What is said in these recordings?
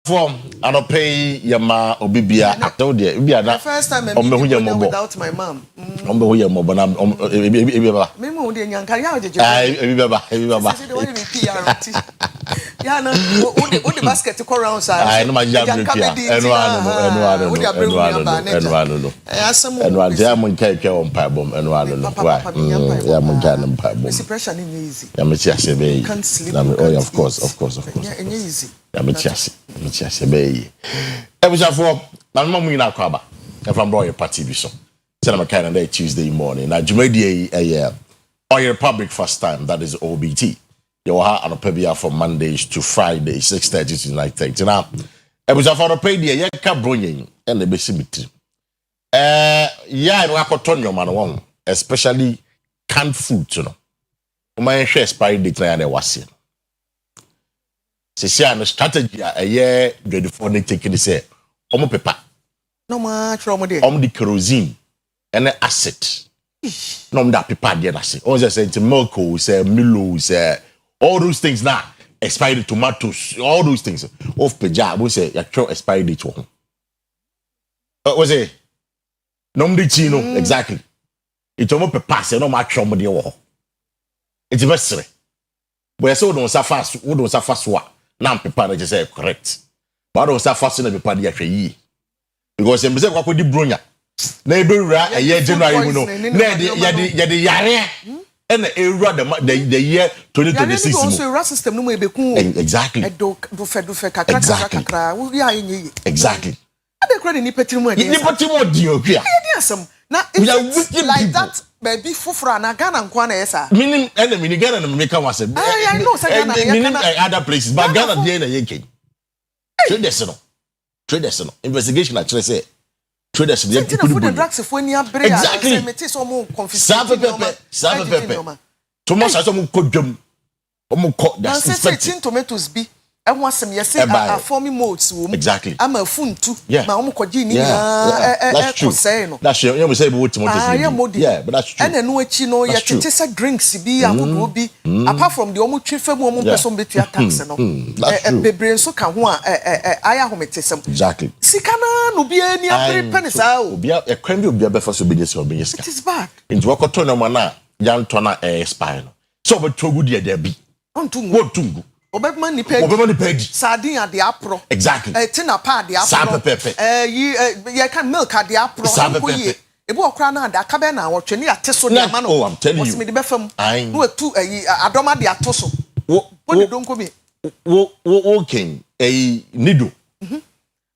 Form, I don't pay your ma or bibia. I told you, the first time I met without my mom. Who your mom, I'm Memo, the young yeah, no, what the basket to call around. I know my young and one German cake on Pabum and one suppression easy. Can't sleep. Oh, of course. Easy. Bay. I was for my mom in Akua from Royal Party Bishop. Tell them a kind of day Tuesday morning. Now, Jumedia a year. Oyerepa breakfast time, that is OBT. You have an opebia from Mondays to Fridays, 6:30 to 9:30. Now, I was for a pay the Yaka Brunning and the Bessimity. Yeah, I got your man, especially canned food, you know. My share expiry date and I was in. See, a strategy a year ready for the taking say, Omo paper. No much from the kerosene and the acid. No, that paper, dear, I say. All the say, milk, say, Milo, say, all those things now, expired tomatoes, all those things. Off Pejab, we say, your expired date. Was it? No, chino, exactly. It's almost paper, say, no much from the war. It's necessary. We so don't suffer, we don't suffer. Now paper just say correct. But don't suffer in the paper the ye. Because them say what could the bronya. Neighbor a year January, you know. The yare and the era the year 2026. Also a system no be cool. Exactly. Exactly. The credit ni petri mo ni petri mo di okua. Now it's like that baby fufura na Ghana nkwa na yesa. Meaning enemy ni Ghana na make am say. I know say Ghana meaning other places but Ghana dey na yeke. Traders no. Investigation actually say traders dey people food and drugs for any abere. Exactly. Sabe pepe. Thomas aso mo kodwam. Omo ko that's inspecting tomatoes be. I want some yes a forming modes exactly. I'm a fun too. Yeah. My own kojini. That's true. That's true. You say what yeah, but that's true. And no chino ya tesa drinks be a be apart from the omu chife mu person betua tax no. Bebre so ka ho aya hometesem. Exactly. Sikana no be any abere penisa o. Obi a kwan bi obi abefa so benyesi obenyesi. It is bad. Nti wakoto no na yan tona expire no. So obetogu de there bi. Ontungu. Obebman ni pedi. Sardine at the apro. Exactly. Tina pa the apro. Sabe pepe. You can milk at the apro. Sabe pepe. Ebu okra na da kabe na wo twene ateso de ma no. Oh, I'm telling you. Me de befam. No etu adoma de atoso. Wo de donko mi. Wo ken nido.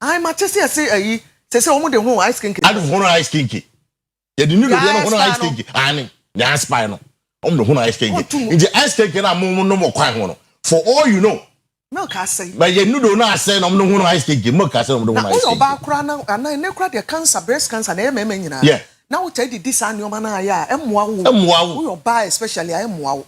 Ai ma tese say say omo de ho ice cream. I don't want ice cream. You de nido de no ho ice cream. Ani, ya spy no. Omo de ho ice cream. Nje ice cream na mo no mo kwan ho no. For all you know, milk I say. But you know not say no no ice cream. Milk I say no ice cream. Now, kura na ne kura the cancer, breast cancer, na nyina. Yeah. Now we tell you this and your man ya emwa wo. We buy especially emwa wo.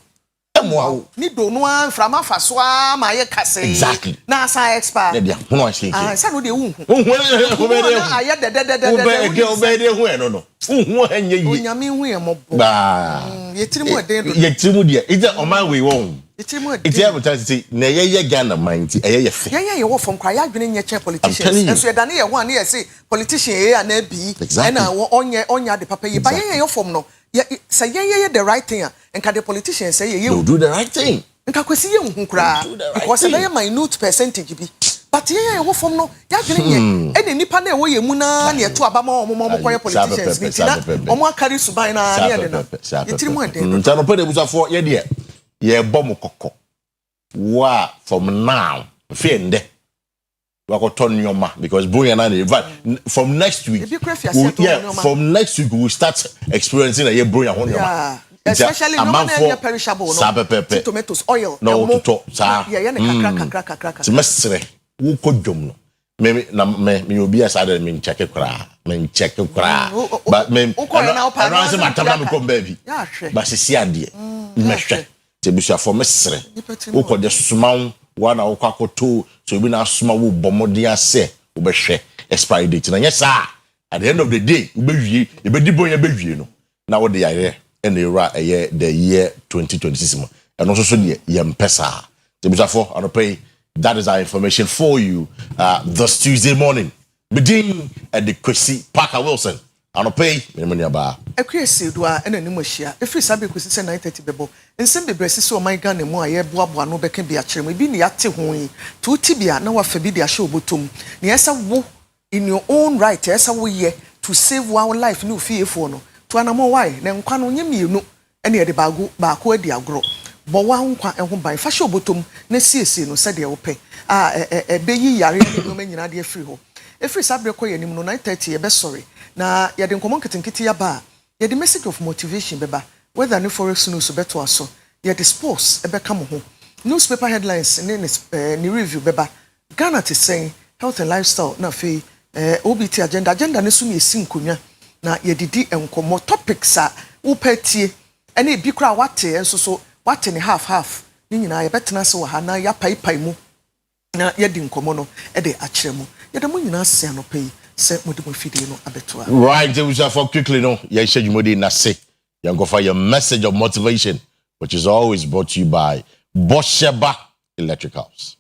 Ni do no an from afaso ma ye kase. Exactly. Na sa expert. Na dia ho ice cream. Ah, say no dey hu. Na aye de. Obey hu no. Hu anye yi. Onyame hu e mo bo. Ba. Yetirimu eden do. Yetirimu dia. Is it on my way won? It's every time say na ye Ghana mind ye fe. Ye wo from kwa ya dwene nye che politicians. Enso ye dane ye ho an ye say politician ye na bi. Na onye de papa ye ba ye from no. Say ye the right thing and ka the politicians say ye do the right thing. Nka kwesi ye hu kra because na minute percentage bi. But ye wo from no ya dwene nye e nipa na wo ye mu na na to abama omo koye politicians ni tina omo akari suban na ye de no. Yetirimu eden. Ntano pe de busafo ye de ye bom kokko wa from now fiende wakoton nyoma because boy and from next week from next week we will start experiencing a ye boy and nyoma especially no man perishable no tomatoes oil no to sa ye ne kakra semestre wo kodwom no me obi asade me check kra but me I say matam na me come baby but se ade me hwe Tebusha for mesre. Woko de suma wana woko akoto so bi na suma wo bomode ase wo be hwe expiry date na nyesa at the end of the day wo be wie e be dibo ya be wie no na wo de yare e na era the year 2026 mo eno so de ye mpesa Tebusha for anopay That is our information for you this Tuesday morning. Begin at the Kwesi Parker Wilson. Ano pay money about. Akua Asiedua ena ni mohia. Efiri sabe kwesi se 9:30 bebo. Nsem bebrese se o man Ghana mu aye boaboa no beka bi akyerem. Bi ne yate ho yi. To tibia na wa fa bi de ahye obotom. Ne yesa wo in your own right. Yesa wo ye to save our life no fiefo no. To anamo why na nkwa no nyemienu ene ye de baako adi agro. Bo wa nkwa eho ban fa hye obotom na siesie no se de wo pe. Beyi yare no manyina de afiri ho. Efiri sabe ko ye nim no 9:30 ye be sorry. Na yade nkomo nketenkete ya ba yade message of motivation beba whether ni forex news beto aso yade sports ebeka mo ho newspaper headlines ni review beba Ghana to saying health and lifestyle na fe OBT agenda ne so na esi nkonwa na yade di nkomo topics a wo patie ene bi kra wate enso so wate ne half ni nyina ye betena se wa ha na ya pai mu na yade nkomo no de akyeremu yade mo nyina se anopai. Right, we shall for quickly no. Yeah, you modi na say. You go for your message of motivation, which is always brought to you by Bosheba Electricals.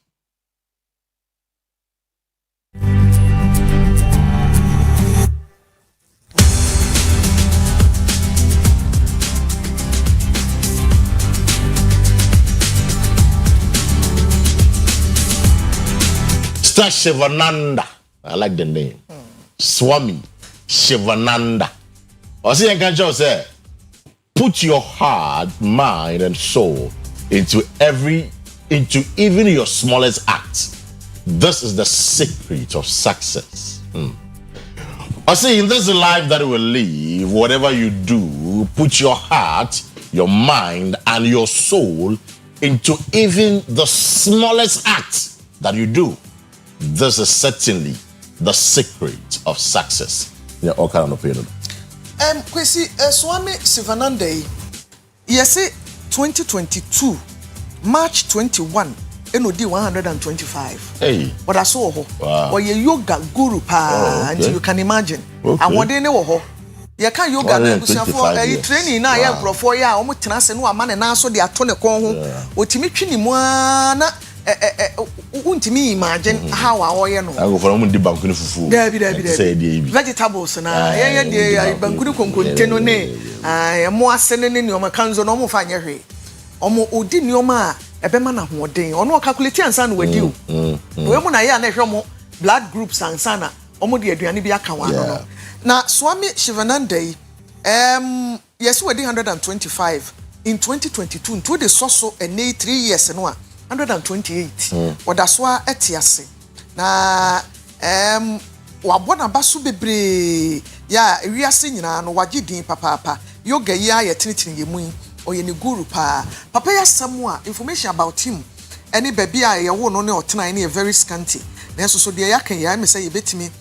Shivananda. I like the name. Swami Shivananda. I see you can just say, put your heart, mind, and soul into even your smallest act. This is the secret of success. I see in this life that we live, whatever you do, put your heart, your mind, and your soul into even the smallest act that you do. This is certainly the secret of success. Yeah, all kind of opinion. Kwesi Swami Sivanande. Yes, 2022 March 21 NOD 125. Hey. But I saw her. Wow. Or yoga guru pa, and you can imagine. Okay. And what they know her. You can yoga for a training now. Yeah, for ya almost tenase no man and also the atone kon. What Timothy Mwana. Untimi imagine how our no. I go for the bankuni fufu. Debi. Vegetables na ye bankuni konteno ne. Mo asene ne nyoma kanzo no mo fanya hwe. Omo odi nyoma ebema na hoden. Ono calculate ansa na wadi o. We mu na ye na hwe mo blood groups ansa na omo de aduane bi aka wa no. Na Swami Shivananda yes we 125 in 2022 into the soso and 3 years no 128 wadaswa etiase na wabona basu bebre ya ewiase nyina no wagidin papa yoga ya ye tinitini yemu oye ni guru papa ya samua information about him any baby a ye wo no ne otena ne very scanty na so de ya kan ya me say ye betimi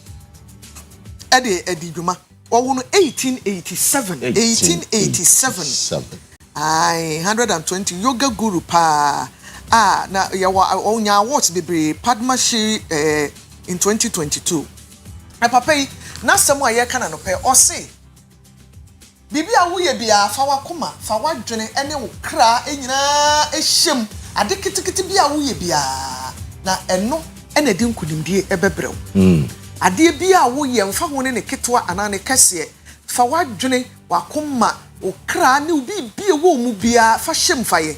edi dwuma wo no 1887 ai 120 yoga guru na onya awards bebre Padma Shri in 2022 papa yi na samu aye kana no pe o se bibi a wo ye bia fa wakoma fa wadwene ene wo kra enyina ehyem ade kitikiti bia wo ye bia na eno ene di nkunimdie ebebrew ade bia wo ye mfa ho ne ketwa anane kase fa wadwene wakoma wo kra ne obi bia wo mu bia fa hyem faye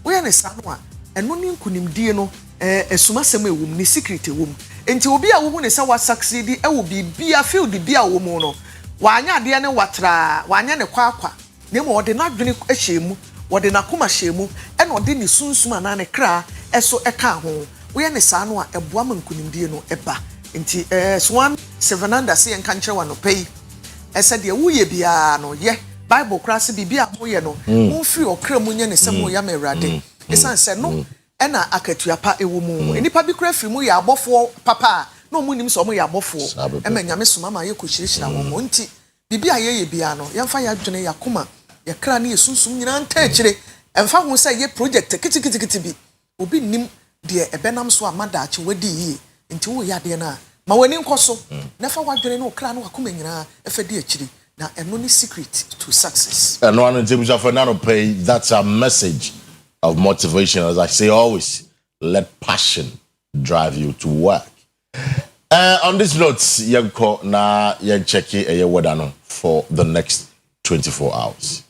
wo ye ne sanu a eno ni nkunimdie no esumasem ewum ni secret ewum enti obi a wo hu ne sa wa succeed e wo bibia field bia wo mu no wanya ade ne watra wanya ne kwakwa ne mo ode na dwene ehyemu ode na koma hyemu e na ode ni sunsum ana ne kra eso eka ho wo ye ne sa no a eboa ma nkunimdie no eba enti Swan Sevenanda se enka nkyere wa no pei ese de wo ye bia no ye Bible class bibia mo ye no mo free okra mu nye ne se mo ya ma Awurade esan se no ena akatuapa ewo mu enipa bi kura free mu ya abofo papa no mu nim so mo ya abofo ema nyame soma ma ye kokyirihira wo mo nti bibia ye bia no yemfa ya dwene yakoma ye kra na yesunsum nyina nta kyire emfa ho se ye project kitikiti bi obi nim de ebenam so amada achi wadi yi nti wo ya de na ma wani nkoso na fa wadwene no kra no akoma nyina efa di akyiri na eno ni secret to success and one in table for now pay that's a message of motivation. As I say always, let passion drive you to work. On this note, Yanko na yan check a weather for the next 24 hours.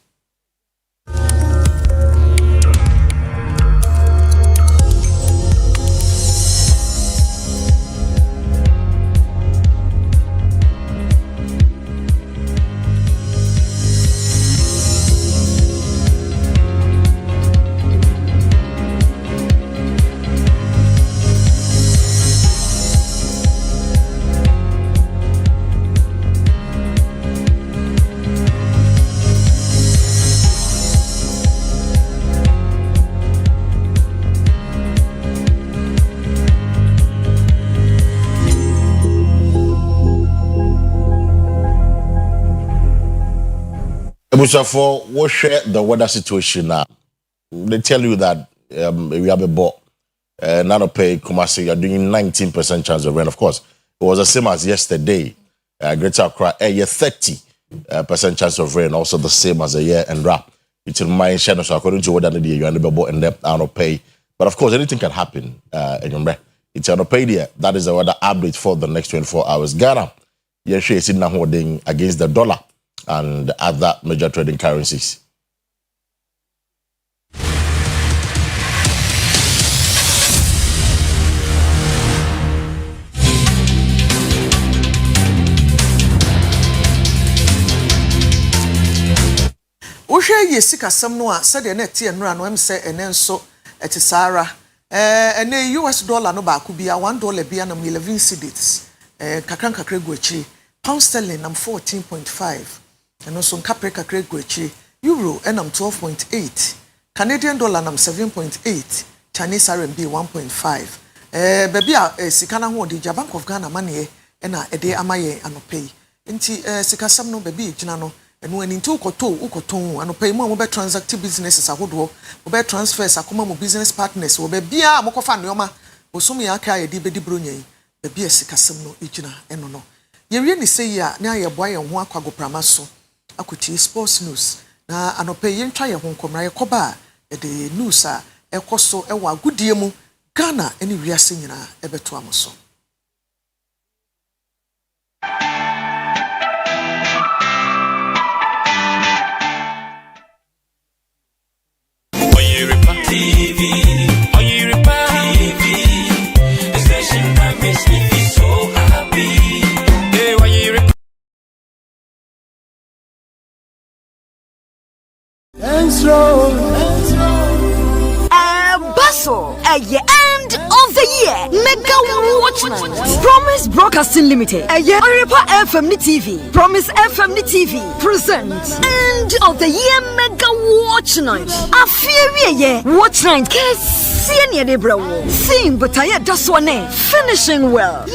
For what share the weather situation now? They tell you that we have a bot. Nanopay Kumasi, you're doing 19% chance of rain. Of course, it was the same as yesterday. Greater Accra, 30% chance of rain. Also the same as a year and wrap. It's in my channel, so according to what you're on the bot and then Nanopay. But of course, anything can happen. It's Nanopay there. That is the weather update for the next 24 hours. Ghana, you're sitting now holding against the dollar and other major trading currencies. Wohwe yesika sam no a said na tie nra no em se ene nso etisara ene US dollar no ba ku bia $1 bia na 11 cedis kakra gu achi pound sterling nam 14.5 and also kapre kakra gu achi euro enam 12.8 Canadian dollar nam 7.8 Chinese RMB 1.5 baby a sika na ho de Bank of Ghana money na ede amaye anopay nti sika sam no baby gina no enu ani nti ukoton anopay mo be transact businesses ahodo mo be transfers akoma mo business partners wo be bia mo kofa neoma osum ya aka ye di bedi bronyen baby sika sam no igina eno no yewie ni sei a na ye boa ye ho akwagoprama so akoti sports news na anopay ye ntwa ye ho nkomra ye koba de news a ekoso ewa agudie mu Ghana eni wiase nyina ebeto amoso Oyerepa TV, Oyerepa TV, the station that makes me feel so happy. Hey, Oyerepa. Bustle, end of the year, Mega Watchman, Promise Broadcasting Limited, Oyerepa FM TV, Promise FM TV, presents end of the year Mega Watch Night. A few Watch Night, Senior Debra, sing but I just one finishing well.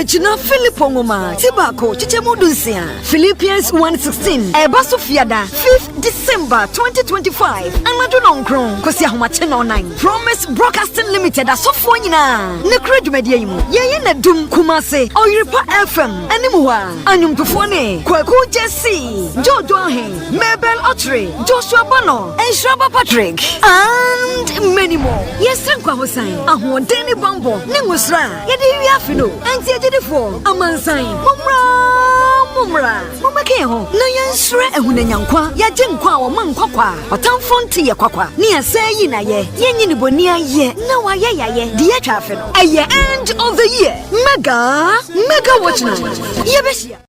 Jina Philippongoma, Tibako, Chichemudusia, Philippians 1:16, Ebasofiada, 5th December 2025, and Madunonkron, Kosia Humacheno 9, Promise Broadcasting Limited, a Sofonina, Necred Medium, Yayana Dum Kumase, Oyerepa FM, Animua, Anum Tufone, Kwaku Jesse, Jojo Mabel Otri, Joshua Bono, and Shraba Patrick, and many more. Yes, Trankwa Hossain, Ahu Denny Bambo, Nemusra, Yadi Yafino, and Tiadifo, Amansain, Mumra, Mumakeho, Nayan Sre, and Hunayankwa, Yajinkwa, or Manquaqua, or Town Fonti Aqua, near Sayina, Yaninibonia, ye, no, ye, dear Trafino, a year end of the year, Mega Watch Night, Yebesia.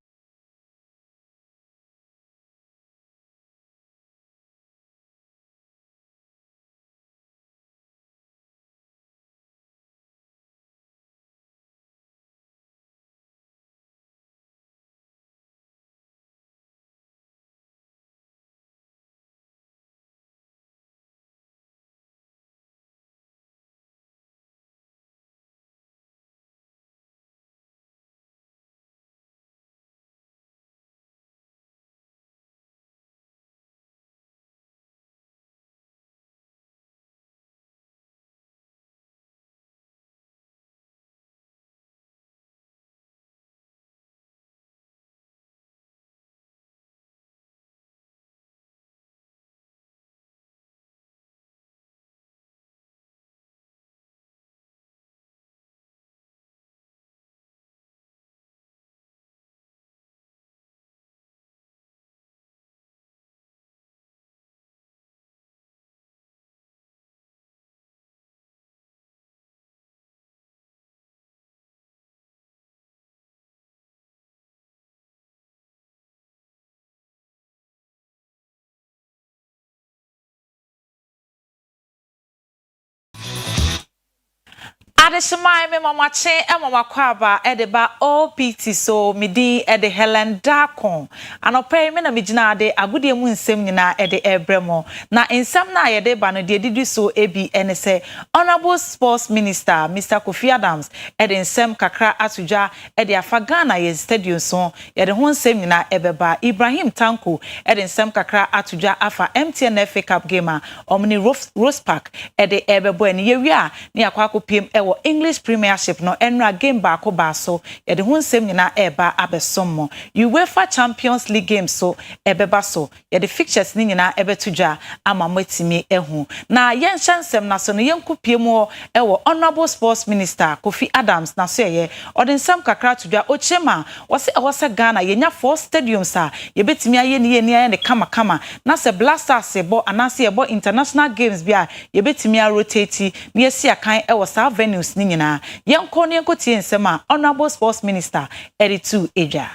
Adeshimai me mama chen e mama kwaba e de ba OPT so me din e de Helen Dakon anope me na me gina de agudie mu nsem nyina e de ebremo na nsem na ye de ba no de didi so ebi ene se Honorable Sports Minister Mr. Kofi Adams e de nsem kakra atuja e de afagana ye stadium so ye de ho nsem nyina e beba Ibrahim Tanko e de nsem kakra atuja afa MTN FA Cup game omni Rose Park e de ebebo ene ye wi a ne akwa kopiem e English Premiership no enra game baako ba so ye de ho nsem nyina eba abesom UEFA Champions League game so ebeba so ye de fixtures ni nyina ebetudwa ama matimi ehu na yen hyansem na so no yen kopiem e wo Honorable Sports Minister Kofi Adams na so ye odensem kakra tudwa ochema wose Ghana yenya 4 stadiums a ye betimi aye ne kama na se Blasters ebo anase ebo international games bia ye betimi a rotate ne yesi akan e wo sa venues ni nyina yenko ne enkotie nsema Honorable Sports Minister Editu Eja.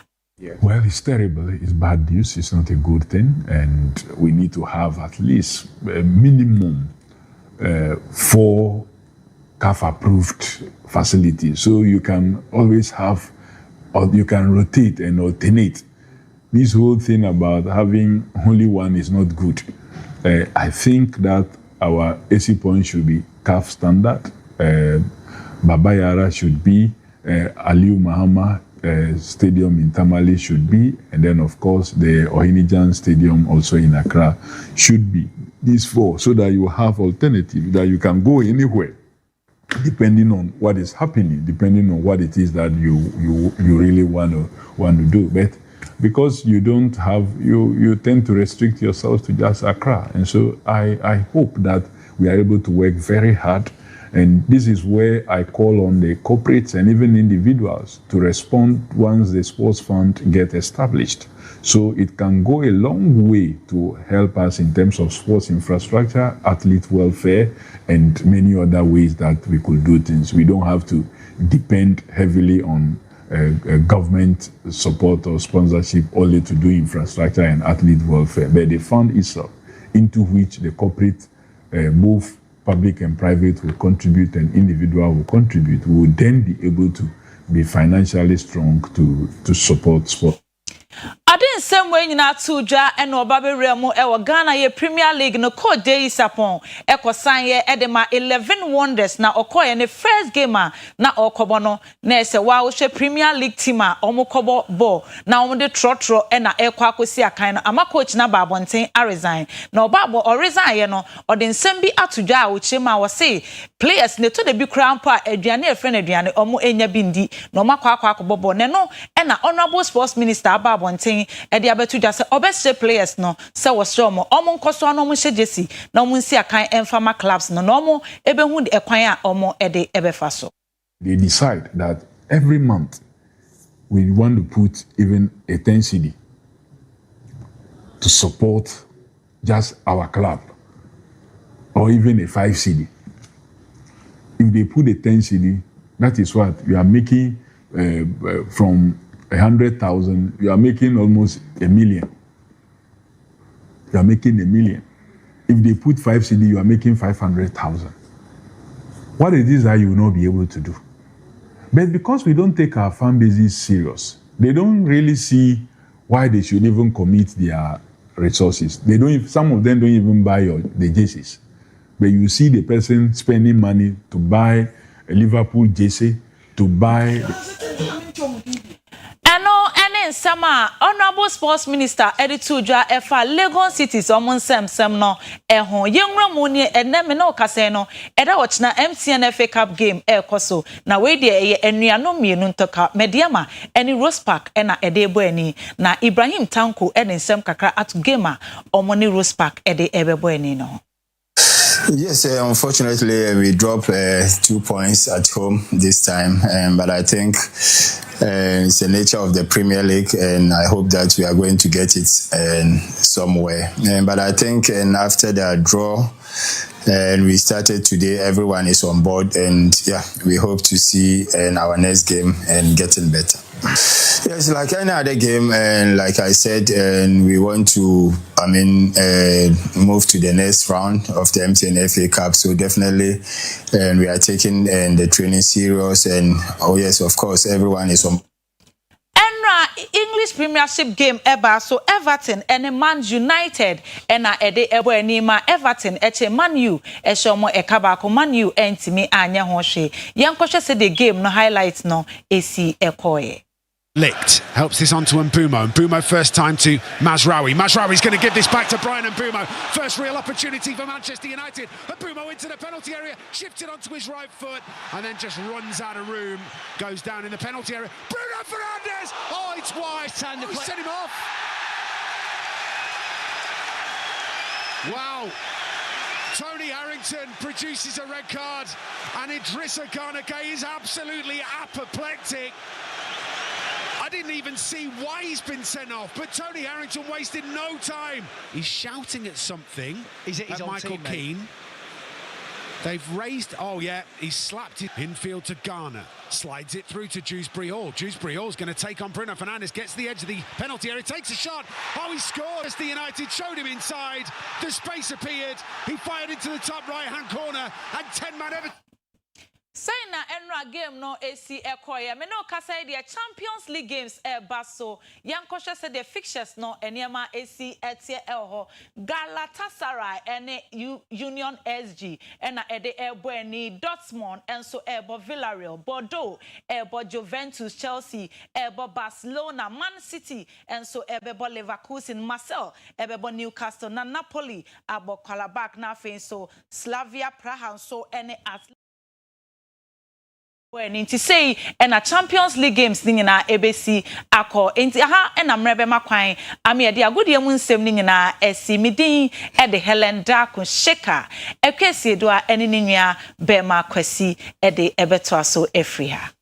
Well, it's terrible. It's bad news. It's not a good thing. And we need to have at least a minimum 4 CAF-approved facilities. So you can always have, or you can rotate and alternate. This whole thing about having only one is not good. I think that our AC point should be CAF standard. Baba Yara should be, Aliu Mahama Stadium in Tamale should be, and then of course the Ohinijan Stadium also in Accra should be. These 4, so that you have alternative, that you can go anywhere, depending on what is happening, depending on what it is that you really want to do. But because you don't have, you tend to restrict yourself to just Accra, and so I hope that we are able to work very hard. And this is where I call on the corporates and even individuals to respond once the sports fund gets established. So it can go a long way to help us in terms of sports infrastructure, athlete welfare, and many other ways that we could do things. We don't have to depend heavily on government support or sponsorship only to do infrastructure and athlete welfare. But the fund itself, into which the corporate move, public and private will contribute and individual will contribute, we will then be able to be financially strong to support sport. Adin same way nyina tuja eno baberemu e wo Ghana ye Premier League no code dey sapon e kosan ye edema 11 wonders na okoye ne first game na okobo no na ese wa wo hwe Premier League team a omokobo ball na omde trotro e na e kwa akosi akan no ama coach na babonten a resign na obabo o resign ye no odin sem bi atuja a wo chema wo say players ne to de bi krampa aduane e friend aduane omo enya bindi na omakwa akobo ne no e na Honorable Sports Minister babonten e dia betu ja se obese players no se wo sro mo omo nkoso no mo hyejesi na omo nsi akan enfama clubs no omo ebehu de ekwan a omo de ebefa so. They decide that every month we want to put even a 10 cedi to support just our club, or even a 5 cedi. If they put a 10 cedi, that is what we are making from 100,000, you are making almost 1 million. You are making 1 million. If they put 5 cedi, you are making 500,000. What it is that you will not be able to do. But because we don't take our fan bases serious, they don't really see why they should even commit their resources. They don't. Some of them don't even buy the jerseys. But you see the person spending money to buy a Liverpool jersey, to buy. Sama Honorable Sports Minister Editu Eja efa Lagos cities omonsem no ehon yenwramu ne eneme na okase no eda wochina MTN FA Cup game ekoso na we de eye enuano mienu ntoka mediama eni Rose Park na ede ebo ani na Ibrahim Tanko ensem kakra at game omoni Rose Park ede ebebo ani no. Yes, unfortunately, we dropped 2 points at home this time, but I think it's the nature of the Premier League, and I hope that we are going to get it somewhere. But I think after the draw, and we started today, everyone is on board, and yeah, we hope to see in our next game and getting better. Yes, like any other game, and like I said, and we want to, move to the next round of the MTN FA Cup. So definitely, and we are taking the training serious. And oh yes, of course, everyone is on. English Premiership game ever so Everton and Man United and ede ebo enima Everton eche Man U eshomo ekabako Man U entimi anya ho hwe yankwohwe se the game no highlights no esi ekoye. Licked helps this on to Mbumo. Mbumo first time to Mazraoui. Mazraoui's going to give this back to Brian Mbumo. First real opportunity for Manchester United. Mbumo into the penalty area, shifted onto his right foot, and then just runs out of room. Goes down in the penalty area. Bruno Fernandes! Oh, it's wide. He sent him off. Wow. Tony Harrington produces a red card, and Idrissa Gana Gueye is absolutely apoplectic. I didn't even see why he's been sent off, but Tony Harrington wasted no time. He's shouting at something. Is it his own Michael teammate? Keane? They've raised. Oh yeah, he slapped it infield to Ghana. Slides it through to Dewsbury Hall. Dewsbury Hall's going to take on Bruno Fernandes. Gets the edge of the penalty area. Takes a shot. Oh, he scored. The United showed him inside. The space appeared. He fired into the top right-hand corner, and 10-man Everton. Saying na enra game no AC ekoye me no kasa the Champions League games baso yankoshe said the fixtures no eniema AC etie elho Galatasaray ene Union SG ena ede ebo eni Dortmund enso ebo Villarreal Bordeaux ebo Juventus Chelsea ebo Barcelona Man City enso ebo Leverkusen Marseille ebo Newcastle na Napoli abo Karabakh na so Slavia Praha so ene at when inti say and a Champions League games thing na ABC akọ inti aha na mrebe makwan ami de agudie mu nsem ni na esi midin e de Helen Darko Sheka Akua Asiedua eni ninua bema Kwesi e de ebeto aso Afriha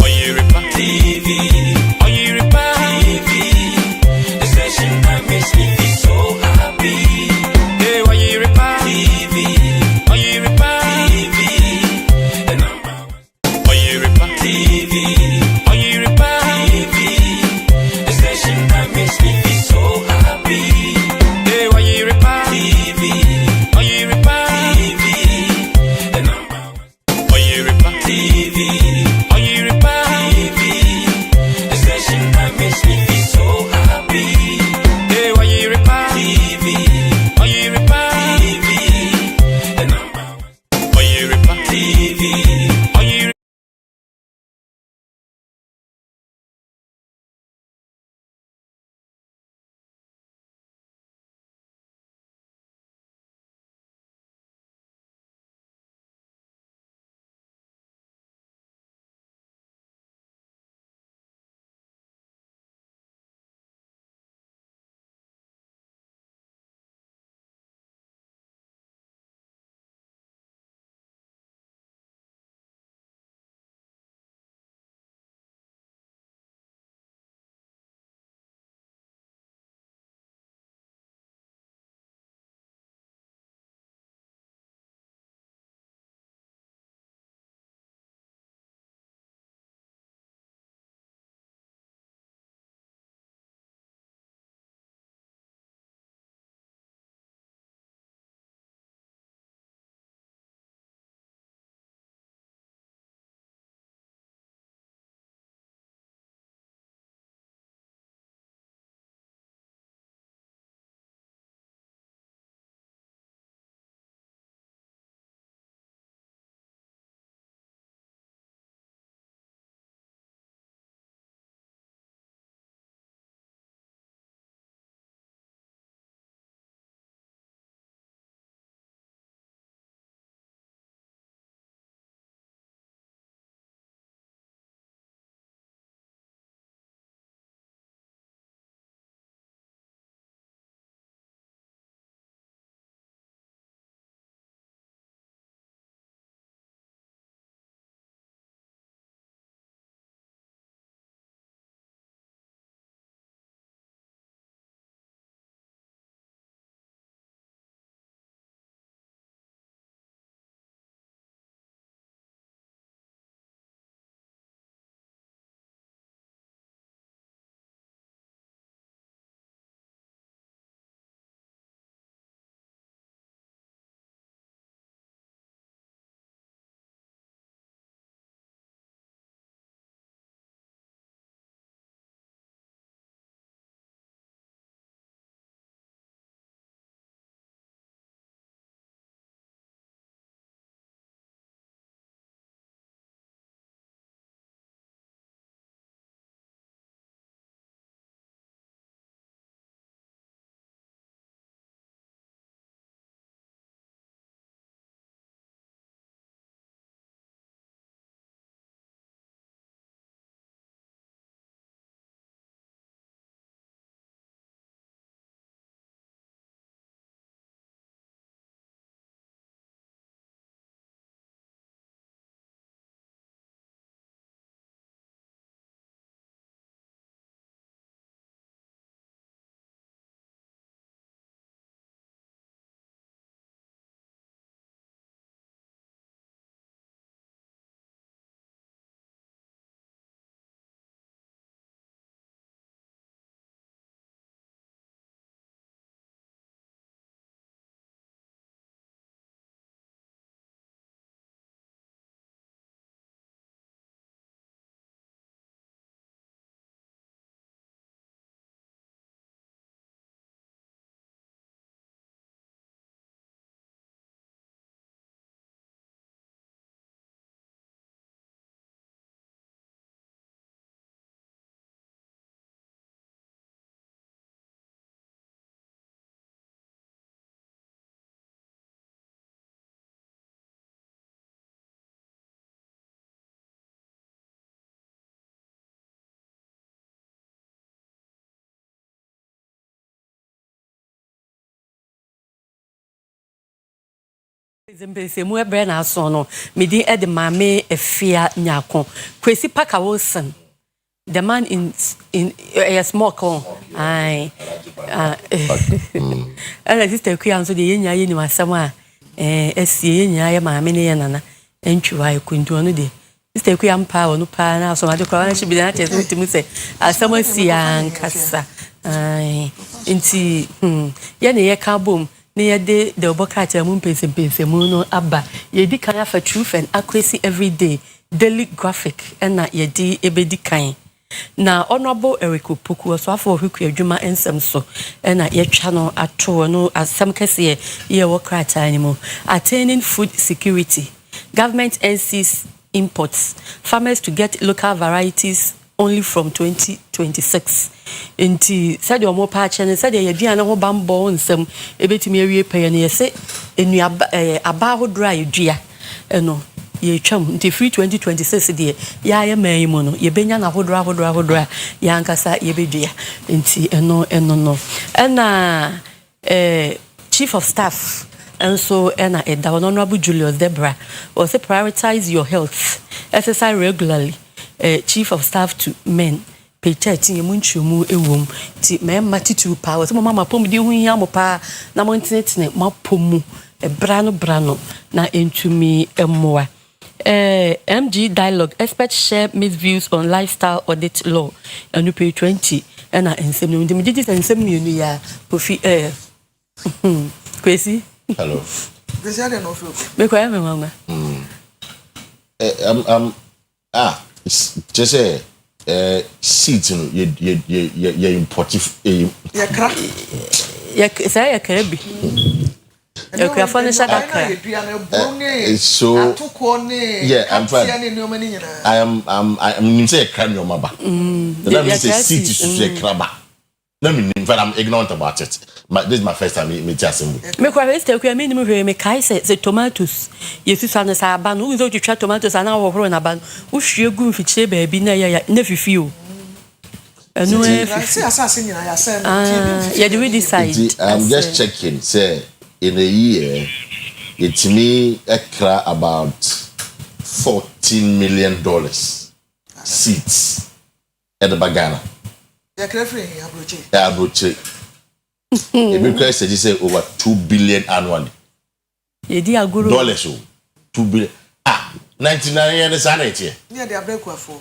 Oyerepa TV, Oyerepa TV, the station that makes me feel so happy. Hey, Oyerepa TV, Oyerepa TV, the number one. Oyerepa TV, Oyerepa TV, the station that makes me feel so happy. Hey, Oyerepa Zembese mu ebre na so no medi e de mame efia nyako Kwesi Parker Wilson the man in a small con ai ala sister ku anso de yenya ye ni wasam a esie yenya ye mame ne ye nana entwiwa e kuntu no de sister ku ampa onu pa na so ma de kwa na shi bi na tese timu se asam asia nkasa ai nti ye ne ye ka bom near the Obokata Moon Pensem no Abba, ye di kaya for truth and accuracy every day, daily graphic, and not ye di ebedi kind. Now, Honorable Eric Puku was for who create Juma and some so, and at your channel at no as some case ye work anymore. Attaining food security, government NC's imports, farmers to get local varieties only from 2026. Inti said your more patch and said ye diana ho bambo nsem ebetimi awie pay na ye se enu aba ho dry dua eno ye twam nti free 2026 de ya ye man mu no ye benya na hodra ya nkasa ye bedua nti eno no na chief of staff and so ena eda honorable Julius Debra was say prioritize your health exercise regularly. Chief of staff to men paycheck munchumu ewom ti memma titu pa wo mama pom di hu hia mo pa na mo ntinetine mapomu brano na entumi emmoa MG dialogue expert share mixed views on lifestyle audit law and pay 20 and ensem no ndi digit ensem mienu ya Kofi Kwesi hello Kwesi ade no feel me kwa me mama just say seats ye importive ye kra ye say ye kra bi ye kra fo ne shaka kra so yeah I'm fine I am say kra no maba that means say seat is say kra ba let me in fact I'm ignorant about it this is my first time me just me kwa reste kwa me ni me me kai say tomatoes yesu sa na sa ba no uzo twitwa tomatoes ana wo horo na ba wo hwie gu mfichire ba bi na ya na fifi o anu e say asase nyina ya say ya do we decide I'm just checking say in a year it's me extra about $14 million seats at the Bagana. Yeah, Abroche. Abroche. Because they say over 2 billion annually. Dollars. 2 billion. 99 years annually. Yeah, they are break for.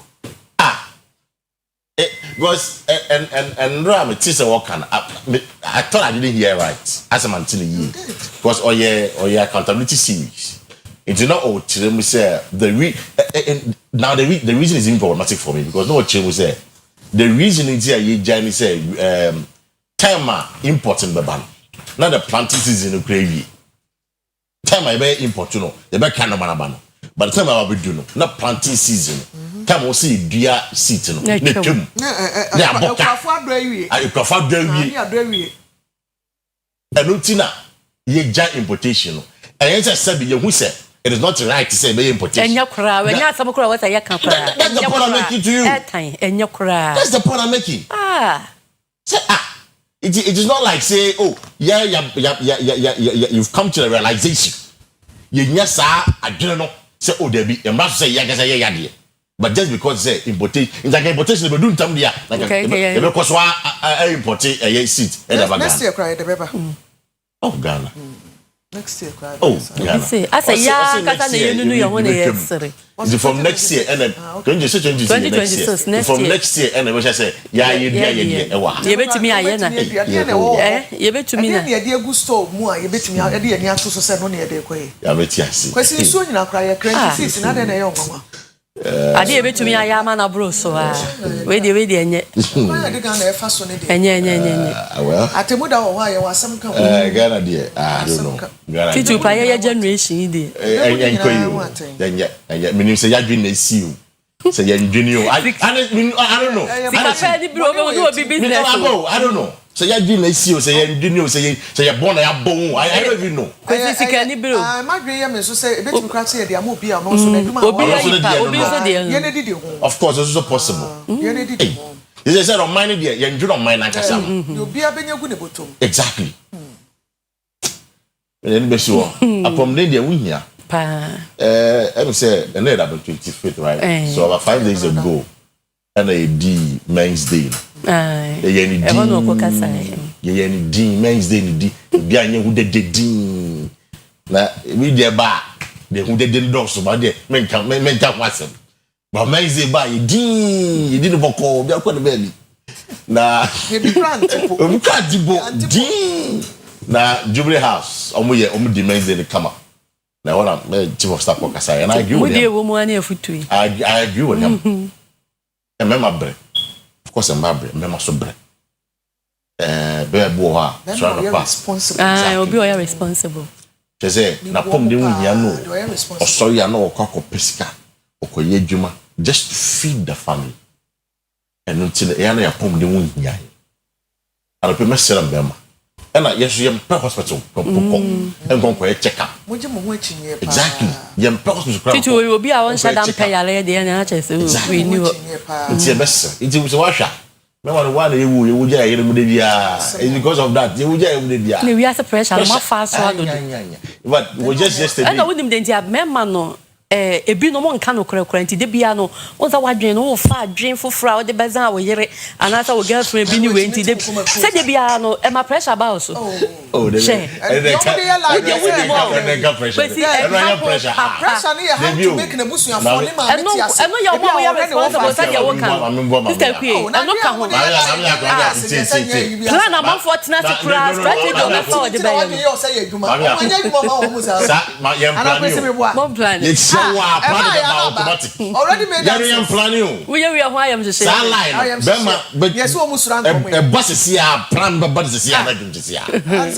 Because and Ram it is a walk I thought I didn't hear right as a man till a year. Because or your accountability series. It's not all children say now the reason is informative for me because no children say the reason is here you Johnny say time importing the ban. Now the planting season crazy. Time I be import you know the be kind of ban. But the time I will be doing not planting season. Time we see dear seat no. Ne twem. Ne aboka. Akwafa drawie. Enutina ye ja importation no. Enye say be ye hu say it is not right to say be importation. Enya kura, enya asam kura what say kan kura. That's the point I'm making to you. Enya kura. That's the point I'm making. Say it is not like say you've come to the realization. Ye nya sa adwene no say there be emra say ya gasa ye yade. But just because say importation, in like importation they do time there like because import a seat and the next year cry the paper. Oh Ghana. Next year cry. Oh Ghana. Say I say ya kata na yenu you want yesterday. Is from next year and then 2026 next from next year and then we say ya ye ewa. Ye betumi aye na. Ye betumi na. Ye dey gusto mu a ye betumi ye dey ani ato so say no na ye dey koyi. Ya beti ase. Kwesi nso nyina cry ye cranky seat na dey na ye onwa. Ade ebetumi ayama na bro so we dey enye why dey Ghana e fa so ne dey enye well atemuda wo ha ye wasam ka Ghana dey I don't know Ghana titu pa ye generation dey enye enye menim say ya dwen na si o say ya dwen o I don't know sika di bro we do business I don't know say ya dwen na si o say ya dwen o say ya born ya bon I don't even know kwesi sika ni bro my dream ye me so say ebetumi kra say dey am obi a no so na duma obi so dey ye ne didi ho of course it's also possible ye ne didi ho they say on mine there you don't mind na kasa obi a benya gu ne botom exactly Any be sure. Upon India, we here. I say, another about 25th, right? So about 5 days ago, and a D men's day. Any D men's day, D. Bianya who did D. Now, we dear bar, they who didn't know so about it, men come, what's them. But men's day by D, you didn't call, you're quite a baby. Now, you can't D. Now, Jubilee House, the men's day come up. Now, what I'm chief of staff for Kasai, and I agree with him. I agree with him. And remember, of course, I'm remember so bread. Bear boa, trying to pass. I will be responsible. She said, Napom de Yano, or sorry, I know, or cock or pesca, or Koyejuma, just to feed the family. And until the area upon the wound, Yai. I don't remember selling them. And yes, you am per hospital, and go for a checkup. Exactly. You per hospital. We will be our own shutdown pay a lady and arches. We knew it's a mess. It was a washer. No one you would get because of that. You would get we are the pressure, not fast. But we just yesterday. I know with them, they have men. A bino one canoe cranty, the piano, was a wadrin, all fat, dream for fraud, the bazaar, and as our girlfriend, Bini went to the said the piano, and my pressure about. Oh, the shame. Making a bush, and I know your mom, we are responsible, said your work. Plan a month for tonight to crash, already made planning. We are why I'm just saying. But yes, almost ran a bus is here, plan, but is here.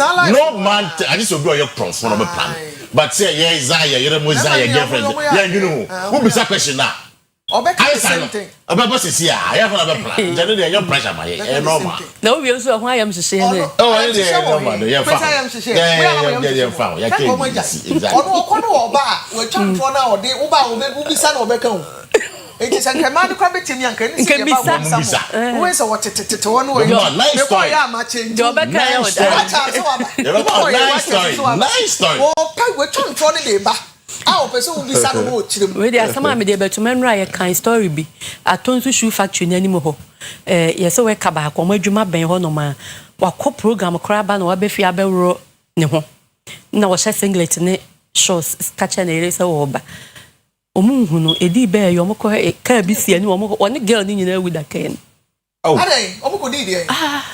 No man, I just will go your cross from a plan. But say, yeah, Zaya, you're a Mosiah girlfriend. Yeah, you know, who be that question now? I say, a bus is here. I have another plan. Generally, your pressure, my head. No, we also why I'm just saying. Oh, I didn't know. Yeah, found. We're trying to now, the Uba will be son of Beckham. It is a command to come to me and can be some. Who is what it one way? Nice story. Nice story. Oh, we're trying to the our person will be some where there are some I'm able to memorize a kind story be. I told you shoe factory anymore. Yes, so we cabak or my juma ben honoma. What co program crab and what befi abel no. No, was a singlet in it shows catching a race over. Omuhuno, a D bear, your moko a cabisi and one girl in there with a cane. Oh, ah.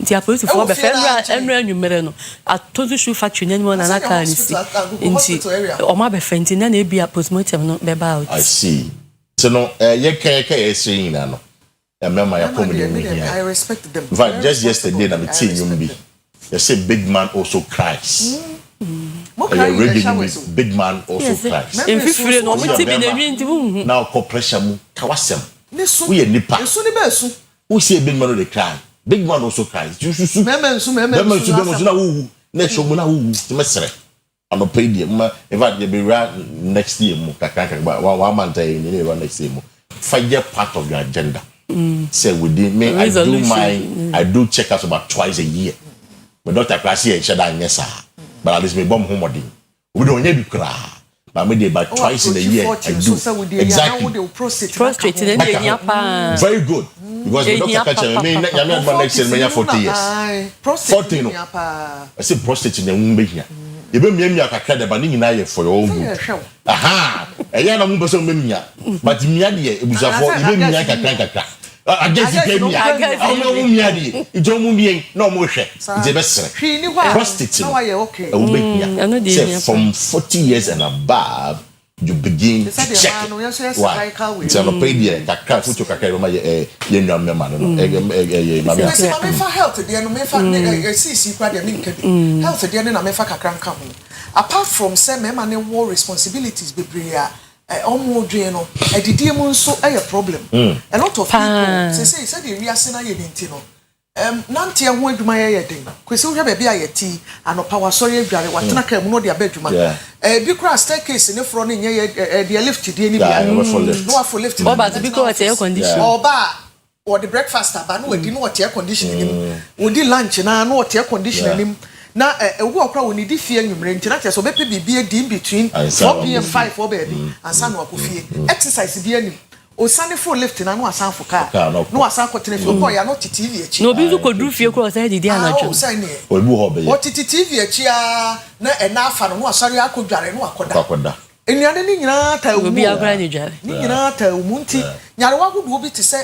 The opposite for the Fenra and Renumerano. I told you shoe factory anyone and I can't see. Or my friend in any be a postmortem not be about. I see. So no, ye can't saying no. Remember my comedy. I respect them. But just yesterday, I'm seeing you be. They say big man also cries. Big man also cries. If you don't now, corporation, Kawasem. We are nipa. Who say big man they cry? Big man also cries. You should next year, next year. Five part of your agenda. Say within me, I do check-ups about twice a year. But Dr. Kwesi and Shada and yes, but at least me bomb home. We don't need to cry. But maybe about twice in a year I do. Exactly. Prostrate. Very good. Because Dr. Kacha, me next year, me 40 years. 40 no. I say prostate in the womb here. You be me akaka but ni na ye for your own good. Aha. Eya na mo person me mia. But mia de ebusafo you be mia kakaka. I guess you came here. I know who me adi. Ijo mu mien na o mo hwe. Ije be sere. Prostate. No okay. Say from 40 years and above you begin to check. Why? It's an opinion that can't put your career on my young man. Health, the no health, the apart from some man war responsibilities, be almost a didier so a problem. A lot of people say the reasona yedintino. Nanti ya mwe duma ya yedin. Kwesi uja bebi ya yeti ano power sorry edware watena ka mu no de abedwuma. Bi kra staircase ne fro ne nye de lift die ni bia. No for lift. Oba to because air condition. Oba or the breakfast aba no wadi no air condition nim. Wodi lunch na no air condition nim. na ewu okra woni di fie nwumre nti na cheso be pe bibie di in between 4 p.m. 5 or baby ansa no akofie exercise bi anim osane for lift na no asan for car no asan ko tene fie ko ya no TV achi no bi ko dru fie ko say didi anadwo o bu ho be o TV achi a na ena afa no asare akodware no akoda enuane ni nyina ta umu obi agora ni dware ni nyina ta umu nti nyare wa gudu obi te say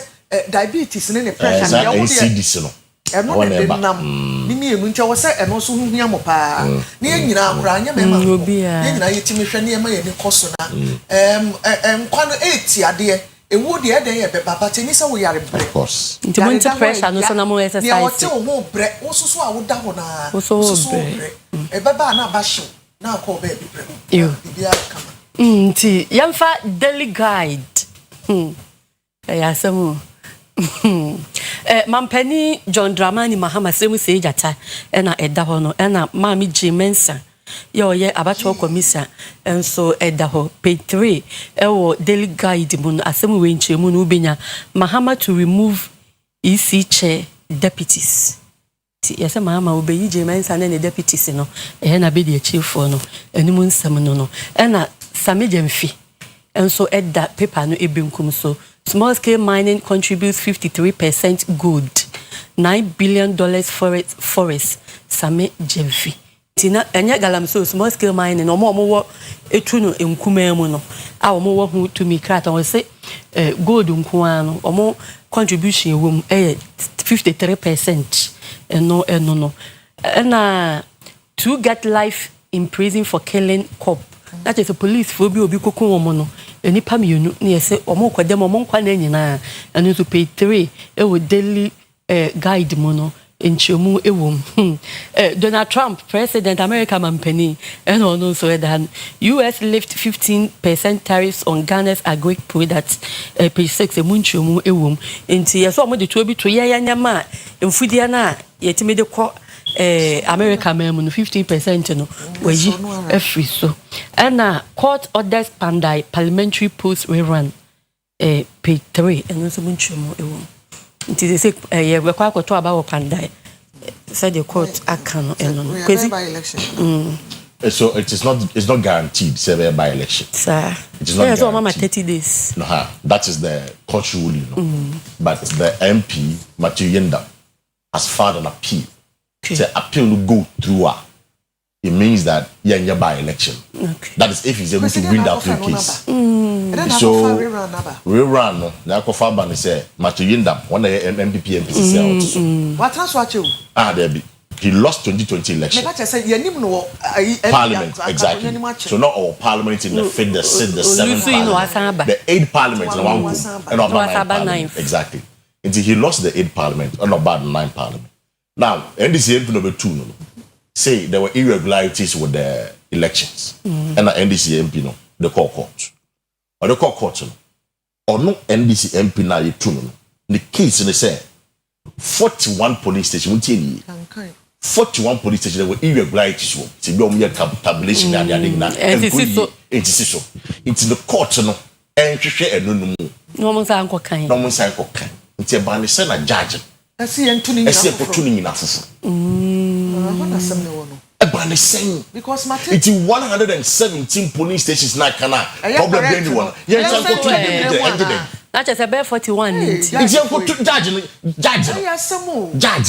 diabetes ne pressure ya wo de no eno ne nam ni mienu nche wo say eno so huhia mo pa ni nyina akora anya me ma obi a ni nyina yetimi hwe ne ma ye ni koso na kwa no 8 ade ewu de ede ye beba but ni say wo yare bre of course nti mo nti pressure no so na mo exercise ni o te wo bre wo so a wo da ho na so bre beba na ba hyew na akọ ba bi bre yo bibia kama nti yamfa daily guide ya samu mampani John Dramani Mahama semu se jata na eda ho no na mami Jimensa yo ye abacho komisa enso eda ho page 3 ewo daily guide mun asemu we nchemu no ubenya Mahama to remove EC chair deputies ti yesa Mahama obeyi Jimensa na deputies no na be the chief no enimu nsam no na Sami Jemfi enso eda paper no ebinkum so small scale mining contributes 53% good. $9 billion forest. Same Jemfi. Tina enya galam so small scale mining no mo etu no enkume mu no. A mo wo hu to me krata won say gold nkuan no omo contribution ewom 53%. No. Na to get life in prison for killing cop. That is a police for obi kokon omo no. Enipa mienu na yese omo kwadem omo nkwa na nyina anu to pay 3 ewo daily guide mo no enchemu ewom Donald Trump president America mampani and no so that US lift 15% tariffs on Ghana's agri products page 6 emunchemu ewom enti yeso omo de to bi to ye nyama emfudia na yetime de ko America memu no 15% no wayi every so and court orders Pandai parliamentary post rerun page 3 and so munchumo ewo nti they say ye we kwa to about Pandai said the court akan eno Kwesi by election so it's not guaranteed say by election sir it is not guaranteed. Mama 30 days no that is the court ruling but the MP Matthew Yenda has filed an appeal. The appeal will go through her. It means that you're by election. Okay. That is if he's able to win that appeal case. So rerun no. Na kofa ban say Matthew Yindam one MPP MPC. What transfer you? There be. He lost 2020 election. Parliament exactly. So not all parliament in the 5th, the 6th, the 7th parliament. The 8th parliament in one group and not about 9th parliament. Exactly. Until he lost the 8th parliament and not about 9th parliament. Now, NDC MP number 2 say there were irregularities with the elections. And the NDC MP the court. Or the court or no NDC MP na you the case they say 41 police stations 41 police stations there were irregularities to be on tabulation and into the court no and no one say anko kan it's a ban say na judge esi entuni nyina fufu because it's 117 police stations na kana problem anyone yes uncle to that is about 41 it's uncle to judge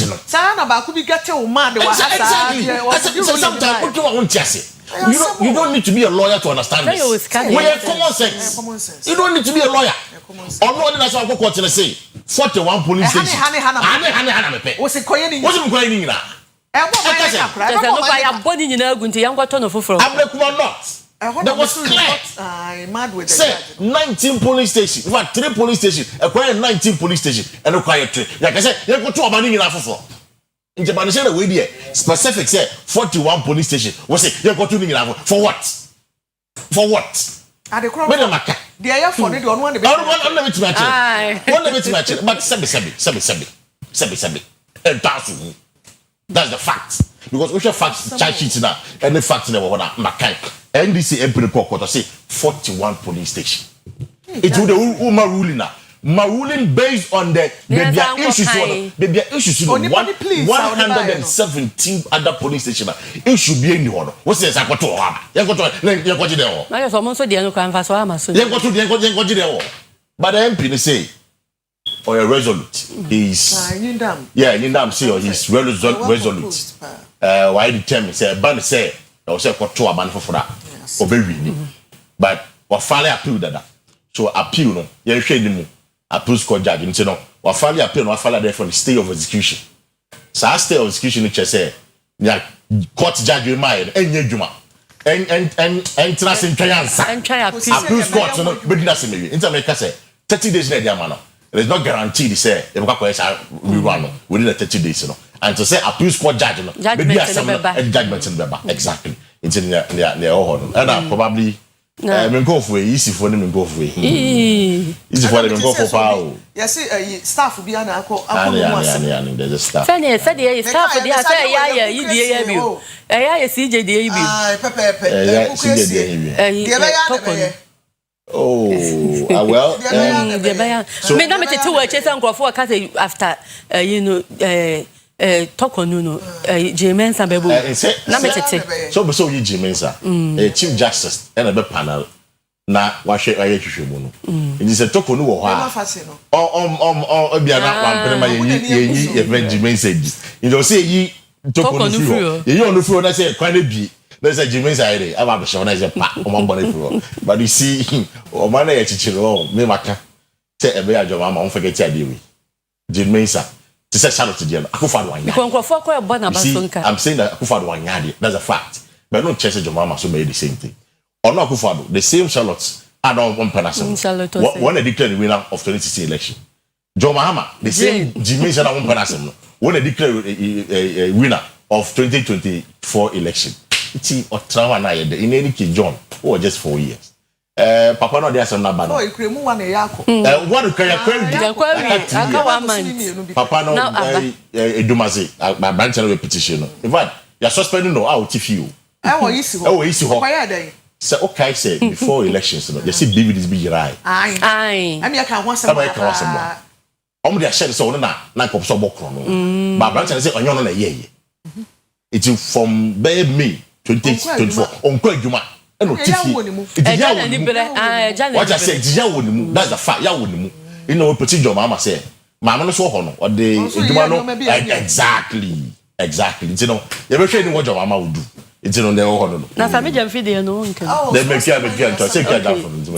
no sana ba ku bi gete o ma de wa hasa sometimes you don't need to be a lawyer to understand this. We have common sense. You don't need to be a lawyer. Or no one national court to say 41 police stations. What's it calling? What's it calling now? There's no fire body in Agunti, young got on of for. I'm not. That was clear. I'm mad with say 19 police stations. What 3 police stations? Acquire 19 police stations and acquire 3. Like I said, you go to a money in Africa. In Japan, say the way there specific say 41 police stations. What say you go to in Africa for what? For what? At the crowd. They are for the one the but sebi. That's the fact. Because we should fact charge sheets now. Any fact never wanna Makai. NDC MP report say 41 police stations. It would the woman ruling now. my ruling based on the issues 117 other police stations. It should be in the order. What's this? I got to but the MP say, or a resolute. He's Nindam say, or he's resolute. Why determine say, ban say, or say, for 2 man for that, or very but what finally appeal that. So appeal no, you share the appeals court judge, you know, or finally appeal, or finally there for the stay of execution. So I stay of execution, which I say, yeah, court judge in mind, and you juma. And trust in triance. Appeals court, no, but that's maybe. Intermediate say 30 days in the manner. It is not guaranteed to say the we run within the 30 days, you know. And to say appeals court judge, no, maybe a judgment in the back. Exactly. It's in the all. And probably. Me go for easy for them go for easy for them go for power. Yes, staff be an there's a staff. Funny, said the staff for the affair, you dear. CJ oh, well, so me na me tete wa chese nkrofo ka say after talk on Jimensa Bebu. Na me tete. So you Jimensa. Chief Justice and a panel. Na wa hwe aye hwehwemu no. It is a talk on wo ha. Bia na wan prema yi Jimensa di. You know say yi talk on no. You on no fro na say kwan na bi. Na say Jimensa ire. Aba be show na say pa o man bone fro. But you see o man na ye chichiro me maka. Say ebe adwoma ma on forget ade we. Jimensa to say Charlotte to them. I'm saying that Akufado one yard. That's a fact. But no Chelsea Jomama so made the same thing. Or no Akufado, the same Charlotte and on Panasam. When they declared the winner of 2016 election. Jomama, the same Jimmy Sana on Panasam. When they declared a winner of 2024 election. It's or trauma na in any case John or just 4 years. Papa no there's some bad. Oh, you create one yako. One Papa no Edumaze, my branch of petition. In fact, you're suspending no out if you. Oh, easy. So okay, say before elections, you see BBDs be right. Aye. I mean, I can want some. They share so na come so bokro no. My branch say onyo na ye. It's from May 2024. Onko adwuma. No tifi. What I say, that's the fact. You know, petit Jomama say, Mama no so hono or the exactly. You know, you ever training what Jomama would do. It's on their own. Now, some of video no one can. They make you to take care down from them.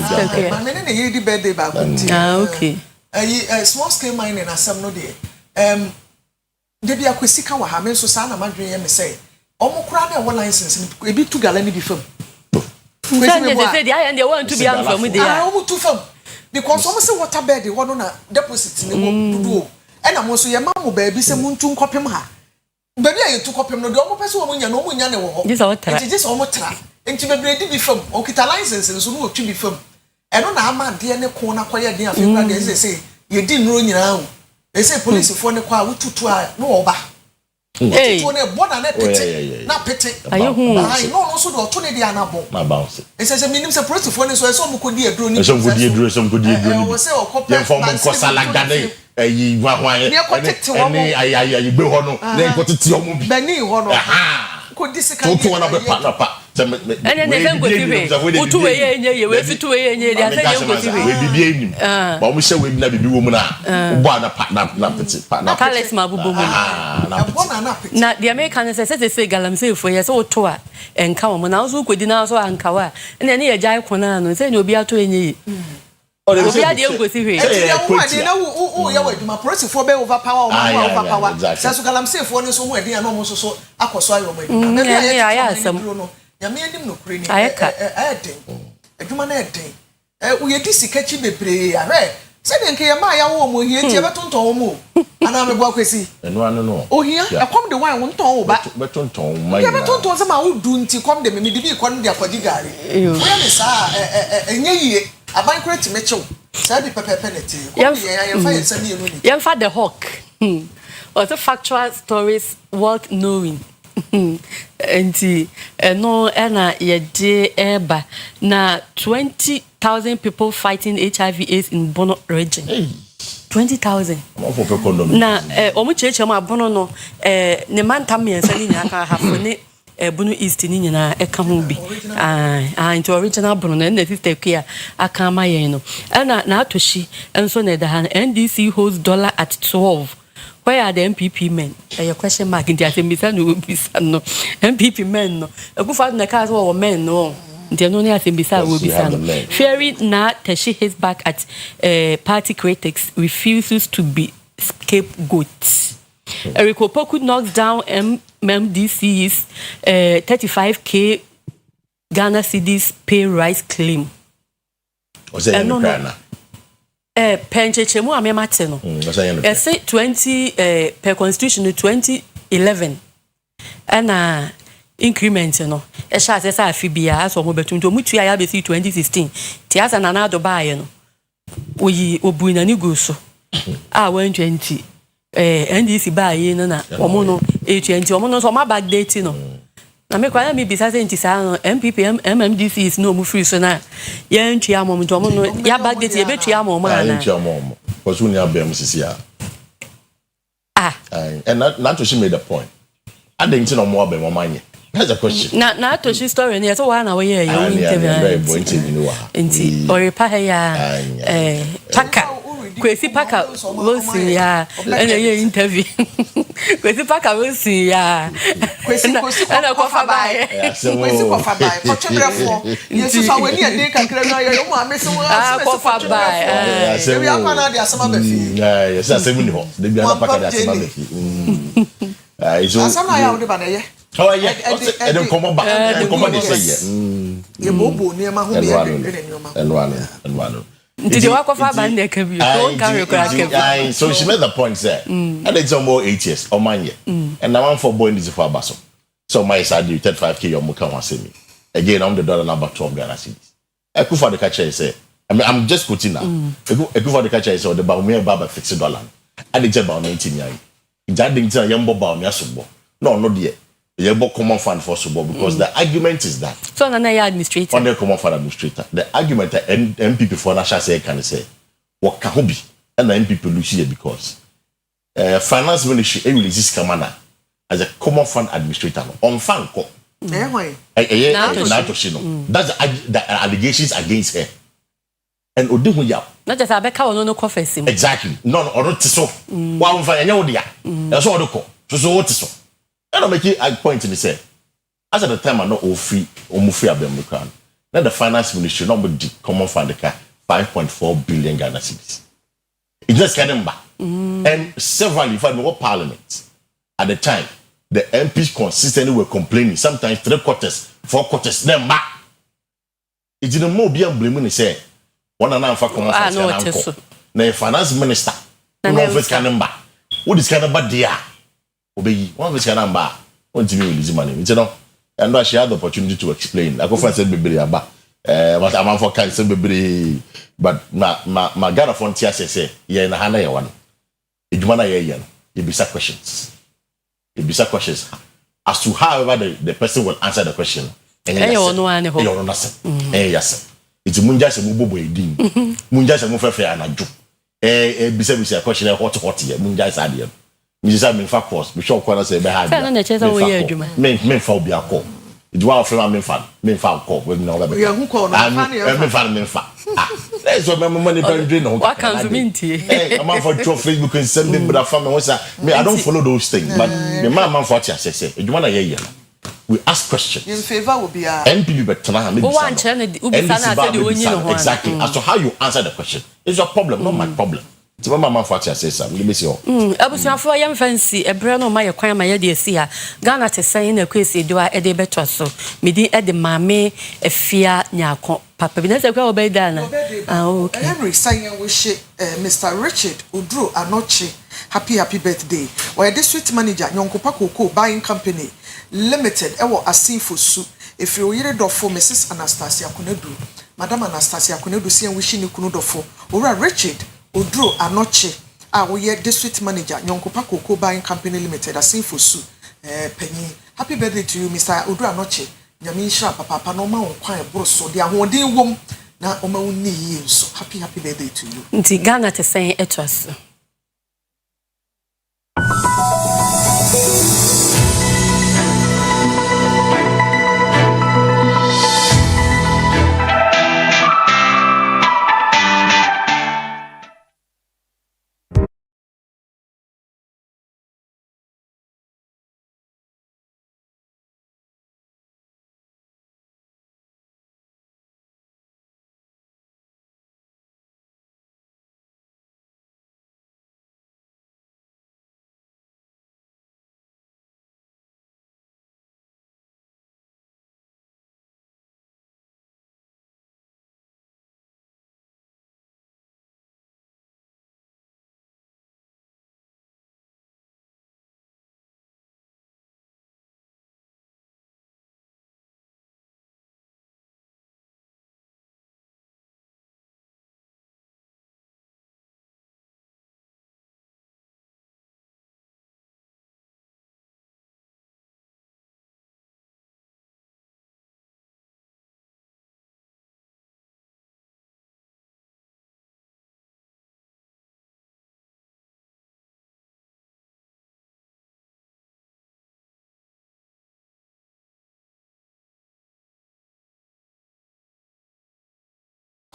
Okay. A small scale mining as some no day. Debi Kwesi ka wa ha me so sa na madwen ye me say. Omo kura na one license e bi tu gala ni bi fam. They say they want to be out from there. I want to film because almost say water bed they want na deposit ni do. And am so ye mamu baby say muntu nkopem ha. Baby aye tu kopem no de omo pese omo nya no omo nya ne wo ho. This are tra. It is omo tra. Enti bebre di bi film. O kita license nso no otwi bi film. Eno na ama de ne ko na koye de afi kura de say ye di nro nyina ho. E say police for ne kwa wututu a no oba. Hey, to ne bona na pete na pete ayo hu no so do to ne dia na bon na bounce e say minim say police for ne so mo kodi eduro ni so kodi eduro wo say o ko pe form ko salaga ne ayi wa hwan ene ayi gbe ho no na ko tete o mo bi bani ho no kodi sika to na be pa ene ne sen go tiwe utu we yenye we fitu we yenye dia say ye go tiwe we bibi enim ba o mo hye we bi na bibi wo mu na bo na pa na pete pa na palace ma bubu mu na the American say galam say for yes o to a enka wo na so kodi na so anka wa ene ne ye jai kona no say ne obi ato yenye obi ade go tiwe e ya wo ade na wo ya waduma police for be overpower say so galam say for ne so ho ade na mo so akoso ayo mo na ya asem ya me anim no kure ni den adwuma na den wo ye di sikachi bebre are se de nke ya ma ya wo mo hie tie betonton wo mo ana me bo Kwesi eno anu no o hia e kom de wan wo nton wo ba betonton mai ya betonton se ma wo du nti kom de me di bi kon de akwaji gari wo ya me sa enye yie aban kure ti mechew sa bi pepepe ne ti kom de ya fa yesa ni enu ni ya fa the hawk or the factual stories worth knowing enti no ena ye de eba na 20 20,000 people fighting HIV/AIDS in Bono region. Hey. 20,000. Na omu cheche ma Bono no ne mantam yensa ni nyaka hafo ne Bono East ni nyina eka ho bi. Into original Bono na sister Akua aka ma yen no. Na atoshi enso na da NDC holds dollar at 12. Where are the MPP men? Your question mark in the Assembly no bisa no. MPP men no. Akufa na cars wo men no. The no Assembly will be fearing na Teshi hits back at party critics, refuses to be scapegoat. Eriko Poku knocks down MMDC's 35K Ghana cedis pay rise claim. Was it in Ghana? Penchechemu amemate no. Say 20 per constitution 2011. And increment no. E sha se sa afibia aso mo betunto mutu ya be 2016. Ti asa na na do bae no. Oyi obuina ni go so. 120. NDC bae no na omo no 820 omo no so ma backdate no. Na me kwa me bisa se ntisa no MPP MMDC is no mu free so na ya ntua mo mto omo no ya backdate e betua mo ma na. Ntua mo. Because we need them sisi ya. And not to she made a point. I didn't know more about my money. That's a question. Na to she story ne so wa na we ye interview. Inti Oyerepa ya Paka Kwesi Paka Wilson ya and ye interview. Kwesi Paka Wilson ya Kwesi na kofa bai. Kwesi kofa bai. For chebrefo. Yesu so we ni e dey kakra na ye mo amese wo kofa bai. We are na dey asama be fi. Yes, asema ni ho. Dey bia na paka dey asema be fi. So asama ya wo dey ba na ye. Oh yeah, and then come back. Come on, they say yeah. You bobo near my home. And one. Did you walk off our band? So she made the point there. And it's more 8 years or 1 year. And now I'm for boy is for Basso. So my side, you 35K or Muka was me. Again, I'm the dollar number 12 Ghana cedis. Akufa the catcher say, I'm just quoting now. Akufa the catcher is or the Baumia Baba $60. And it's about 19 years. It's adding to a young Baumia Subo. No, dear. You have common fund for Subo because the argument is that. So, no, administrator. On the common fund administrator. The argument that MPP for National say can say, what can be? And the MPP lose here because finance ministry releases Kamana as a common fund administrator on fund. That's the allegations against her. And Oduhu ya. Not just a becker or no coffee. Exactly. No, or not so. One fire, that's all the call. So what is so? I don't make it a point in the say. As at the time, I know all free or Mufi Abemukran. Then the finance ministry number the common fund the car 5.4 billion Ghana cedis. It just got them back. And several, if I know parliament at the time, the MPs consistently were complaining, sometimes 3 quarters, 4 quarters, then back. It didn't more be blaming say one and a half common fund. The finance minister, no office can back. What is kind of bad there? Obey one of his number. Want to release money. You know, and she had the opportunity to explain. I go for said baby but I'm for cancer baby. But my Ghana frontier say, yeah, in a hana one. It's one year. It be questions. It be questions as to however the person will answer the question. And you nothing. Yes. It's Munja se mubo edin. Munja se mu fefe anaju. Be a question hot here. Munja is idea. Mrs. I'm in fact course, we shall call us a behind. Men for be a call. It's one of them, men found call with no other. Who call me fat. That's what my money doing. What comes mean to you? I'm out for Facebook and send me, but I found I don't follow those things. But the man for what I say, you want to hear. We ask questions. In favor will be a MPP, but exactly. As to how you answer the question. It's your problem, not my problem. It's my mama for what I say, sir. Let me see. Abusiafo yam fancy ebre no ma ye kwan ma ye de esi ha Ghana te san na Kwesi Asiedua e de beto so medi e de maame efia nyako papa bi na se kwa obeda na okay every sign wish Mr. Richard Udru Anochi happy birthday we the sweet manager Nyonkopa Koko buying company limited e wo Asinfo su efiri oyire dofo Mrs. Anastasia Kunedu Madam Anastasia Kunedu si en wish ni kunu dofo ora Richard Udru Anochi we are district manager Nyonkopa Koko buying company limited Asinfo su penny happy birthday to you Mr. Udru Anochi nyame hira papa no ma won kwan bro so de ahodin wom na oma woni yi nso happy birthday to you. Nti Ghana te sɛn ɛto aso.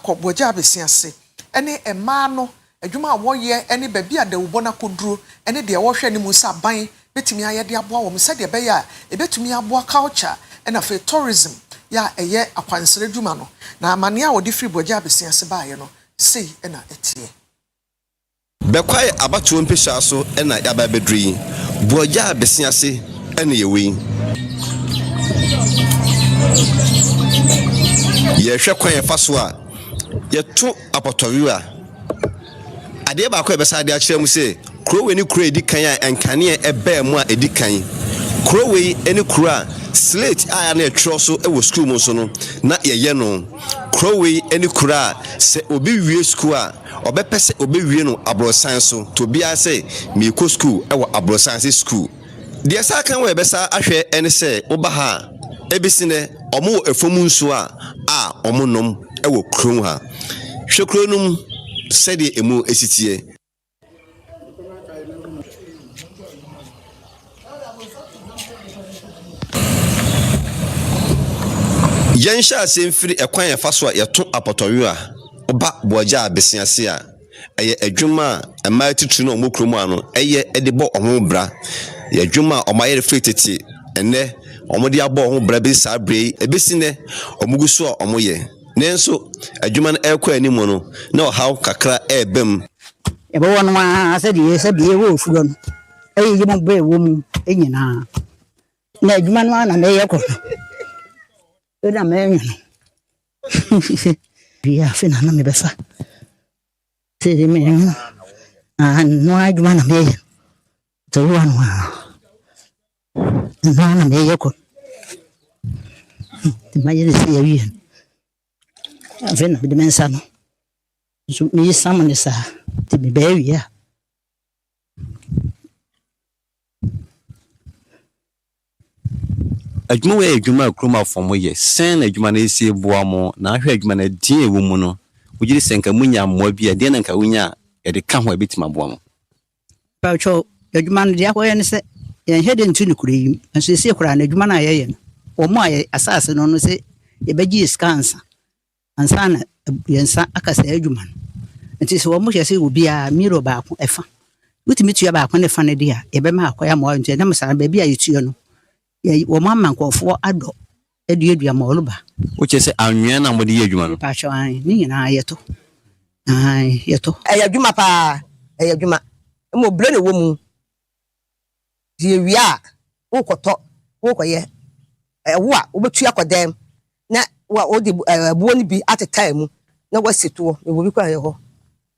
Ko boja abesiase ene ema no adwuma a woye ene baabi a dawubo na koduro ene de wohwe ne mu sa ban betumi ayede aboa wo se de be ya ebetumi aboa culture ena fe tourism ya eye akwansere dwuma no na amane a wode free boja abesiase baaye no sei ena etie bekwai abatu mpesha so ena yaba bedri boja abesiase ene yewi ye hwe kwan fa so a yeto apotoriwa ade ba ko ebesa ade a kire mu se krowe ni kuro edikan a enkane ebe mu a edikan krowe eni kuro a slate a na etro so e wo school mu so no na ye no krowe eni kuro a se obi wie school a obepese obi wie no abrosan so to bia se me ko school e wo abrosan school de sa kan we ebesa ahwe eni se oba ha ebisine omo efomu nso a omo nom e wo krom ha hwekronum sede emu esitie yensha asemfiri ekwan ya faso a yeto apotoyo a oba boja abesiase a eye adwuma ema titu no omokrom ano eye edebo omo bra ye adwuma omaye reflectete ene omode abo ho bra bi sa bre ebesine omuguso a omoye nenso adwuma no ekwa animu no na ohaw kakra ebem ebe wonu ma se die wo fudo no eyi mo be wo mu enyina na adwuma no na me ye ko eda me enyo bia fina na me befa se de me no adwuma na me ye to wo anu na me ye ko ma ye se ye wi afena de mensa no so me samane sa ti me be wi ya adwuma we adwuma kroma fomo ye sen adwuma na esi boa mo na ahwe adwuma na din ewu mu no wogiri senka munya mmoa bi a de na nka wonya e de ka ho ebetima boa mo pa cho adwuma no de akoye ne se ye hede ntu ne kure yi nso esi kura na adwuma na ye no o mo aye asase no no se ye beji scansa ansana yensa akasa adwuma nti so mo hye se obi a miro ba ko efa wutimi tuya ba ko ne fa ne dia ye be ma akoya mo nti na msa ba bia yetuyo no ye wo mamma nkofo ado edua ma oluba uche se anwea na mo de ye adwuma no pa cho an ni nyina yeto ai yeto adwuma pa adwuma mo bre ne wo mu die wia wo koto wo koye wo a wo betu akodem na wa o de buo ni bi ateta mu na wasituo e wo bi kwa ye ho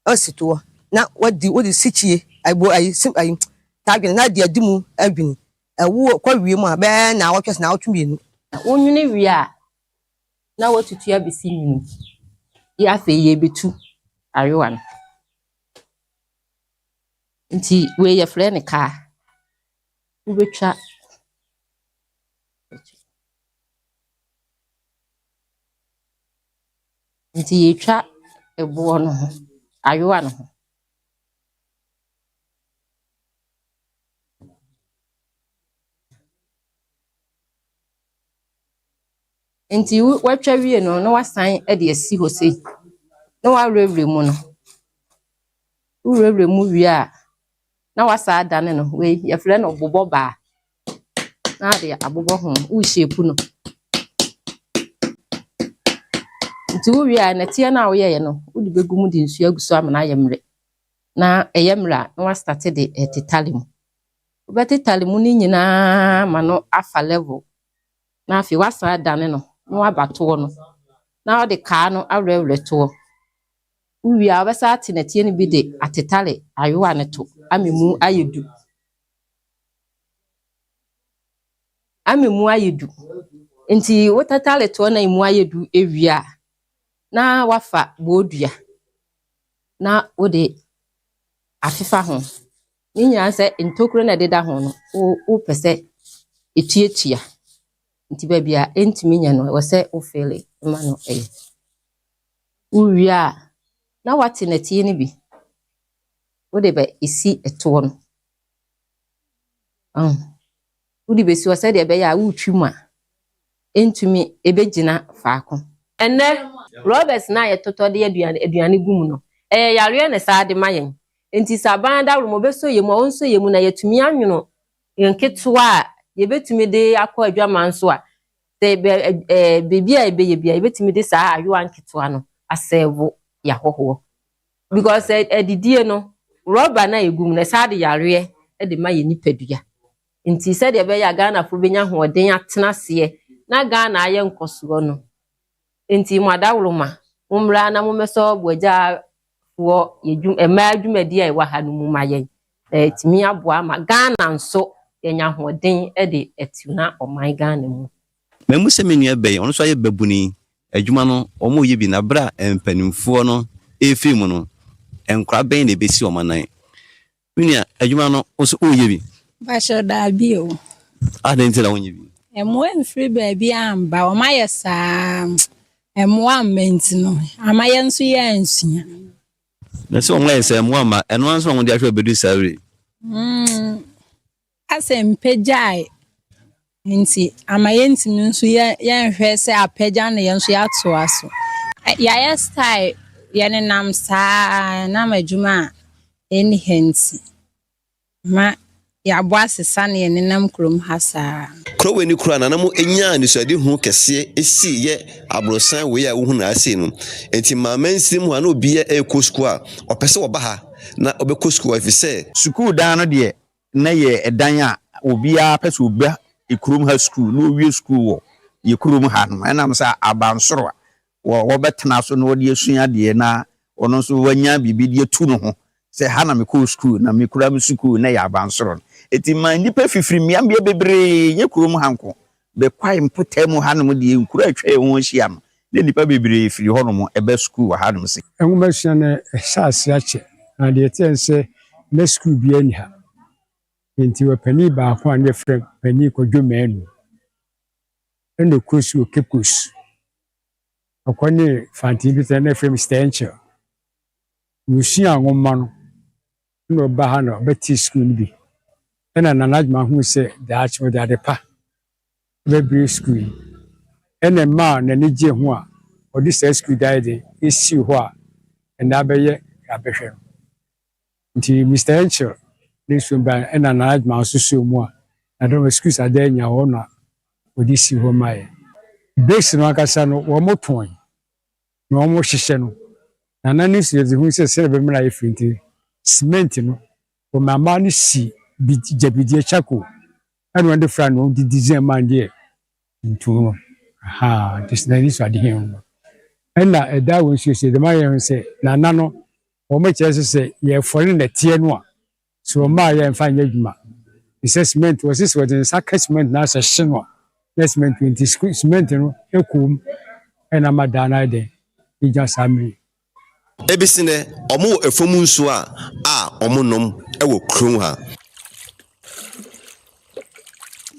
asituo na wadi wo de sichie aibo ai sim ai tagwe na de adimu adwini wo kwa wie mu a be na wo twes na wo twemienu wonwene wie a na wotutu abesi nwunu ya fe ye betu arewa no nti we ye frɛ ne ka wo betwa nti yɛtwa eboɔ no ho ayowa no ho nti watwa wie no na wasan de asi hɔ sei na wawerɛwerɛ mu no wowerɛwerɛ mu wie a na wasa adane no wei yɛfrɛ no bobɔ baa na de abobɔ ho wo shape no nti wo wie a nɛteɛ no a woyɛɛ no wode bɛgu mu de nsu agu so ama na ayɛ mmerɛ na ɛyɛ mmerɛ a na wastate de tetale mu wobɛtetale mu no nyinaa ma no afa level na afei wasa adane no na wabatoɔ no na wode kaa no awerɛwerɛ toɔ wo wie a wobɛsa ate nɛteɛ no bi de atetale ayowa no to ama mu ayɛ du nti wotatale toɔ na mu ayɛ du ewie a na wafa boodua na wode afefa ho ne nyinaa sɛ ntokuro na deda ho no wo pɛ sɛ etuatua nti baabi a entumi nya no wɔ sɛ wo fele ma no ɛyɛ wo wie a na wate nɛteɛ no bi wode bɛ esi ɛtoɔ no wode bɛsi hɔ sɛdeɛ ɛbɛyɛ a wotwi mu a entumi ebɛgyina faako ɛnɛ Roberts na yɛtotɔ de aduane gu mu no yareɛ ne saa de ma yɛn nti saban da wo bɛso yɛ mu a onso yɛ mu na yɛtumi anwono nketewa a yɛbɛtumi de akɔ adwaman so a sɛ beebi a ɛbɛyɛ bia yɛbɛtumi de saa ayowa nketewa no asɛvo yɛahɔhoɔ because adidie no rɔba na yɛgu mu na saa de yareɛ de ma yɛ nipadua nti sɛdeɛ ɛbɛyɛ a Ghanafo bɛnya hoɔden atena aseɛ na Ghana ayɛ nkɔsoɔ no nti mo adaworo ma mommra na mommɛsɔ bɔgya wɔ ɛmaa adwumadi a ɛwɔ ha no mu ma yɛn tumi aboa ma Ghana nso yɛnya hoɔden de atu na ɔman Ghana mu mamu sɛ me nua bɛyi ɔno so ayɛ babuni adwuma no ɔmo yɛ bi na bra mpanimfoɔ no efi mu no enkora bɛn na ebesi ɔmanan me nua adwuma no nso ɔyɛ bi Basho da bio. Adenti la wonye bi. Emwe mfiri baabi amba, o maye saa emwe amenti no. Amaye nso ye ansua. Na se o maye saa emwe ama, eno anso won de ahwe bedu sawe. Ase mpejai. Nti amaye ntimi nso ye nhwe se apegya na ye nso ya to aso. Ya style ye ne nam saa na madwuma eni henti. Ma ya boase sane ye nenam krom hasa krowe ni kura na mo enya ni so de hu kese esi ye abrosan we ya wo hu na ase no enti mamansim ho na obi e kosku a opese wo ba ha na obekosku afi se school dan no de na ye edan a obi a pese obi ekrom ha school no wie school wo ye krom ha no enam sa abansoro a wo betena so no de asua de na ono so wanya bibi de tu no ho se ha na me ko school na me kura me school na ya abansoro eti man nipa fifiri miambia bebre nye kurom hanko be kwai mpotemu hanom de nkura atwa ho hia no ne nipa bebre firi honom ebe school hanom se enwuma sua na ehase ache na de tense na school bi ani ha enti we pani ba ko an frɛ pani kodwomanu ene kosu kekos akwane fanti bi tena frɛ stencher musia ngoma no no ba ha no beti school bi ena nanajma hu se daach mo dade pa be school ena ma na ni je ho a odi sa school daide isi ho a ena beye abehwe nti Mr. Encho ni so ba ena nanajma so mu a na do school sa da nya ho na odi si ho mai base no akasa no wo moton no wo hihye no na ni se hu se se be mra ifinti cement no o mama ni si bi jabidie chako anu ande fra no di design man de ntu this na this ade hen ena eda won se de maye se na no o ma kire se ye fori na tie no a so ma ye mfa nya dwuma assessment was this was in cement na se hye assessment 20 cement no ekum ena madana de ija sami ebisine omo efomu nso a omo nom ewo krum ha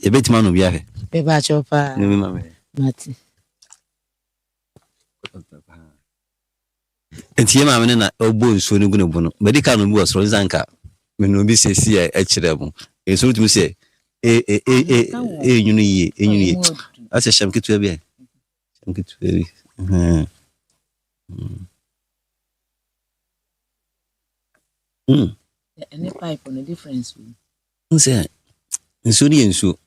ebetima no bia he Beba chopa. Ni mama. Mati. Enti ma me na obo nsuo no gune bo no medical no bi was ron zanka me no bi sesi a kire mo enso tumi se nyunu ye ase sham kitu bi sham kitu bi any pipe on a difference nse nsuo ni nsuo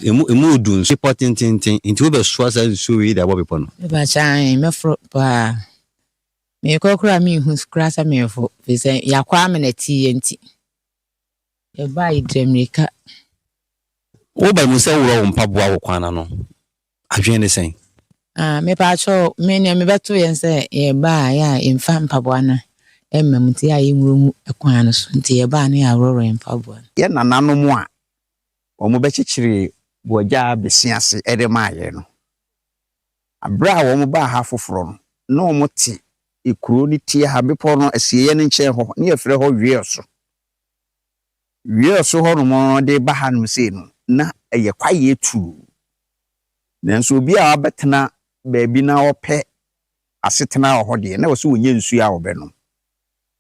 emu odu nsuo important into we be so sa nsuo we da bo be pono ba chan me fro pa me kokura me hu skrasa me fo fese yakwa ameneti enti e ba idremrika wo ba mu se wo mpaboa wo kwana no adwen ne sen me pa cho me ne me beto yen se e ba ya imfa mpaboa na ememti ayi nwuru ekwan no so nti e ba na ya roro mpaboa ye nanano mu a omo be chichiri boja besiase ede maaye no abra wo mo ba ha foforo no na omo ti ikuro ni tie ha bepo no asieye ne nche ho ne yefre ho wieso ho no mo de ba ha no se no na eye kwaye tu nanso obi a betena baabi na ope asetena ho de na wo so onye nsu a wo be no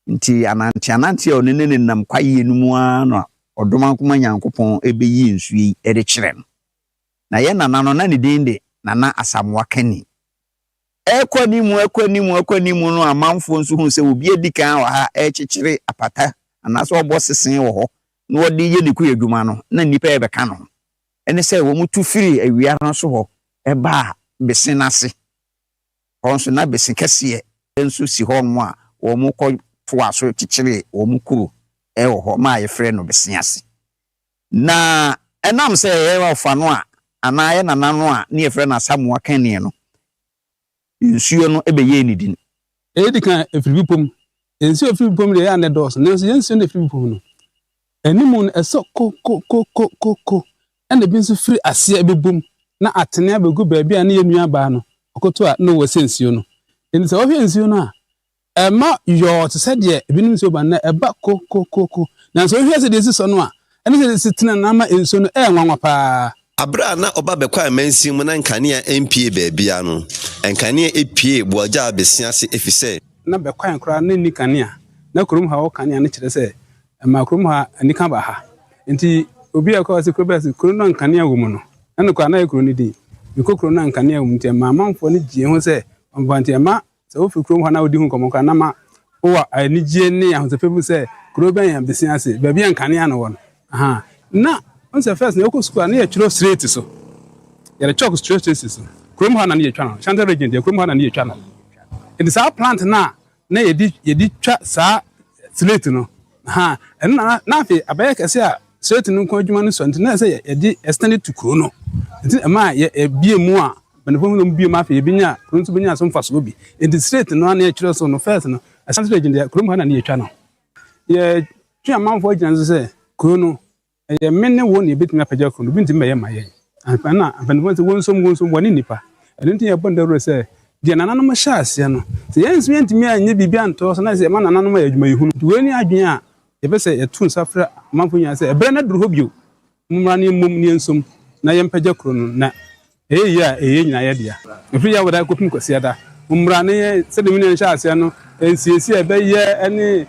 nti ananti o ne nam kwaye no mu a no odoma nkoma nyankopon ebeyi nsu yi ede kire no na ye nana no na ne dinde nana asamwa kani ekwanimu no amanfo nso hu se obi edikan wa ha ekekere apata anaso obo sesen wo ho na wodi ye liku adwuma no na nipa e beka no ene se wo mutu firi awia no so ho eba besen ase onso na besen kase enso si ho no a wo mu ko to aso kekere wo mu kuro e wo ho ma ye frɛ no besen ase na enam se ye wa fa no a ana ye nana no a ne ye frɛ na samoa kani no nsuo no ebeye ni din edikan efiribipom nsuo efiribipom de ya ne dos ne nsuo ne efiribipom no animu eso ko ene bi nso firi ase ebebom na atene abegu baabi a ne yenu aba no okoto a no wose nsuo no eni se ohwe nsuo no a ema yo te se de ebinim nsuo ba na eba ko na nso ohwe se de si so no a ene se tena na ma nsuo no nwanwa pa abra na oba bekwa amansi mu na nkania MPA baabia no nkania EPA boaja besiase efise na bekwa nkra na ni kania na kurum ha wo kania ne kire se ma kurum ha ani ka ba ha nti obi akwa se kurobes kurum no nkania wo mu no na kwa na ekuru ni di kurum na nkania wo mu nti ma manfo ne gie ho se ombanti ma se wo fi kurum ha na odi hu komo ka na ma wo ani gie ne ya ho se febu se kuroben ya besiase baabia nkania no wo aha na once first na yoko school na ye chiro straight so ye chalk straight so krom ha na ye twa no Chantal Regent ye krom ha na ye twa no it is our plant na ye twa sa straight no ha en na afi abaye kase a straight no ko adwuma no so ntina se ye di extended to kro no nti ma ye bie mu a benefo no bie ma afi ye binya nso binya so mfa so bi it is straight no na ye chiro so no first no Chantal Regent ye krom ha na ye twa no ye twa manfo agina so se kro no ye menne won ye betimi apagya kro no bi ntimi ye maye ana benefo se wonsom woni nipa enti ye bonda ro se de nananom hya ase no se yensu yentimi anye bibia nto so na se ma nananom adwuma yihunu duani adwen a ye be se ye tun safra manfo nya se ebre na duro hobio mumra ne mum ne ensum na ye mpagya kro no na eye nyina ye dia efri ya wada kopim kwasi da mumra ne se de mine hya ase no ensiesi ebe ye ene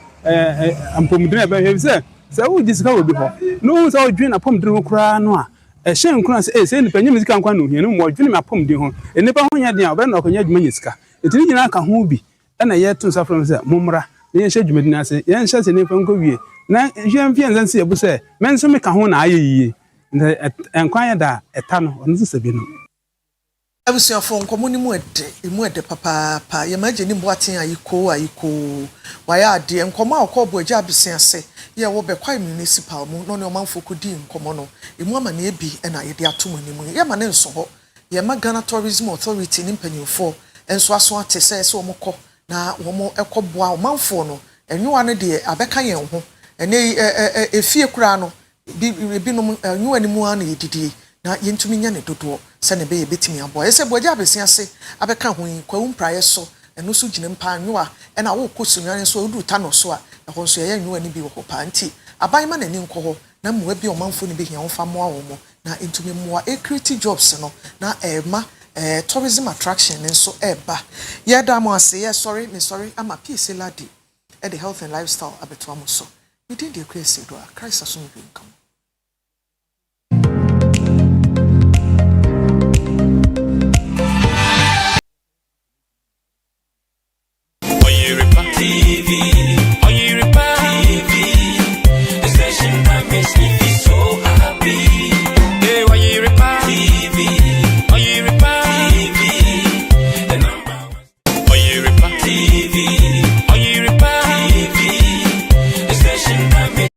ampomudina ebe he se wo disika wo bi ho no se wo dwen na pomdiri kura no a ehyen kuna se nipa nyim sika nkwa no hia no mo dwene me apomdi ho enipa ho nya de a obe na okonya adwuma nyisika etini nyina ka ho bi na ye tun safro se mumra ne ye hye adwuma din ase ye hye se nipa nko wie na hye mfie nzanse ye bu se menso me ka ho na ayeyiye enkwan ya da eta no ono se bi no abusuafo nkomo ni mu ede papa ye maje ni mboaten ayiko waya ade nkomo akobo agya abisen ase ye wo be kwa municipal mu no ne omanfo kodi nkomo no emu ama na ebi na ye de atom animu ye ma ne nso ho ye ma Ghana Tourism Authority ni mpanyofo enso aso atese se omukọ na wo ekoboa omanfo no enwa ne de abeka yen ho ene efie kura no bi no enwa animu ana yedidi na yentumi nya ne dodo se ne be ye betimi abo ese boja abesen ase abeka ho yin kwa umpraye so eno so gine mpa anwa e na wo kosunyan so odu ta no so a ho so ye nwa ni bi wo pa nti aban ma na ni nko ho na mwa bi omanfo ni bi hia wo fa mo awo mo na entumi mwa equity jobs no na ema tourism attraction nso eba ye da mo ase ye sorry ama PC ladi the health and lifestyle abeto am so we did the Akua Asiedua Christ aso me come Oyerepa TV Oyerepa TV the station that makes me feel so happy. Hey, Oyerepa TV Oyerepa TV the number one. Oyerepa TV Oyerepa TV the station that makes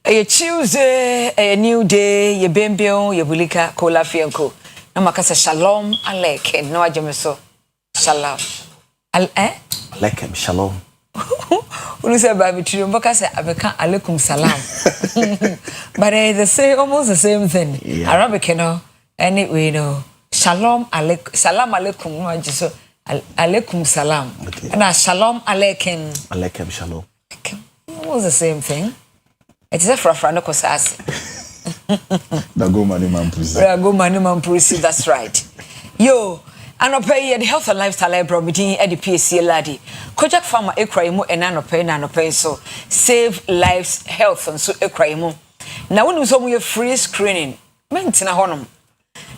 A Tuesday, a new day, ye bembio, ye bulika, kola fianco. No makasa shalom, alek, no ajameso. Shalom. Alekem, shalom. Unu say baby trio, bakasa abeka alekum salam. But they say almost the same thing. Yeah. Arabic, you know. Anyway, no. Shalom alek, salam alekum, no ajaso. Alekum salam. Okay. And shalom alekem. Alekem, shalom. Almost the same thing. It is a frafrano kosas. Go money man pussy. That's right. Yo, anopay the health and lifestyle promoting at the PSC ladi. Kojak farmer ekraimu and anopay so save lives health and so ekraimu. Now when we saw we free screening, mentina honum.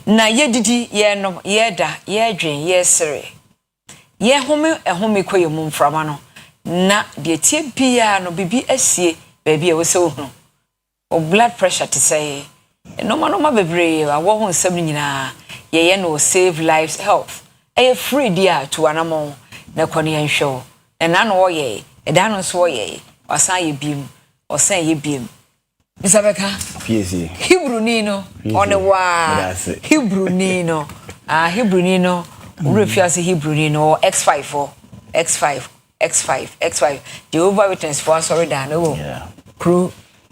Na ye didi ye nom ye da ye dwen ye sere. Ye home e home kwaye mum framano. Na de tie bia no bibi asie baby we so no o blood pressure to say no ma bebre awo ho nsam nyina ye no save lives health e free dia to anamo na kwani enhwe na no wo ye e da no so ye osan ye biem osan ye biem Isabeka PSC Hebrew nino onewa Hebrew nino Hebrew nino refiase Hebrew nino X5 X5 Jehovah Witness for sorry down no yeah crew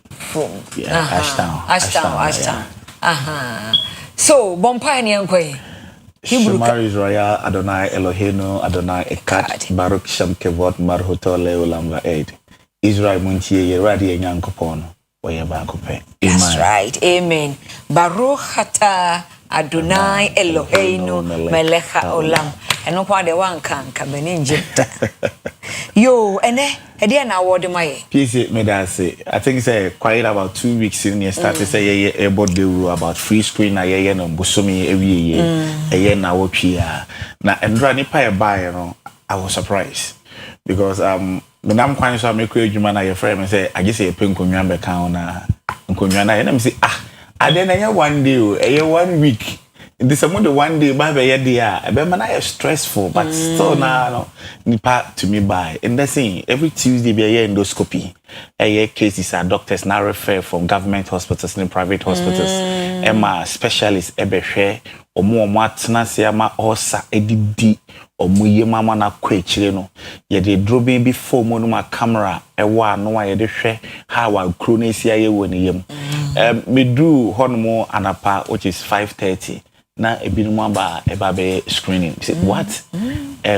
from Ashtown. So Bompire Nyankwe Hebrew Israel Adonai Eloheinu Adonai Ekat Baruch Shem Kevot Marhuto Leolamba 8 Israel Muntie Yeradi Nyankopon Oyebakope. That's right. Amen. Baruch Hata Adonai Eloheinu Melecha Olam. Eno kwa de wanka kabeninje. Yo, ene dia na award my. PSC me that say I think say quite about 2 weeks in you started say ye about the rule about free screen na ye no bosomi ewie ye na wotwe a na endra nipa e buy no I was surprised because me nam kwan so make adwuma na ye frame me say I just say penkonwa be kan na nkonwa na ye na me say ade na ye one day o 1 week. This is the one day by the idea. I be stressful, but still now nipa to me by. And that's saying every Tuesday be a endoscopy. A cases are doctors now refer from government hospitals and private hospitals. Emma specialists ebe share or more matna siama osa edidi or muye mama na kwechire no. Ye de dropping before monuma camera ewa no ye de share how I chronesia ye woni yem. Me do honomo anapa which is 5:30. Na ebinum aba eba be screening. Say what?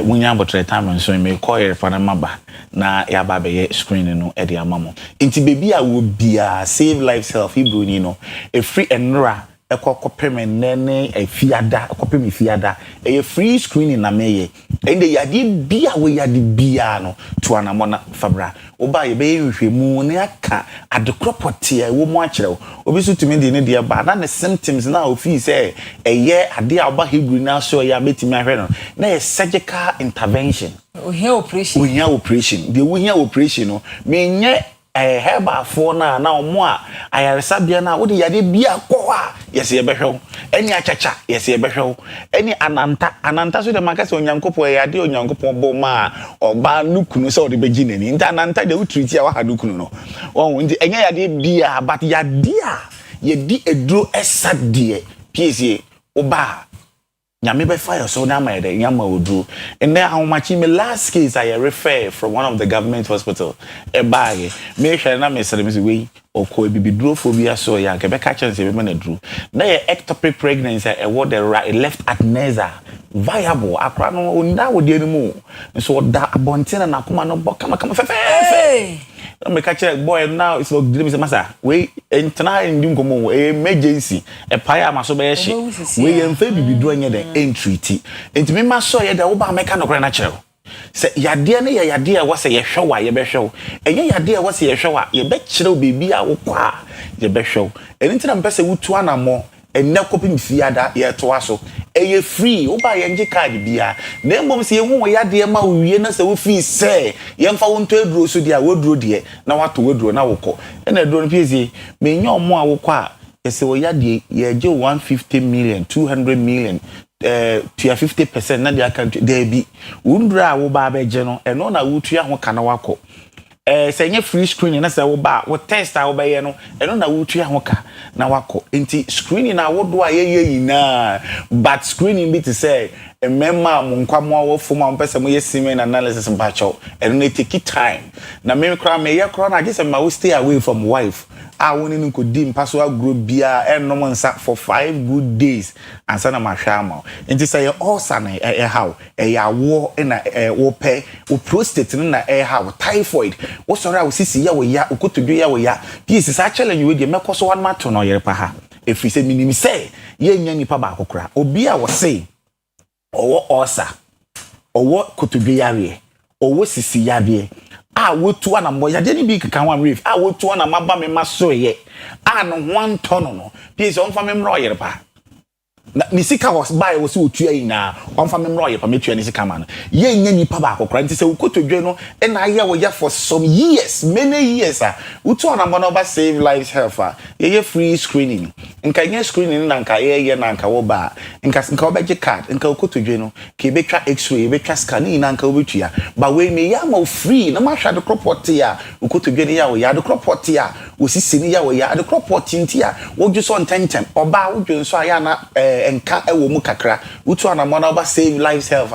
wunya botre time so me call Oyerepa na maba na ya ba be screen no e de amamo nti baby a wo bia Save Lives Health Hebrew ni no e free enra ekokopem nene efiada ekopem efiada free screening na meye ende yade bia we yade bia no to anamona fabra oba ye be hwehwemu ne aka adekropoti e wo mu akere obi so tumi de ne de ba na ne symptoms na ofi say eye ade a oba Hebrew na so ya betimi ahwe no na ye surgical intervention ohia operation de ohia operation no menye heba for na omo a ayaresa bia na wo de yade bia ko a yes ye behwe eni achacha yes ye behwe eni ananta so de makase onyankopon yade onyankopon bo ma oba nukunu se wo de begi nani nta ananta de utriti a wa hadukunu no won ndi enya yade bia but yade a ye di edro esade piesie oba nyame be fire so na my de nyama odru and then how much me last case I refer from one of the government hospital e bag me hwe na me sere me we okọ bibidrophobia so ya ke be catch chance be na dru na ye ectopic pregnancy e what the right left adnexal viable akra no onda wo de mu so da abonten na akoma no kama fefe me catch boy now it's like me say masa we entana ndim komo emergency e paya maso be hye we yemfa bibidro anya den entreaty enti me maso ye da wo ba meka no kra na kire se yade ne yade a wase ye hwewa ye be hwew enye yade a wase ye hwewa ye be kire obebi a wo kwa ye be hwew enti na mpese wutu anamo enne kopim fiada ye to aso eye free wo ba ye nge card bia na mbom se ye hu yade ma wiye na se wo free se ye mfa wo nto eduro so dia wo duro de na wato wo duro na wo ko ena eduro no piezi me nya omo a wo kwa ese wo yade ye je 150 million 200 million to 50% na dia country there be wundura wo ba be je no eno na wo tua ho kana wako se nye free screening na se wo ba wo test a wo be ye no eno na wo tua ho ka na wako enti screening na wo do a ye yina but screening be to say emema mo nkwamo wo fuma mpese mo ye semen analysis mpacho eno na take time na me kra me ye kra na gese ma wo stay away from wife a woni nko di mpaso agro bia enom nsa for 5 good days ansa na mahwa ma enti say ulcer na how ya wo na wo pe wo prostate na how typhoid wo sori a wo sisi ya wo ya okotodwo ya wo ya pieces sa challenge we de mekoso wan mato no Oyerepa ha efi se minim say ye nya nipa ba akokra obi a wo say owo ulcer owo kotodwo yare owo sisi yare a wotu ana mo ya de ni bi kan wan reef a wotu ana maba me maso ye a no 1 ton no please on fa me mro Oyerepa na ni sika was buy wo si otu ayi na on fa me mro Oyerepa me tu ni sika man ye nya nipa ba akokra nti se ukotodwe no e na ya wo ya for some years many years wotu ana mo no ba Save Lives Health ye free screening nka nya screening na nka ye na nka wo ba nka obeje card nka ukotodwe no ke betwa x-ray betwa scan na nka obetua ba we me ya ma free na ma hwa de crop ya ukotodwe ne ya wo ya de crop ya osisi ne ya wo ya de crop nti ya wo ju so ntentem oba wo ju so aya na enka ewo mu kakra wotu ana mo na ba Save Lives Health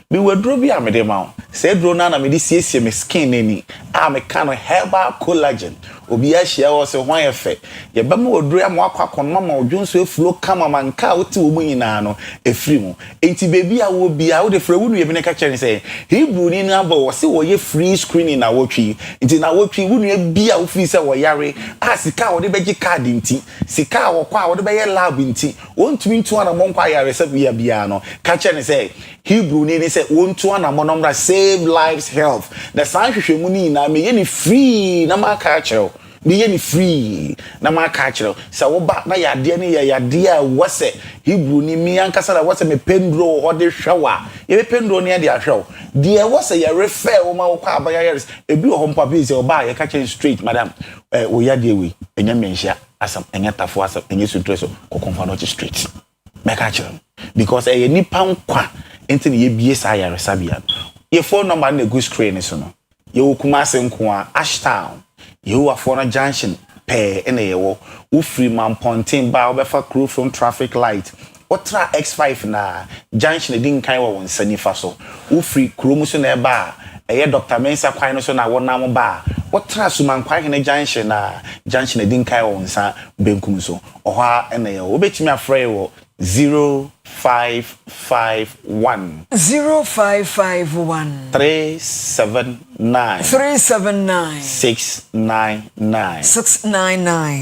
bi wadro bi amede ma se dro na me di siesie me skin nani me kan herbal collagen obi a hia wo se hwan efe ye ba me wadro am akwa mama odwonso eflo kama manka oti wo mu nyina no efri mu enti bebi a wo bia wo de fra wunu ye bi ne ka kire say Hebrew ni na ba wo se wo ye free screening na wotwi enti na wotwi wunu ye bia wo free say wo yare sika wo de beji card nti sika wo kwa wo de be ye lab nti wontumi ntu ana mo nkwa yare say bia no ka kire say Hebrew ni say wontu ana mo nomra Save Lives Health the san hwehwemu ni na me ye ni free na ma ka kire me ye ni free na ma ka kire sa wo ba na yade ne yade a wose Hebrew ni mi ankasa na wose me pendro ho de hwewa ye pendro ne de ahwew de wose ye refer wo ma wo kwa abaya years ebi ho mpa bi se oba ye ka kire straight madam wo yade we enya menhia asam enya tafo asam enya sutreso ko konfa no straight me ka kire because ye nipa nkwa enti ne ye bie sa ya resabia ye phone number na go screen so no ye wo kuma asenko a Ashtown you are for a junction pay in a wo free man ponting ba obefa crew from traffic light otra X5 na junction din kan wo nsanifa so free crew muso na ba Dr. Mensa kwan no so na wo nam ba otra suman kwan ne junction na junction din kan wo nsa benkum so oha ene ye wo betimi afre wo 0551 0551 379 699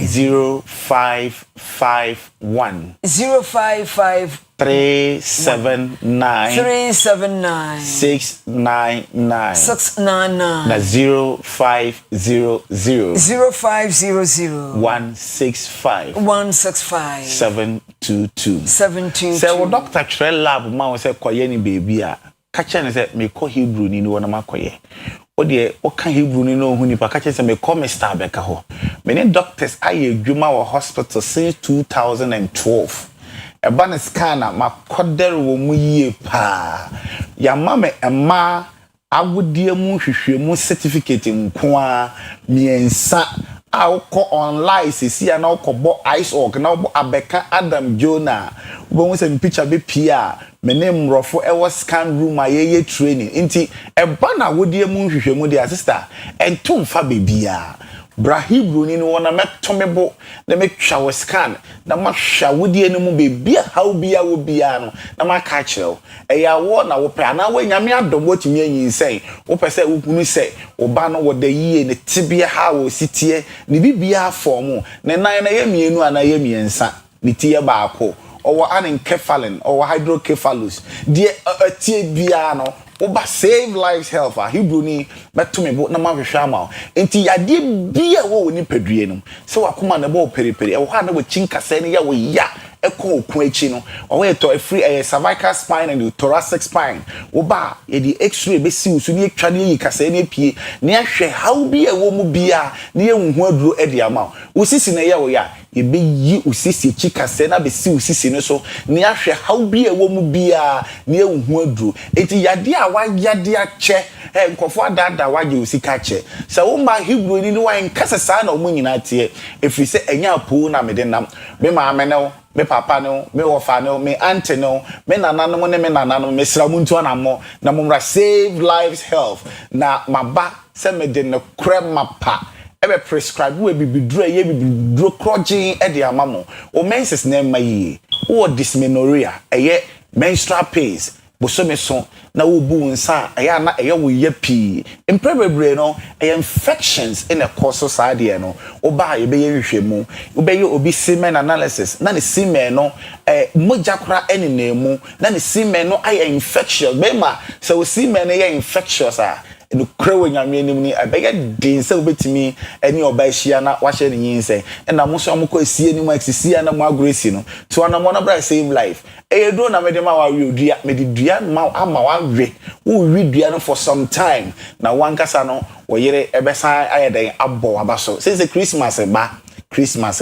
0551 379 699 na 0500 165 722 say wo doctor try lab ma wo say koye ni baby a ka che ne say me ko Hebrew ni wona makoye o de o ka Hebrew ni no hu ni pa ka che say me ko Mr. Beka ho many doctors aye adwuma wo hospital since 2012 eba ne scanner makodere wo mu yie pa ya mama ema agudie mu hwehwemu certificate nko a miensa auko online sisi na ukobo ice org na ubo abeka Adam Jonah ubo nse picture be pia menem rofo ewo scan room ayeye training nti eba na wodie mu hwehwemu dia sister entumfa bebia Brahibru ni wona metomebo na metwa wo scan na mahwa wodie no mu bebia how bia wo bia no na maka kireo eya wo na wo pe ana wo nyame adom wotimi anyinsen wo pese wo kunu se wo ba no wo da yie ne tibia ha wo sitie ne bibia form ne nan na yemienu ana yemiensa ne tie baako owo anencephalin owo hydrocephalus die tie bia no Oba save lives health Hebrew ni betumebo na mahwehwe ama enti yade bia wo ni padue no se wakoma na bo periperi e wo ha na wo chinkasa ne ya wo ya eko okun echi no owo eto free cervical spine and thoracic spine oba ye di x-ray be si usu ni etwa ne yi kasa ne pie ne ahwe how bia wo mu bia ne ehunhu aduro e di ama usisi na ya wo ya ebe yi usisi chikase na be si usisi no so ne ahwe how bia wo mu bia ne ehunhu aduro enti yade a wa yade a che nkofo adada waje usika che se wo ma Hebrew ni wa nkasa sa na omu nyina tie efiri se enya po na mede nam me ma amene me papa no me wofa no me auntie no me nana no ne me nana no me sra muntu anamo na mumra save lives health na maba se me de no krema pa ebe prescribe we bibiduro ye bibiduro krogin e de amamo o menses na mayi o dysmenorrhea eye menstrual pains bosome so na wo bu nsa aya na eye wo ye pi imprebebre no infections in a course society no oba ye be ye hwehwemu oba ye obi semen analysis na ne semen no moja kra eni na emu na ne semen no ay infectious be ma so semen ye infectious no krewe nyame anim ni abega den se obetimi eni oba hia na wa hye ne yinse na mo so amko asie ni mo exisia na mo agresi no to na mo na bra save life do na mede ma wa wi odua mede dua ma ama wa we wo wi dua no for some time na wankasa no wo yere ebesa ayeden abo abaso since Christmas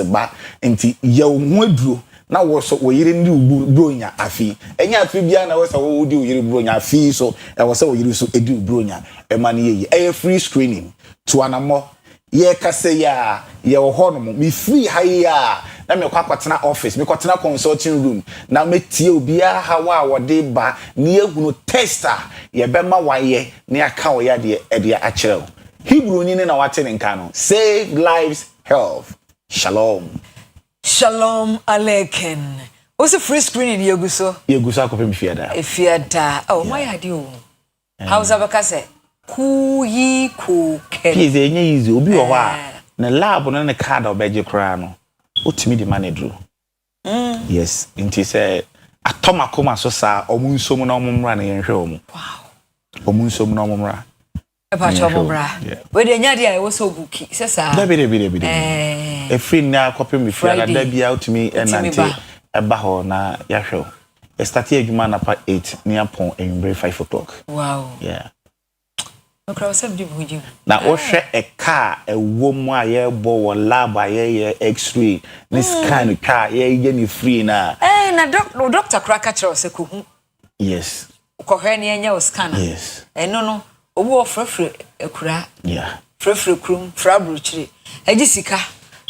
ba enti ye ho aduro na wo so wo yire ndi bronya afi enya afi bia na wo so wo di wo yire bronya afi so e wo so wo yire so edi bronya e ma ne ye free screening to anamo ye kase ya ye wo ho no me free haya na me kwakotena office me kwatena consulting room na metie obia hawa wode ba ne ehunu tester ye bema waye ne aka wo ya de e de akirel Hebrew ni na wate ne nka no save lives health shalom alaikum. What's a free screening yeguso? Yeguso akopem fiada. Fiada. Oh my idea. How's abakase? Ku ke. Please enye easy obi wo ha. Na lab no ne card obeje kra no. Otimi di manager. Yes, inti say atoma koma so sa omunsom na omumra na yenhwe omu. Wow. Omunsom na omumra. Epa chomumra. We de nya dia e wo so buki. Sesa. Dabi. E free na kopem fiada dabi out me enante eba ho na yahwe. E start adwuma na pa 8 near pon enbre 5 o'clock. Wow. Yeah. Na o hwe e car e wo mu aye bo wo lab aye x-ray this kind car ye ni free na na doctor kraka chero se ko hu. Yes. Ko hwe ne anya o scanner. Yes. No owo frefre ekura. Yeah. Frefre krum frabruchire. Agi sika.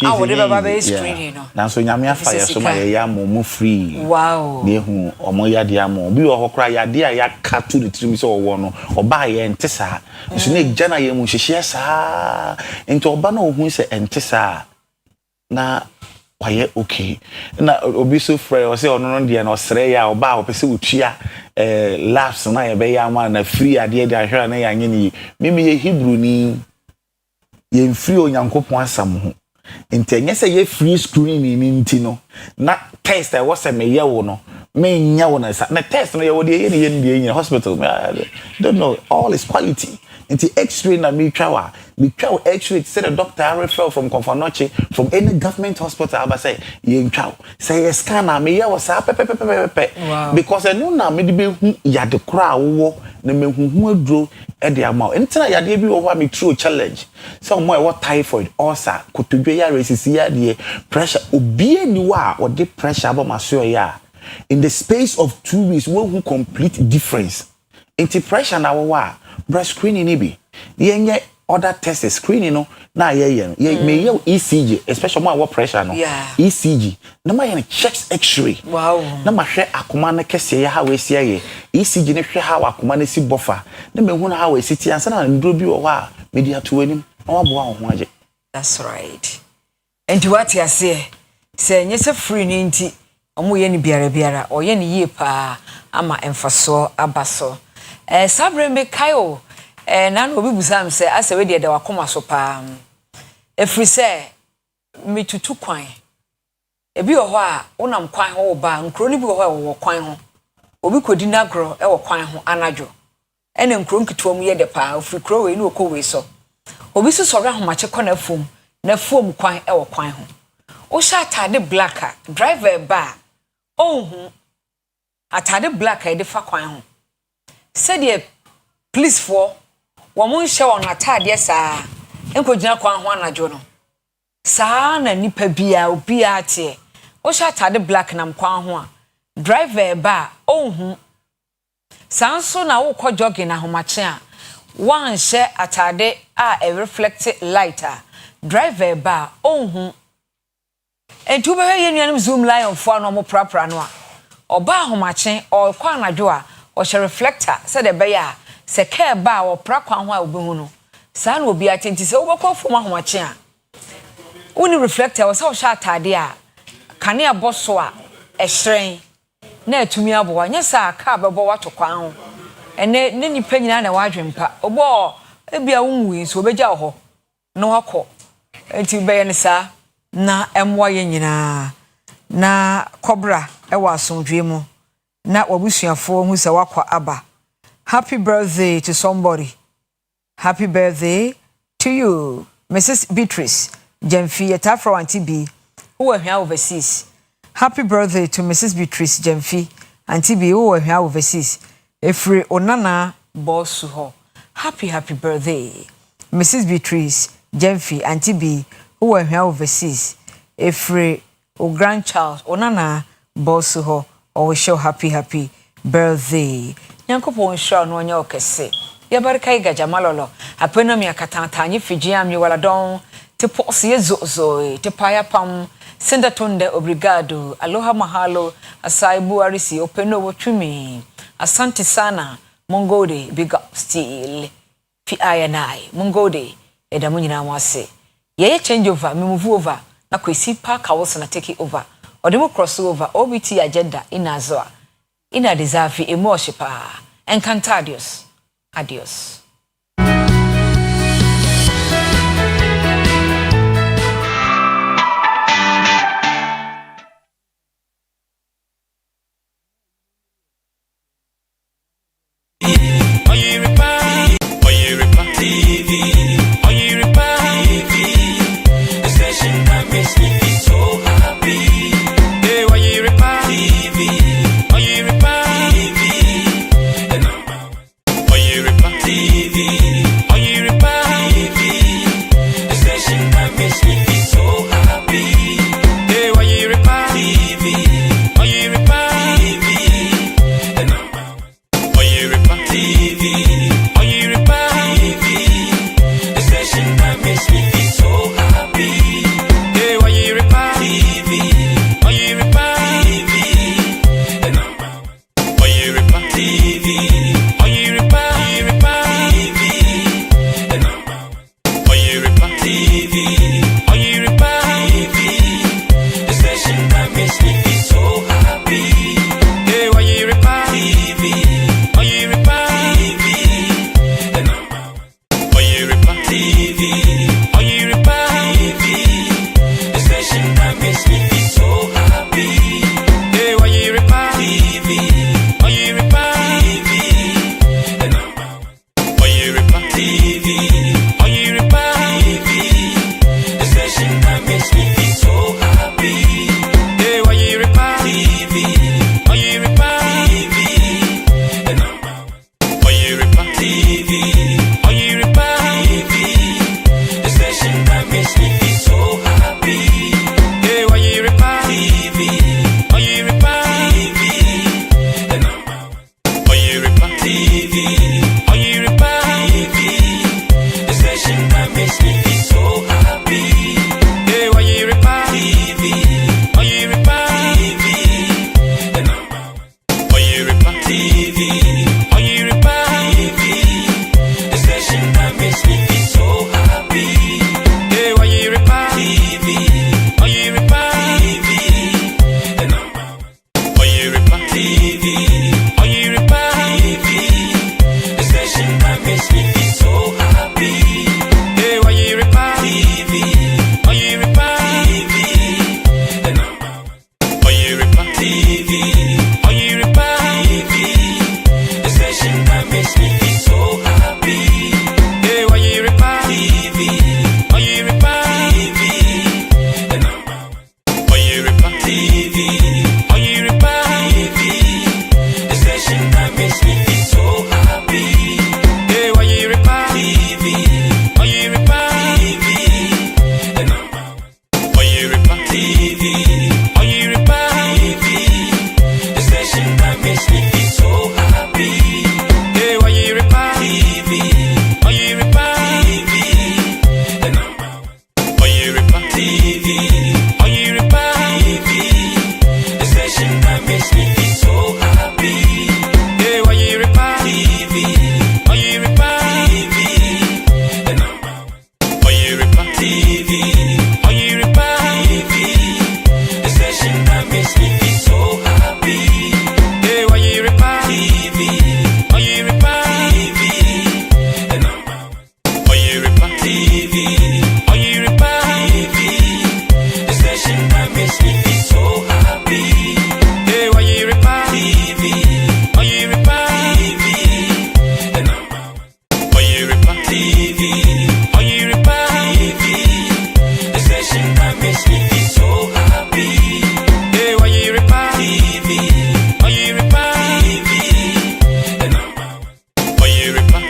Wode baba be screening no. Na so nyame afa ye so ma ye ya mo free. Wow. Ne hu omo ya de amo bi wo hokra ya de ya ka to the trim so wo no oba ye ntesa. So ne gana ye mu hihye sa. Enti oba na ohun se ntesa. Na waye okay na obi so frɛ o se ono no de na osre ya oba o pese utua laughs na ye be ya ma na free ade de ahwɛ na ya nye ni mimi ye Hebrew ni ye free onyankopon asam ho nti enye se ye free screen ni nti no na test I was me ye wo no me nya wo na sa na test no ye wo de ye ni hospital don't know all is quality nti x-ray na me twa x-ray said the doctor refer from Konfanoche from any government hospital aba say ye twa say scan na me ye wo sa pepepepepe because enu na me de be hu ya de kra wo na me hu aduro e de ama nti na ya de bi wo me true challenge so mo e what typhoid ulcer kotodwe ya resisi ya de pressure obi ani wa o de pressure aba maso ya in the space of 2 weeks we who complete difference nti pressure na wo wa breast screening ni bi yenye other test screening no na ye me ye ECG especially more pressure no ECG na ma ye checks x-ray na ma hwe akoma na kese ye ha we sia ye ECG ne hwe ha akoma na si bofa na me hu na ha we si ti ansa na ndro bi wo ha media to anim na wa bo ho age. That's right. And what you say nye se free ni nti omo ye ni biara o ye ni ye pa ama emfaso abaso sabre me kayo na no obi busam se ase we de wakoma so pa efri se metutu kwan ebi wo ho a wonam kwan ho ba nkro ni bi wo ho wo kwan ho obi kodi na gro wo kwan ho anajo ene nkro nkituo mu ye de pa ofri kro we ni okowwe so obi so sori ahomache kona na fom kwan wo kwan ho o sha atade black driver ba ohun atade black e de fa kwan ho said ye please for wo mun hye won atade saa enko gina kwan ho anajo no saa na nipa bia obi ate o sha atade black na kwan ho a driver ba ohun sanso na wo ko jogging na homache a wan hye atade a reflect light a driver ba ohun entu be ye nuanim zoom lion fo no mo prapra no a oba ahomache o kwa anajo a o she reflector said the beya se ke ba o prakwan ho a obi hu no sa na obi atenti se obekọ fo ahomache a uni reflector o se o sha atade a kane aboso a ehyen na atumi abo nya sa ka bebo wato kwan ho ene ne nipa nyina na wadwempa obo ebia wunwi so obeja ho no akọ enti be ne sa na emwa ye nyina na kobra ewa asomdwe mu na wabusuafo hu se wakwa aba. Happy birthday to somebody. Happy birthday to you, Mrs. Beatrice Jemfi Etafro Auntie B, who are here overseas. Happy birthday to Mrs. Beatrice Jemfi Auntie B, who are here overseas. Efre Onana Bosuho. Happy birthday, Mrs. Beatrice Jemfi Auntie B, who are here overseas. Efre o grandchild Onana Bosuho. Always show happy birthday. Nyankopon show no nya okese. Ya barka iga jamalolo. Apeno mi akatanta nyi fijiam ni wala don. Te posi yezo te paya pam. Senda tonde obrigado. Aloha mahalo. Asaibu arisi openo wotumi. Asante sana. Mongode big up still. Fi ayanai. Mongode edamu nyina mwase. Yeye change over, me move over. Na Kwesi park house na take over. Odemo crossover OBT agenda inazoa ina deserve emoshipa encantadios adios. Oyerepa TV, Oyerepa TV, the station that makes me feel so happy. Oyerepa TV, Oyerepa TV, the number one. Oyerepa TV, Oyerepa TV, the station that makes me feel so happy. Oyerepa TV, Oyerepa TV, the number one. Oyerepa TV, Oyerepa TV, the station that makes me feel so happy. Oyerepa TV. TV, Oyerepa TV,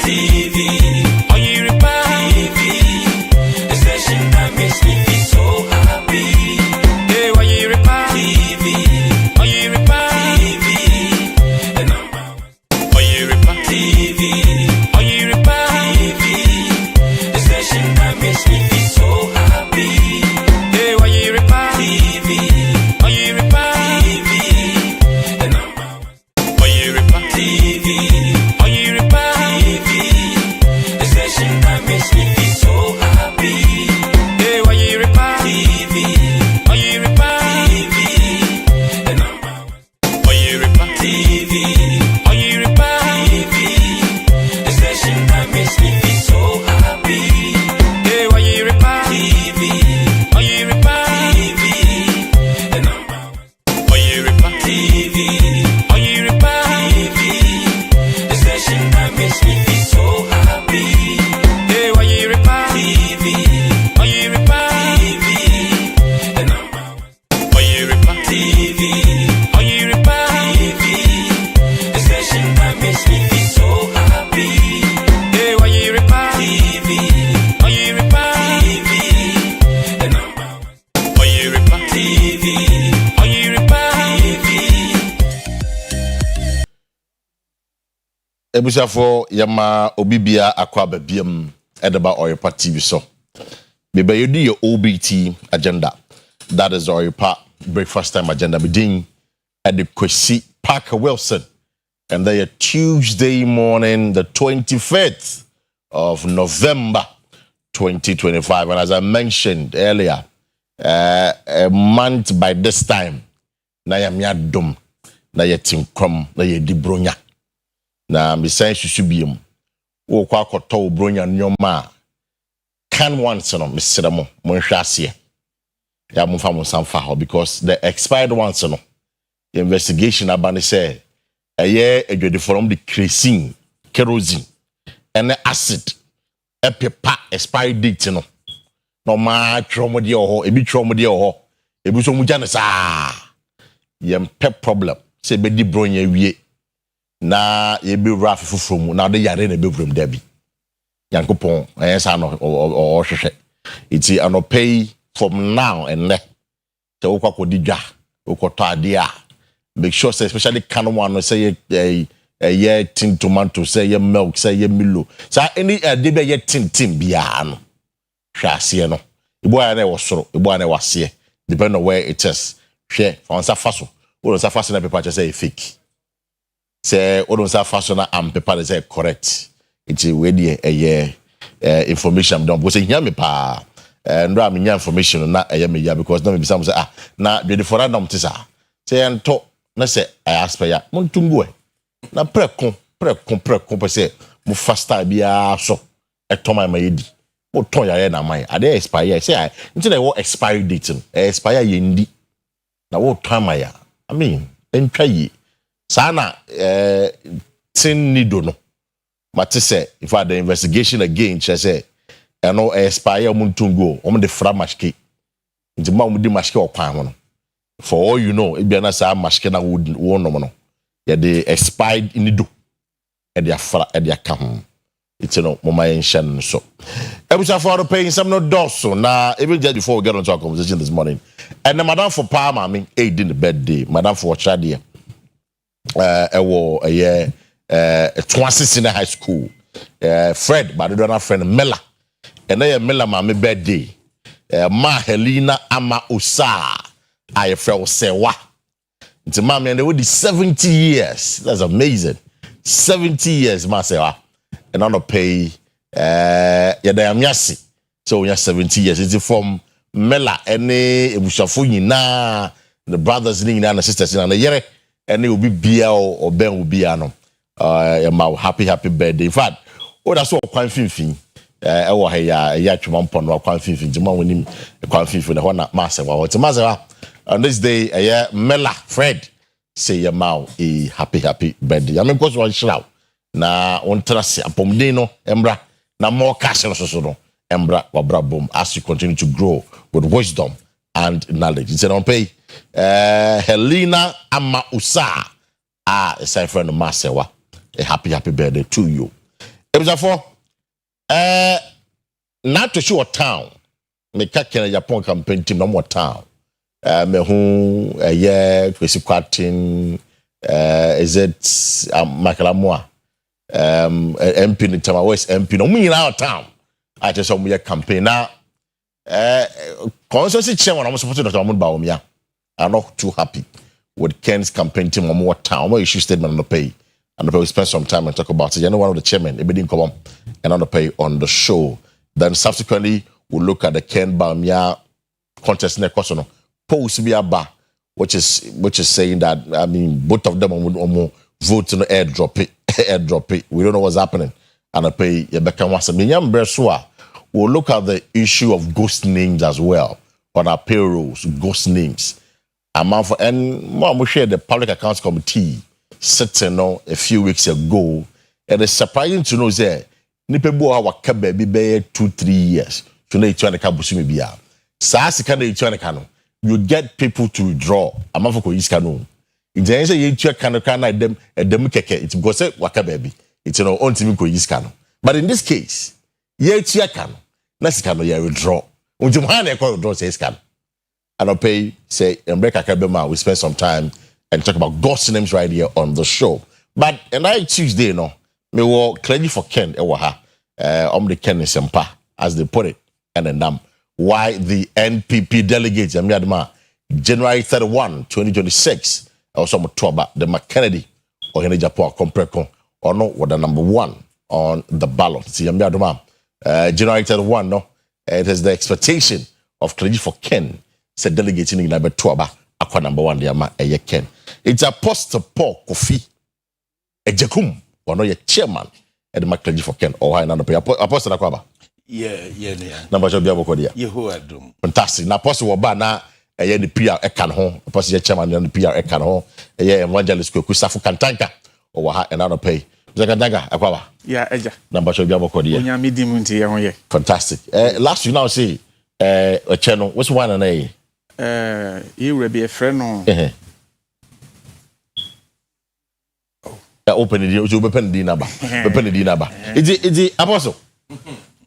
TV. Oyerepa TV. The station that makes me feel so happy. Hey, Oyerepa TV. Oyerepa TV. The number one. Oyerepa TV. Oyerepa TV. The station that makes me feel so happy. Hey, Oyerepa TV. Oyerepa TV. The number one. Oyerepa TV. Oyerepa TV. The station that makes me feel so happy. Hey, Oyerepa TV. Oyerepa TV. The number one. Oyerepa TV. Oyerepa TV. The station that makes me feel so happy. Hey, Oyerepa TV. Oyerepa TV. The number one. Oyerepa TV. Oyerepa TV. The station that makes me feel so happy. Hey, Oyerepa TV. Oyerepa TV. The number one. Oyerepa TV. Oyerepa TV. The station that makes me feel so happy. Hey, Oyerepa TV. Oyerepa TV. The number one. Oyerepa TV. Oyerepa TV. Ebusafo yama obibia akwa babiem edeba Oyerepa TV so. Bebe yodi your OBT agenda. That is Oyerepa breakfast time agenda. Beding at the Kwesi Parker Wilson. And they are Tuesday morning, the 25th of November 2025. And as I mentioned earlier, a month by this time, na ya miadum, na ya tinkrom, na ya dibronya. Na misai susubiem. Wo kwa koto bronya nyoma. Can once no misiramo monhwase. Ya monfa monsanfa ho because the expired ones no. The investigation abane say eye edwede from the kerosene and acid epepa expired date no. No ma tromode ho, ebi tromode ho. Ebi so mugya ne saa. Yem pep problem. Say be di bronya wie. Na yebi rafi fufuru na de yare na bevrum da bi. Yankopon ayesa no o hwehwe. Iti anopay from now and ne. Te wo kwakodi dwa, wo koto ade a. Make sure say especially can one say a tin tomato, say ye milk, say ye milo. So any de be ye tin bia no. Hwa ase no. Ibo ya na wosoro, ibo ya na wase. Depend on where it is. Hwe fa onsa faso. Wo onsa faso na paper say fake. Say wo onsa faso na am paper say correct. It's we dey information don because here me pa ndra me nya information na me ya because na me bisa mo say na the for random tisa. Say ento na say I ask ya montungu na preko pe say mo faster bia so etoma ma yedi mo ton ya na mai ade expire say nti na wo expiry date expire ye ndi na wo ton ma ya I mean entwa yi sana tin nido no mate say if I the investigation again she say no expire montungu o mo de fra mashke nti ma mo di mashke okwan ho no. For all you know, if you are sa mashke na wo no no. Ya de expired in do. E dia fra e dia ka ho. It's no mama enshan so. Ebusa for paying some no doso na even just before we get on to our conversation this morning. And the madam for pa mami in the birthday, madam for chadie. E year Twansi Senior High School. Fred, but the friend Mela. And then Mela mami birthday. Ma Helena ama Usa. I felt sewa. It's a man and they would 70 years. That's amazing. 70 years, Masewa. And on a pay yasi. So we have 70 years. It's from Mela any Bushafu na the brothers and the sisters in the year and it will be Bia or Ben will be ano. Happy birthday. In fact, that's what quite fin. Ewo ya twam pon wa kwan fin jima wonim kwan fin na ho na Masewa. What Masewa? On this day, Mela Fred say your mouth a happy birthday. I mean, because one shroud na on trust apomdeno embra na more cash so no embra wabra boom as you continue to grow with wisdom and knowledge. It's on pay Helena Ama Usa a friend of Masewa. A happy birthday to you. Ebusafo not to show town me ka Kenya Japan campaign team no more town me hu Kwesi Kwatin is it Makalamwa MP in Tama West MP no me out town I just saw me campaign now constituency chairman I'm supposed to Dr. Mahmoud Bawumia are not too happy with Ken's campaign team on more town more issue statement on the pay and we spend some time and talk about it. You know, one of the chairmen, it didn't come on and on the pay on the show. Then subsequently, we'll look at the Ken Bawumia contest next question. Post Biaba, which is saying that I mean both of them will vote to airdrop it. We don't know what's happening. And I pay Rebecca Wasaminyam Breswa. We'll look at the issue of ghost names as well on our payrolls, ghost names. And more we share the Public Accounts Committee sitting a few weeks ago, and it's surprising to know that Nipebu our baby be 2-3 years. To know each one kabusumi biya. Saasi kana each one kano. You get people to withdraw. Amafo ko iskano. Inje say each one kano dem keke. It's because say waka baby. It's no ontimi ko iskano. But in this case, each one kano. Nasi kano ye withdraw. Unjumhane ko withdraw say iskano. And I'll pay say Mbeka Kabema. We spend some time and talk about ghost names right here on the show. But and I Tuesday, no, me will clearly for Ken Ewaha, the Ken is Sempa, as they put it, and then why the NPP delegates, January 31, 2026, also Motoba, the McKennedy, or Henry Japan, Compreko, or no, what the number 1 on the ballot. See, January 31, no, it is the expectation of clearly for Ken, said delegating in number 2, Akwa number 1, the Ken. It's Apostle Paul Kofi Ejekum, one of your chairman at the McClellan for Ken or high number Apostle Aquaba. Yeah. Number of Biabokodia. Yehoadum. Fantastic. Now, Apostle Wabana, a year the PR Ekan home, Apostle chairman and the PR Ekan home, a year evangelist Kusafu Kantanka or high another pay. Zakadaga, Aquaba. Yeah, Eja. Number of Biabokodia. Fantastic. Last you now see a channel, what's one and a? You will be a friend. Open it, you open the number. Open the number. It's Apostle.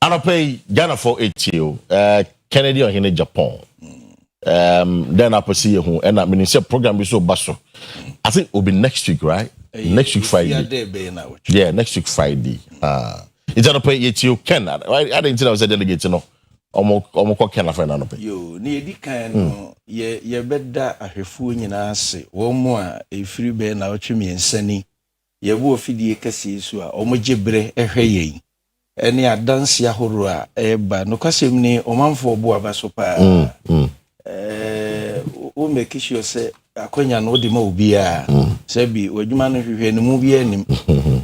I don't pay Ghana for 8 Kennedy or in Japan. Then I see you and I mean it's a program is so basso. I think it will be next week, right? Next week Friday. Yeah, next week Friday. It's not pay you can. I didn't tell I was a delegate, you know. Omo Ken friend no pay. Yo, ni edi kan no ye beda ahwefu nyina ase. Wo mo a efiri be na otwemi ensani. Yebu ofidie kase su a omojebre ehwe yen ene adanse ahoro a eba no kwasem ni omanfo obo abaso pa o make sure say akonya no de ma obi a say bi wadwuma no hwehwe no mu bi anim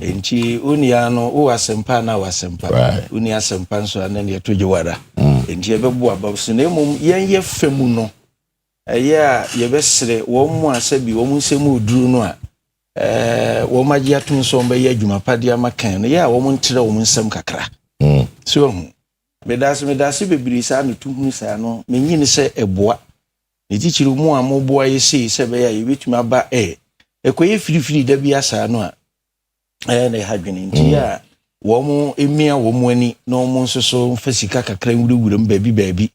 enti onia no o asempa na wasempa onia asempa nso ana ne tojewara enti ebebu abaso na emom yen ye femu no eya ye besere wo mu asabi wo mu nsemu oduru no a wo magia tun so mba ye adwuma padia makan no ya wo ntre wo nsem kakra so medase bebiri sa no tuhu sa no menyini se eboa ne tichiru mu a mo boa ye se be ya ye betuma aba ekoye firifiri da bia sa no a na hadwene nti ya wo mo emia wo mo ani na wo mo nsoso mfasika kakra nwuruwuru mbaabi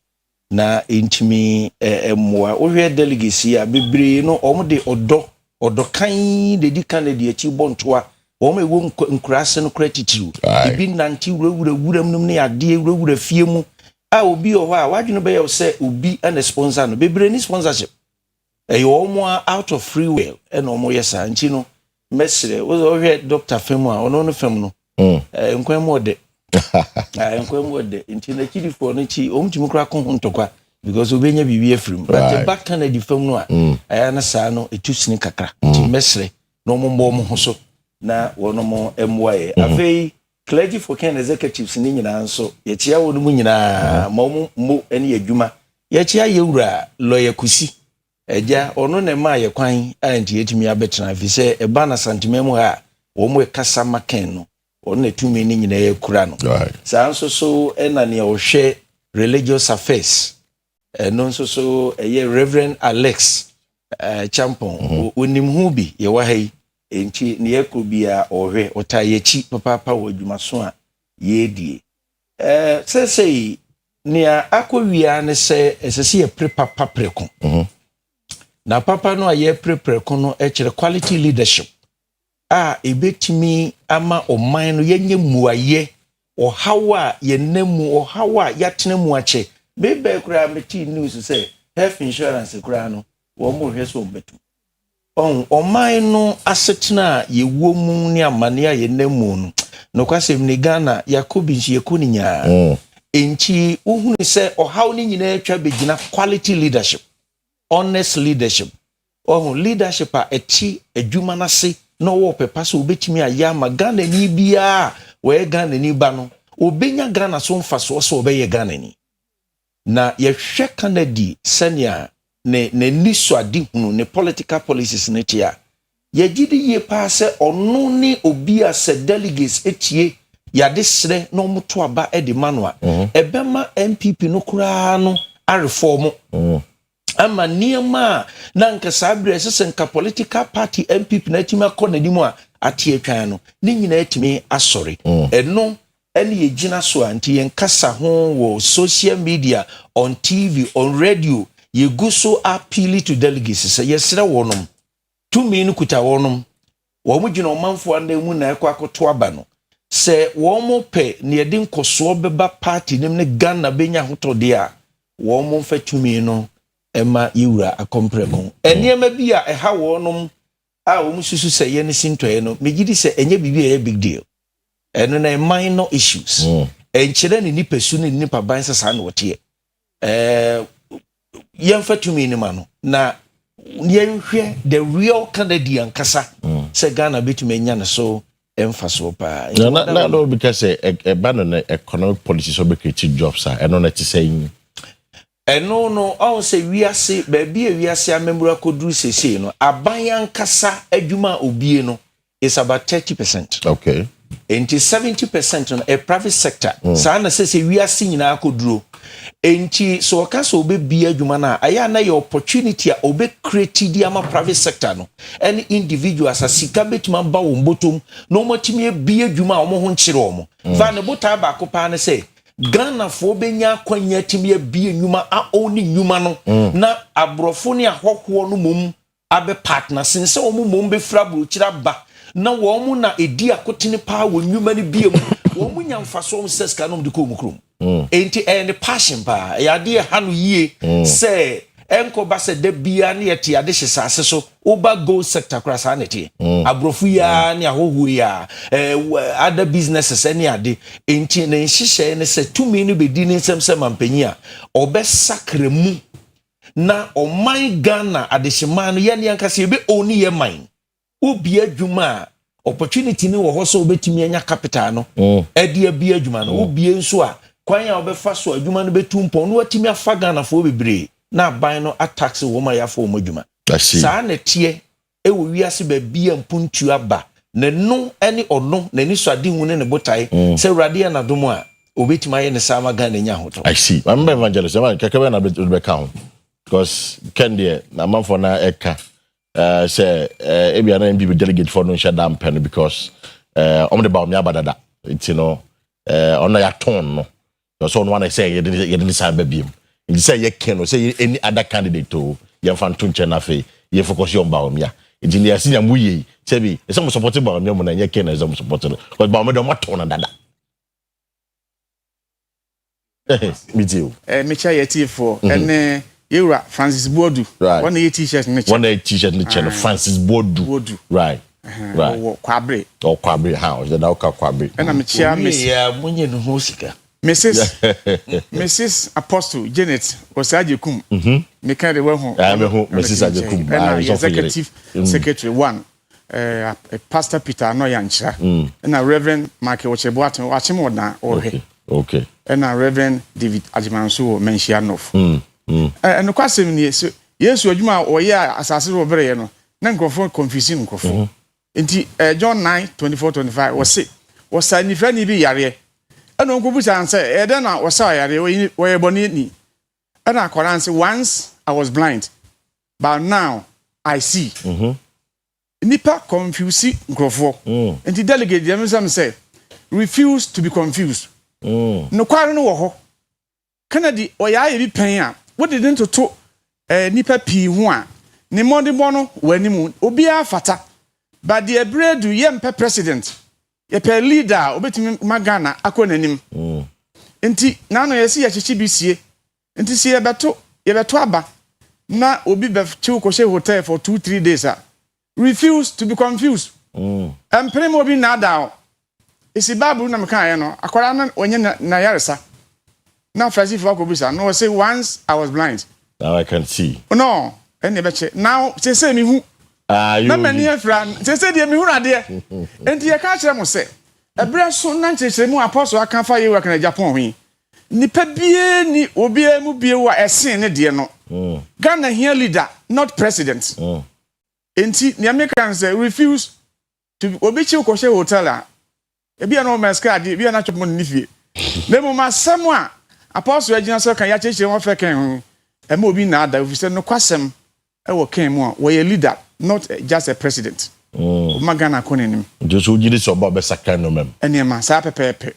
na entimi emmoa wo hwe delegacy a bebiri no o mo de odo kan de di kan de achi bontoa wo ma ewo nkurase no kratitiru ebi nanti wurawuram num ne ade wurawura fie mu a obi o ho a wadwene be ye se obi and sponsor no bebre ni sponsorship wo mo out of free will and wo mo yesa nchi no mesre wo hwe Dr. Femu a ono no fem no nkwan mo de nkwan mo de nchi na chirifo no chi omtimi kra ko hontokwa because obenya bibi afrim but the back can the film no aya na sa no etusini kakra ti mesre no mombo mo ho so na wono mo emwae afei clergy for Ken executives ni nyina nso ye chia wono mu nyina mo ene adwuma ye chia yewura lawyer Kusi eja ono na ma ye kwan anti etimi abetena fi se eba na santimemu ha wo mo kasa maken no ono na tumi ni nyina ye kura no sa nso so ena ne o hwe religious affairs no so Reverend Alex Champon onim hu bi ye wa hai enti ne yɛkɔ bia ɔhwɛ ɔta yɛkyi papa wɔ adwuma so a yɛdie sɛsɛi nea akɔwia ne sɛ ɛsɛ sɛ yɛpere papa preko na papa no a yɛpere preko no ɛkyerɛ quality leadership a ebetimi ama ɔman no yɛnyɛ muayɛ ɔhaw a yɛnam ɔhaw a yɛatena mu akyɛ bebe kura meti news sɛ health insurance kura no wɔn mo hwɛ so betu ɔman no asetena yɛwɔ mu ne amane a yɛnam mu no no kwasɛm ne Ghana yakobi nhyeko ne nyaa enti wohunu sɛ ɔhaw ne nyinaa atwa begina quality leadership honest leadership leadership a ɛti adwuma nase no wo pepa so obetimi aya ma Ghana ni bia we Ghana ni ba no obenya Ghana so mfa so obeye Ghana ni na yehwe Canada senia ne niso adi hunu ne political policies ne tia yegidi ye pa se ono ni obi a se delegates etie yade sre no moto aba e de manwa ebema MPP no kura no a reform ama niema na nka sabre nka political party MPP na timi akọ na dimu a ate atwan no ni nyina atimi asori eno ene yegina so anti yenkasa ho wo social media on TV on radio yeguso appeal to delegates say yesre wonom tumi no kuta wonom wo mu gina omanfo anda mu na ekọ akoto aba no se wo mo pe ne yedi nkoso beba party nim ne Ghana benya hotode a wo mo mfa tumi no ema yiwura akompreko eniema bi a eha wonom a wo mususu se ye ne sintoye no megidi se enye bibi a big deal eno na minor issues enkyere ne nipasu ne nipa ban sesa na wote yemfa tumi ni ma no na yenhwe the real Canadian kasa se Ghana betumi enya ne so emfaso pa na no because e ban no economic policy so be create jobs eno na ti say eno no on se wiase baabi wiase amemura koduru sese no aban kasa adwuma obie no is about 30%. Okay. Enti 70% on a private sector. Sa na se wiase nyina koduru. Enti so okasa obebia adwuma na aya na your opportunity a obe create di ama private sector no. Any individuals asika betuma ba wo mbotom no matimi ebia adwuma omo ho nkyere omo. Va ne bota ba ko pa na se Ghana fo benya kwanya timi ebia nyuma a oni nyuma no na abrofo ne ahokwo no mum abe partner sinse omo mum be fra burukyira ba na wo mu na edi akotene pa wo nyuma ne bia mu wo mu nyamfaso om seska no de ko mu krom enti and passion pa ya de ha no yie se enko ba se de bia ne yete ade hyesase so oba go sector krasa na tie abrofo ya ne ahohu ya other businesses any ade enti na nhihye ne se tumi no bedi ne nsem mampanyi a obesakremu na oman Ghana adehima no ye ne yankase ebe oni ye man obi adwuma opportunity ni wo ho so obetumi anya capital no ade abi adwuma no obi enso a kwan a obefa so adwuma no betumpon no watimi afa Ghana fo bebre na ban no atax wo ma ya fo mo adwuma sa na tie e wo wiase ba bia mpuntu aba na no ene ono na ni so ade hu ne botai se urade na domo a obetimi aye ne sama Ghana nya hoto. I see. I'm evangelist. I'm kekebe na be count because Kende na manfo na eka say ebia na MPP delegate for no shadam pen because on the baum ya badada it's you know on ya ton no so no one say you didn't say baby you say you can say any other candidate to you fanto nche na fe you focus on baum ya engineer senior muye say be some supporting baum ya mo na you can some supporting because baum do maton na dada me too me cha yeti for and Yura Francis Bodu. Right. One of t-shirts in the channel. One of t-shirts in the channel. Francis Bodu. Right. Right. Kwabre. Oh, Kwabre house. The Nauka Kwabre. And I'm chair Miss. Yeah, Munye no Hosika. Mrs. Apostle Janet was Ajekum. Me kind of well home. I'm Mrs. Ajekum. And executive secretary one. A Pastor Peter Noyancha. And a Reverend Michael Cheboato Achimona or Okay. And a Reverend David Ajimansu Menshianov. And the question is, yes, you are or yeah, assassin over there, no, non confusing crofo. Inti John 9:24-25 was sick, was signing if any be yare. And Uncle Bush answer, then I was sorry, where bonini. And I could answer, once I was blind, but now I see. nipa confuse nkrofo enti delegate dem say refuse to be confused no kware no wo ho Kennedy oya bi pen a what didn't to nipa pi ho a ne modebo no wanimu obi afata but the bredu yempe president yepe leader obetimi magana akonanim enti nano yesi ya chichi bisie enti si yebeto aba na obi be chiw ko hotel for 2-3 days refuse to be confused empre mo bi na da isi babu na meka ye no akwara na onye na yaresa na frasi for akobisa no say once I was blind now I can see no ene beche now say me hu na mani afra say de me hu rade enti ye ka kire mo say ebre so na nkyekire mu apostle aka fa ye work na Japan hu nipa bie ni obi emu bie wa esen ne de no Ghana here leader not president enti the Americans say refuse to obi chi ko she hotel a ebi na o card ebi na chop mo ni fie na mo masam a apostle agina so kan ya chekire mo fe kan hu e ma obi na ada ofise no kwasem e wo kan mu a wo ye leader not just a president magana konenim just wo gidi so ba be sakan no mem enema sa pepepe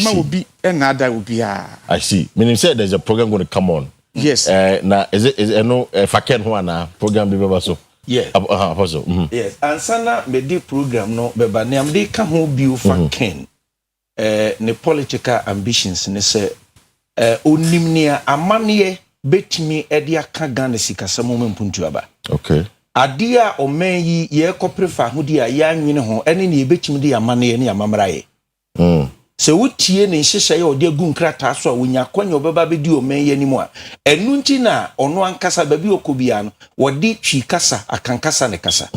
ma obi e na ada obi a I see meaning say there's a program going to come on yes na is it no faken ho ana program be beba so yeah apostle yes ansana me di program no beba ne am dey ka ho bi faken ne political ambitions ne say onimnia amane betimi ede aka Ghana sikasam mo mpuntu aba okay adia omen yi ye koprefa hodi a ya nwene ho ene ne betimi de amane ne amamraye se wotie ne nhyehyɛ ye ode agu nkrata so a wonya kwanya obeba bedi omen ye nimu a enu nti na ono ankasa babi okobia no wode twi kasa akankasa ne kasa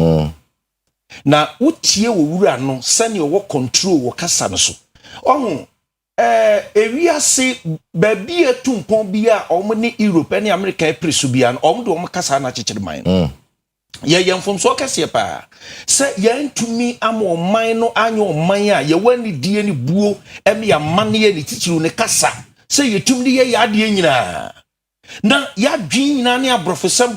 na wotie wo wura no sane wo control wo kasa no so ohu ewiase babi etumpon bia omo ne Europe ne America e presu bia no omo de omo kasa na chechire man ye yemfom so kase pa se ye ntumi amo man no anyo man a ye wani die ni buo em ya man ye ni tichiru ne kasa se ye tumdi ye ya de nyina na ya dwin nyina ne professor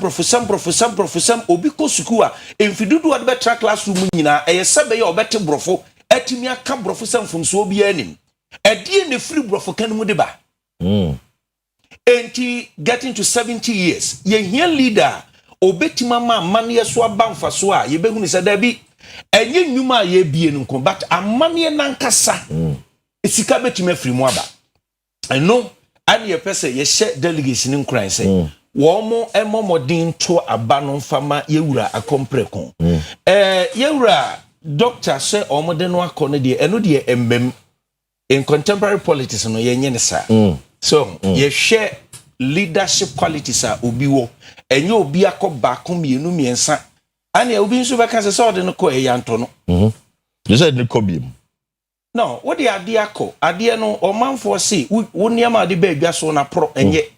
obi ko suku a emfidudu ade betra classroom nyina eye sebe ye obete brofo atimi aka professor mfomso obi anim edie ne free brofo kan mu de ba enti getting to 70 years ye here leader obetima ma amane so abamfa so a ye behunu se da bi enye nnwuma ye bie nko but amane nankasa esika betima afiri mu aba eno ani ye pese ye hye delegation nkran se wo mo emomodin to aba no mfama yewura akompreko yewura doctor se omode no akone de eno de embem in contemporary politics no ye nye ne sa so ye hye leadership qualities a obi wo enye obi akoba komienu miensa ane obi nso beka se so de no ko eyanto no you said no kobi no what the ade no omanfo se wo niam de ba adwa so na pro enye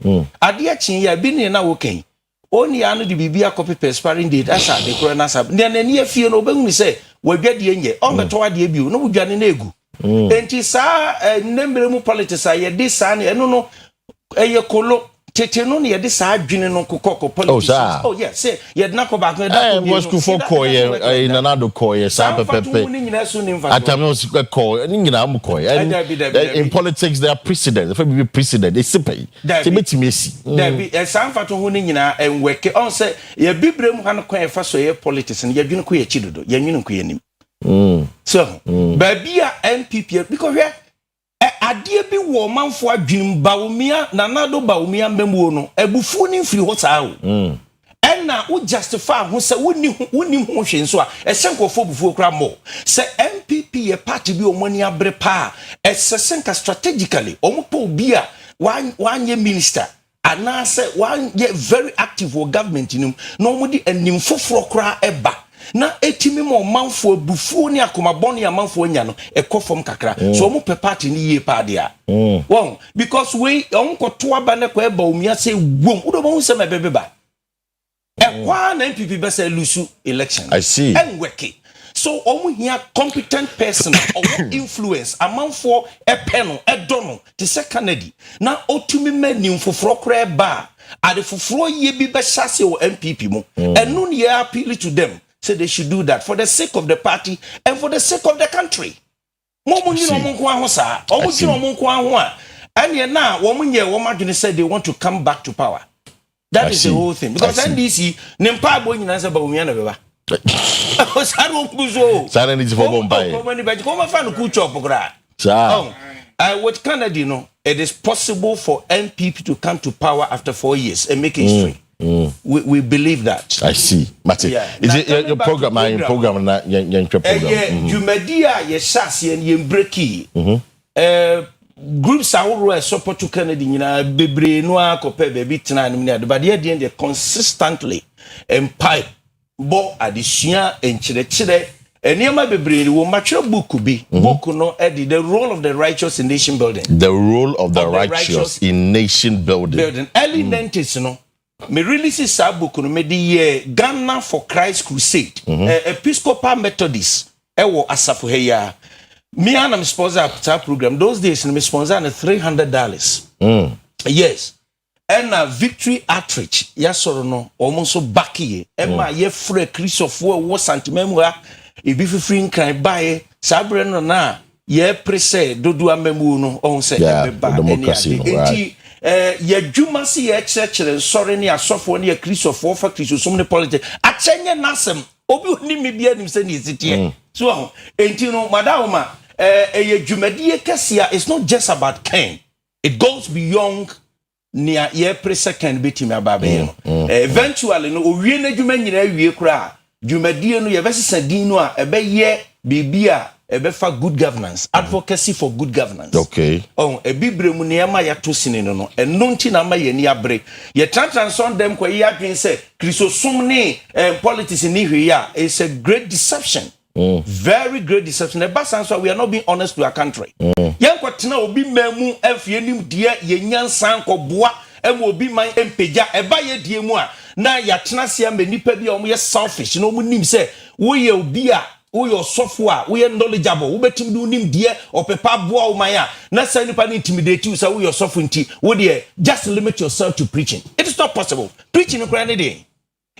ade chin ya bi ne na wo kan oni anu de bibia copy perspiring date asa de kro na sab ne na afie no obehunu se wadwade enye on beto ade bi no wodwane na egu enti sa nembre mu politics a ye de sa ne eno no eye kolo tete no ne yede saa adwene no kokoko politics oh yes say yede na ko back na was ku for koye na do koye sa pepepe atam no se koye ni nyina am koye in politics there are precedents if be precedent it's simple se betimi esi there be some fato hu ni nyina enweke on say ye bibrem ha no koye fa so ye politics ne yedwene ko ye chidodo ye nwene ko ye nim so babia NPP because adie bi wo manfo adwin baumia na nado baumia membuo no ebufu ni mfiri ho saa o na wo justify ho se woni ho hwenso a ehyenkofo bufu kra mo se NPP ye party bi omani abre pa esesenka strategically omopo bi a wanye minister ana se wanye very active for government nim no omudi enim foforo kra eba na etimi mo manfo bufu ni akomabon ya manfo nya no ekofom kakra so mo pe party ni ye pa dia won because we onkoto aba ne ko eba omia se wom udo mo se mebebe ba ekwa na NPP be say lusu election I see and working so omo here competent person or influence amanfo epeno edono te se Kennedy na otumi manim foforo kra ba ade foforo ye bi be hyase o NPP mo enu ne appeal to them say they should do that for the sake of the party and for the sake of the country. And now, said they want to come back to power. That is the whole thing. Because NDC, Nempa Boy Nasa Baumiana. What Canada, you know, it is possible for NPP to come to power after 4 years and make history. We believe that. I see. Mate, is it your program? My program, not your program. You media, your sassy and your breaky. Groups are support to Canada, you know, Bebre Noir, Cope, Baby Tana, but the end, they consistently empire bo addition and chile. And near my baby, will mature book could be book no edit the role of the righteous in nation building. The role of the righteous in nation building. Early 90s, no. Me release this book no me the Ghana for Christ Crusade. Episcopal Methodist. Ewo asafu heya. Me and I'm sponsor that program. Those days me sponsor $300. Yes. And Victory Outreach. Yasoro no almost so backy. Emma ye free Christopher was santimemwa. If you free can buy Sabrina na ye prese dodu amemu no on say democracy ye juma si ye church sorry ni asofo ni Christopher for Christopher politics achenye nasem obi oni me bia nim say ni sitie so enti no madama ye jumadi kesia it's not just about Ken, it goes beyond near ye prese can be timi ababe eventually no owie na juma nyina wie kura Jumadi no yebesi sadino a ebe ye bibia ebe fa good governance, advocacy for good governance. Okay. Oh, e bibre mu niema ya to sine no eno nti na ma ye ni abre ye transon dem kwa ye adwen se Christosum ni politics ni hwe ya is a great deception. Very great deception. The best answer, we are not being honest to our country. Yan kwatena obi memu afie nim de ye nyansan ko boa em obi man empeja eba ye die mu a na ya tena sia me nipa bi o mo ye selfish no mo nim se wo ye obi a wo ye software wo ye knowledgeable wo betim do nim die opepa boa wo man a na sa nipa ni intimidate you say wo ye software nti wo de just limit yourself to preaching. It is not possible. Preaching no crane dey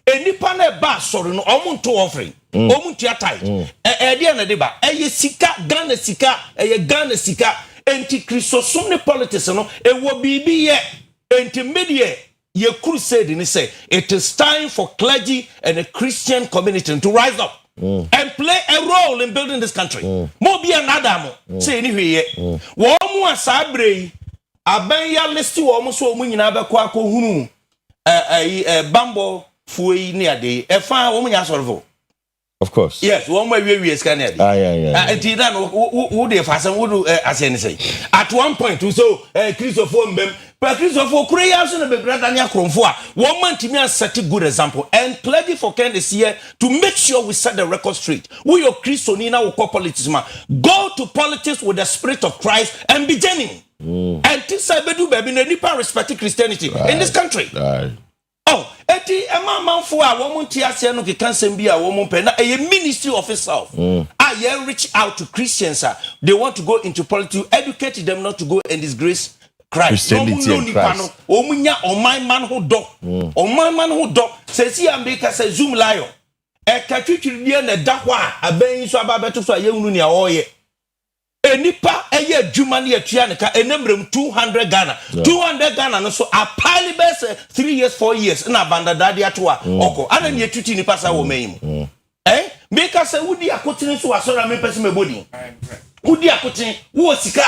enipa na ba soro no o mo nto offering o mo ntia tai de na de ba ye sika Ghana sika ye Ghana sika enti Christosum ne politics no e wo bibi ye enti media ye crusade ni say it is time for clergy and a Christian community to rise up and play a role in building this country. Mo bi anada mo say ni hweye wo mo asabre aban ya list wo mo so mo nyina be kwa ko hunu bambo fuyi ni ade e fa wo mo nya sorvo. Of course. Yes, one way we scan it. Until then, who they fasten would as any say. At one point, we saw Christopher Mbem, but Christopher Koreans and the Bradania Cromfoa. 1 month to me and set a good example and pledge for Ken this year to make sure we set the record straight. We your Christonina will call politics. Go to politics with the spirit of Christ and be genuine. And this I do baby nipa respecting Christianity in this country. Oh, eti ema manfo a wo monti ase no kekan sem bi a wo mon pe na a ministry of itself. I reach out to Christians. They want to go into politics to educate them not to go and disgrace Christ. Christianity and Christ. Omunya oman man ho do. Oman man ho do. Se si ambeka se zoom lion. E ka twitwiri bia na da ho a aban so ababeto so aye hunu ne a wo ye. Enipa eye adwuma ne atua ne ka enemrem 200 Ghana 200 Ghana no so a pile best 3 years 4 years na banda dade ato a oko ana ne tuti nipa sa wo maim make say wudi akotene so asora me pese me body wudi akoten wo sika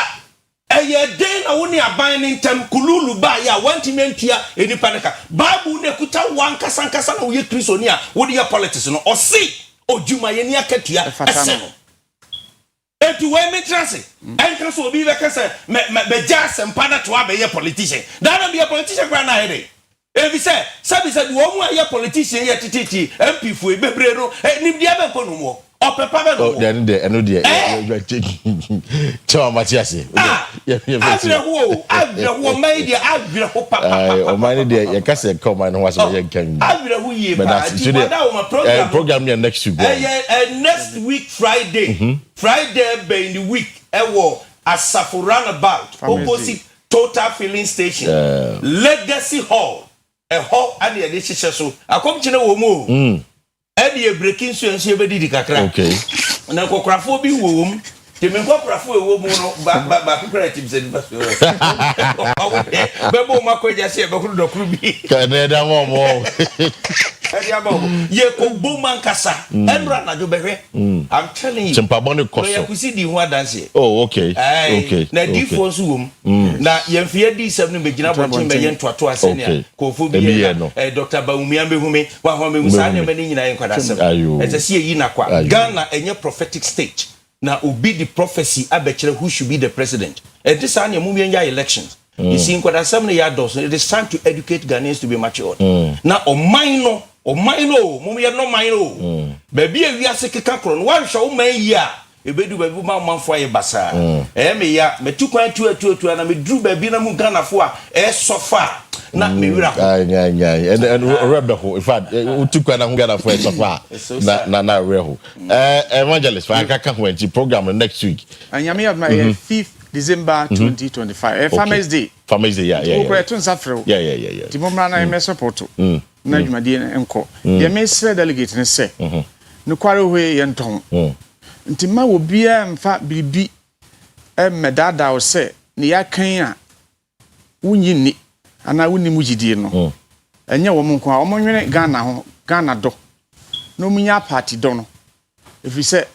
eye den na wo ne aban ne ntem kululu ba ya wanti mentua enipa ne ka babu ne kuta wan kasankasa na wo ye kristoni a wodi ya politics no o si odwuma ye ne akatua ese no etu we me trase enka so obi be kase me just empada to abe ye politician that be a politician kwa na here e bi say sabi say wo mu aye politician ye tititi MP fu e bebre no nim dia be ko no mo opepa be no then the eno dia chawa matiase agrehu mai dia agrehu papa o mani dia ye kase come and was ye kan agrehu ye ba program next week next week Friday be in the week ewo Asafo roundabout opposite Total Filling Station Legacy Hall a hall and the edition so akom chine wo mu e ye breaking so enso be di kakra okay na kokrafo bi wowom te me kokrafo ewo mu no ba cooperative se di ba so be bo makoja se be kuru dokuru bi ka na da mo ye ko boman kasa enra na jo behwe I'm telling you Chimpabone koso ya kusi di ho adanse oh okay na di fo so wom na ye mfie di 7 be gina botin be ye ntoato ase ne ko fo bi Dr. Baumia behume wa ho me musa ne mani nyina yenkwadasem ese ye yi na kwa Ghana enye prophetic stage na obi the prophecy abekere who should be the president and this an mu yenja elections you see nkwadasem ne ya dos it is time to educate Ghanaians to be matured na omaino mu ye no maino baby awiase keka kro no wan hwe wo man yi a ebedu baby ma manfo aye basa me ya metukwan tu na medru baby na mu Ghanafo a sofa na me wira ho and rebe ho in fact utukwan na hu Ghanafo sofa na reho evangelist fa kaka ho anti program next week anyame of my 5th December 2025 Farmers Day yeah yeah timomra na me support na dwumade enko ye me sre delegate ne se no kware ho ye nton nti ma wo bia mfa biribi medada wo se ne yakan a wunyi ni ana wuni mujidie no enye wo monko a wo monwene Ghana do no munya party do no efi se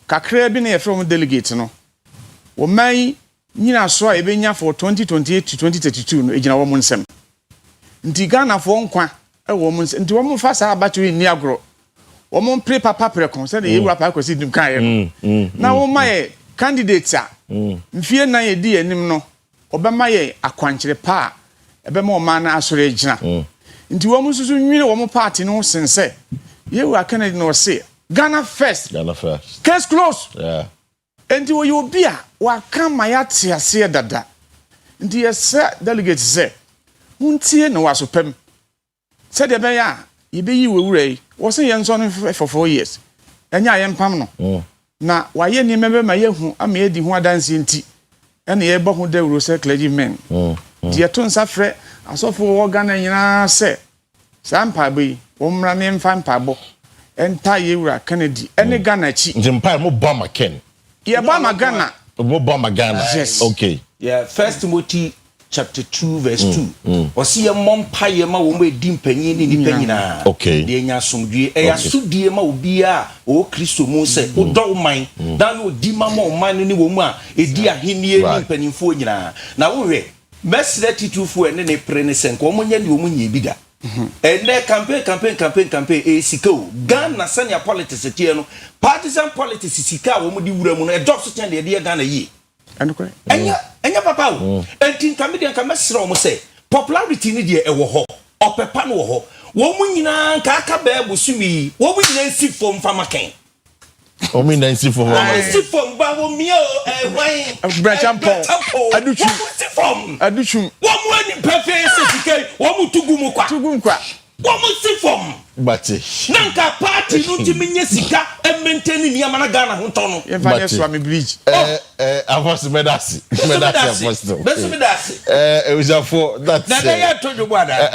kakra bi na ye from delegate no wo man nyina so a ebenya for 2028 to 2032 no ejina wo monsem nti Ghana fo nkwa wo monsem nti wo monfa sa abatwe ni agro wo mon pre papa prekon se de ye wura pa Kwesi dim kan ye na wo maye candidates a mfie na ye di anim no obema ye akwankyere pa ebema o man na asore ejina nti wo mususu nwine wo party no sense ye wura Kennedy no se Ghana first case close nti wo yo bia wa kama ya tiase dada nti ye delegate se muntie no wasopem se de be ya ye be yi wewura yi wo se ye nso no for 4 years enya ye mpam no na wa ye ni mebe ma ye hu ama ye di hu adanse nti ena ye bo hu dawuro se clergymen di ye to nsa frɛ asofo wo Ghana nyina se sampa be wo mra ne mfa mpabo enta ye wura Kennedy ene Ghana chi nti mpa mo bomber Ken ye bomber Ghana mo bomber Ghana yes. Okay yeah 1 Timothy chapter 2 verse 2 osi ye mompa ye ma wo mo edi mpanyin ni nipa nyina okay de nya somdue e ya sudie ma obi a o Kristo mu se o do man dan o di ma mo man ni wo mu a edi ahenie ni mpanimfo nyina na wo hwe mesre titufo ene ne pre ne senko mo nya ni wo mu nya bi da ene campaign e sikao Ghana sanya politics tie no partisan politics sika wo mu di wura mu no e dog so chen de Ghana yi enya papa o enti kamedian ka mesre o mo se popularity ni de e wo ho opepa no wo ho wo mu nyina nka aka ba ebusumi wo mu nyina si fom famaken o mi na si fom si fom ba wo mi o wan brachampo aduchu si fom aduchu wo mu ani perfect sika wo mu tugu mu kwa wo mu si fom bati nanka party no timi nya sika e maintain ni amana Ghana ho ton no ye fa yeso am bridge apostle medasi apostle it was for that na dey to do boda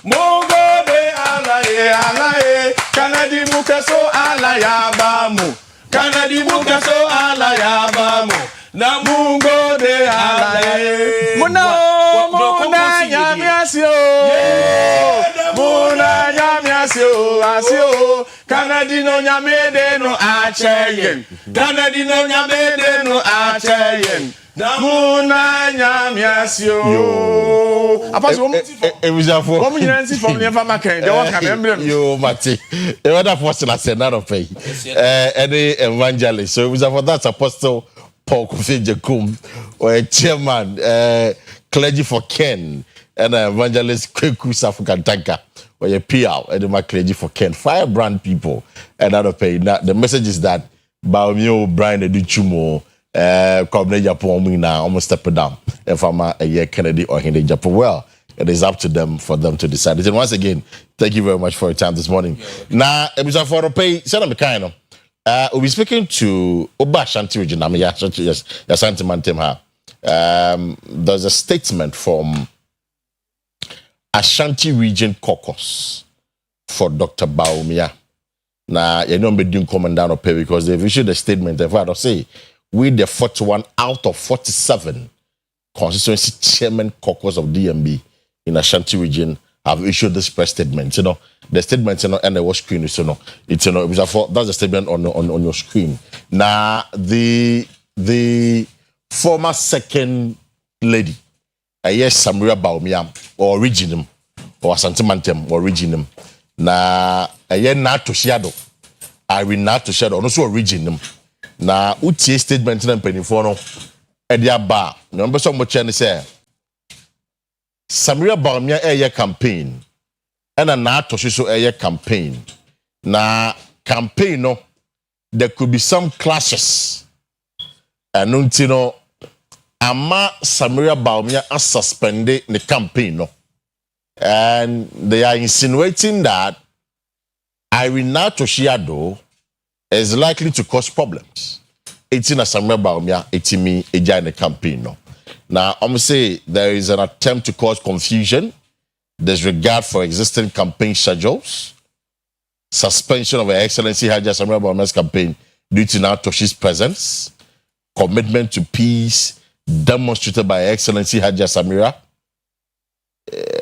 Mongo de alaye Kanadi mukaso alaya bamu Kanadi mukaso alaya bamu na mungo de alaye muna nyamiasio muna nyamiasio asio Kanadi no nyamede no acheyen Kanadi no nyamede no acheyen Muna nyamiasio apaso it was for wo nyina nsi from never maken de wo ka membrem yo mate e wada apostle asena of pay any evangelist so it was for that apostle Paul Kofi Jekum or chairman clergy for Ken and evangelist Kweku African Tanka or a PR and my clergy for Ken firebrand people and out of pay now the message is that Baumio Brian Educhumo Kobne Japan now almost step down if I'm a year Kennedy or Hindi Japan. Well, it is up to them for them to decide. And once again, thank you very much for your time this morning. Now, it was for pay. Send me kind of. We'll be speaking to Oba Shanti Region. Yes, there's a statement from Ashanti Region Caucus for Dr. Baumia. Now, you know, I'm doing comment down up here because they've issued a statement. If I don't say, we the 41 out of 47 constituency chairman caucus of DMB in Ashanti Region have issued this press statement. You know, the statement, you know, and the watch screen is, you know, it's, you know, that's the statement on your screen. Now, the former second lady, yes, Samira Baumia, or Originum, or Santimantem, or Originum. Na na to shadow I will not to shadow no so origin na utie statement na mpanifo no e dia ba no mbe so mo che ne say Samira Baumia campaign na to so campaign na campaign no there could be some clashes and no ama Samira Baumia suspended the campaign no. And they are insinuating that Irina Toshiado is likely to cause problems. It's in a Samuel Baumia, it's me, in the campaign. No. Now, I'm say there is an attempt to cause confusion, disregard for existing campaign schedules, suspension of Her Excellency Haja Samuel Baumia's campaign due to now Toshi's presence, commitment to peace demonstrated by Her Excellency Haja Samira,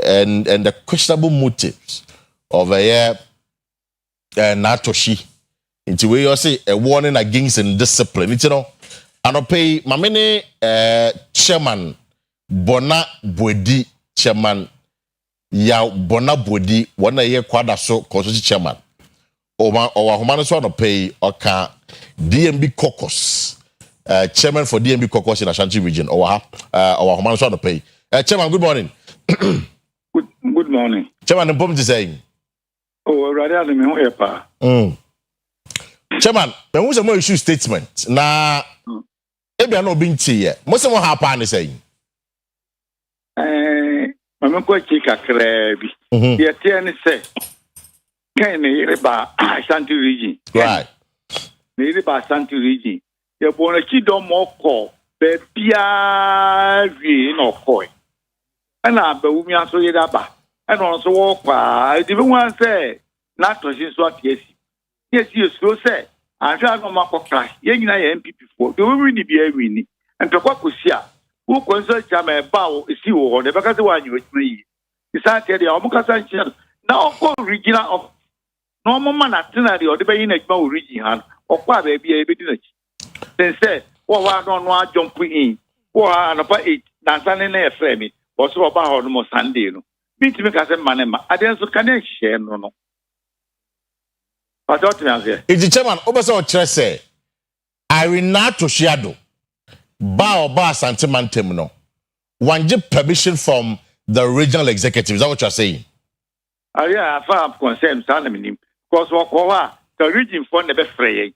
and the questionable motives of Natoshi. Into where you say a warning against indiscipline. You know, and I pay my many chairman Bona Bodi chairman ya Bona Bodi 1 year quadra so constitution chairman. Or human so no pay oka DMB caucus chairman for DMB caucus in Ashanti region or human so no pay. Chairman, good morning. Good morning. Chairman, I'm saying. Oh, rather than Oyerepa. Chairman, there was a more issue statement. Now, if you are not being here, most of what happened is saying. I'm going to check a crab. The attorney said, can Oyerepa Ashanti region? Right. Oyerepa Ashanti region. You're born a kid or more call, but Pia no coy. And I bet we are so yedaba. And also walk by the one say, not to see what yes. Yes, you so say. I try no mark of crash. Yen MPP for the really be a winning. And to what was here, who concerned Jama bow is you or the because one you with me. Besides, the Omoka now call regional of normal man at Tinary or the bay in a bow region or what baby a bit. Then said, what I don't want jump in. Or an upper 8, dancing in a frame. Also about almost Sunday. Meet me as a man, I didn't so can share no. But what is the chairman Obaso Trese? I will not to shadow. Ba Santimantem no. One permission from the regional executive. Is that what you're saying? Yeah, as far as I'm concerned, because what the region for the best free.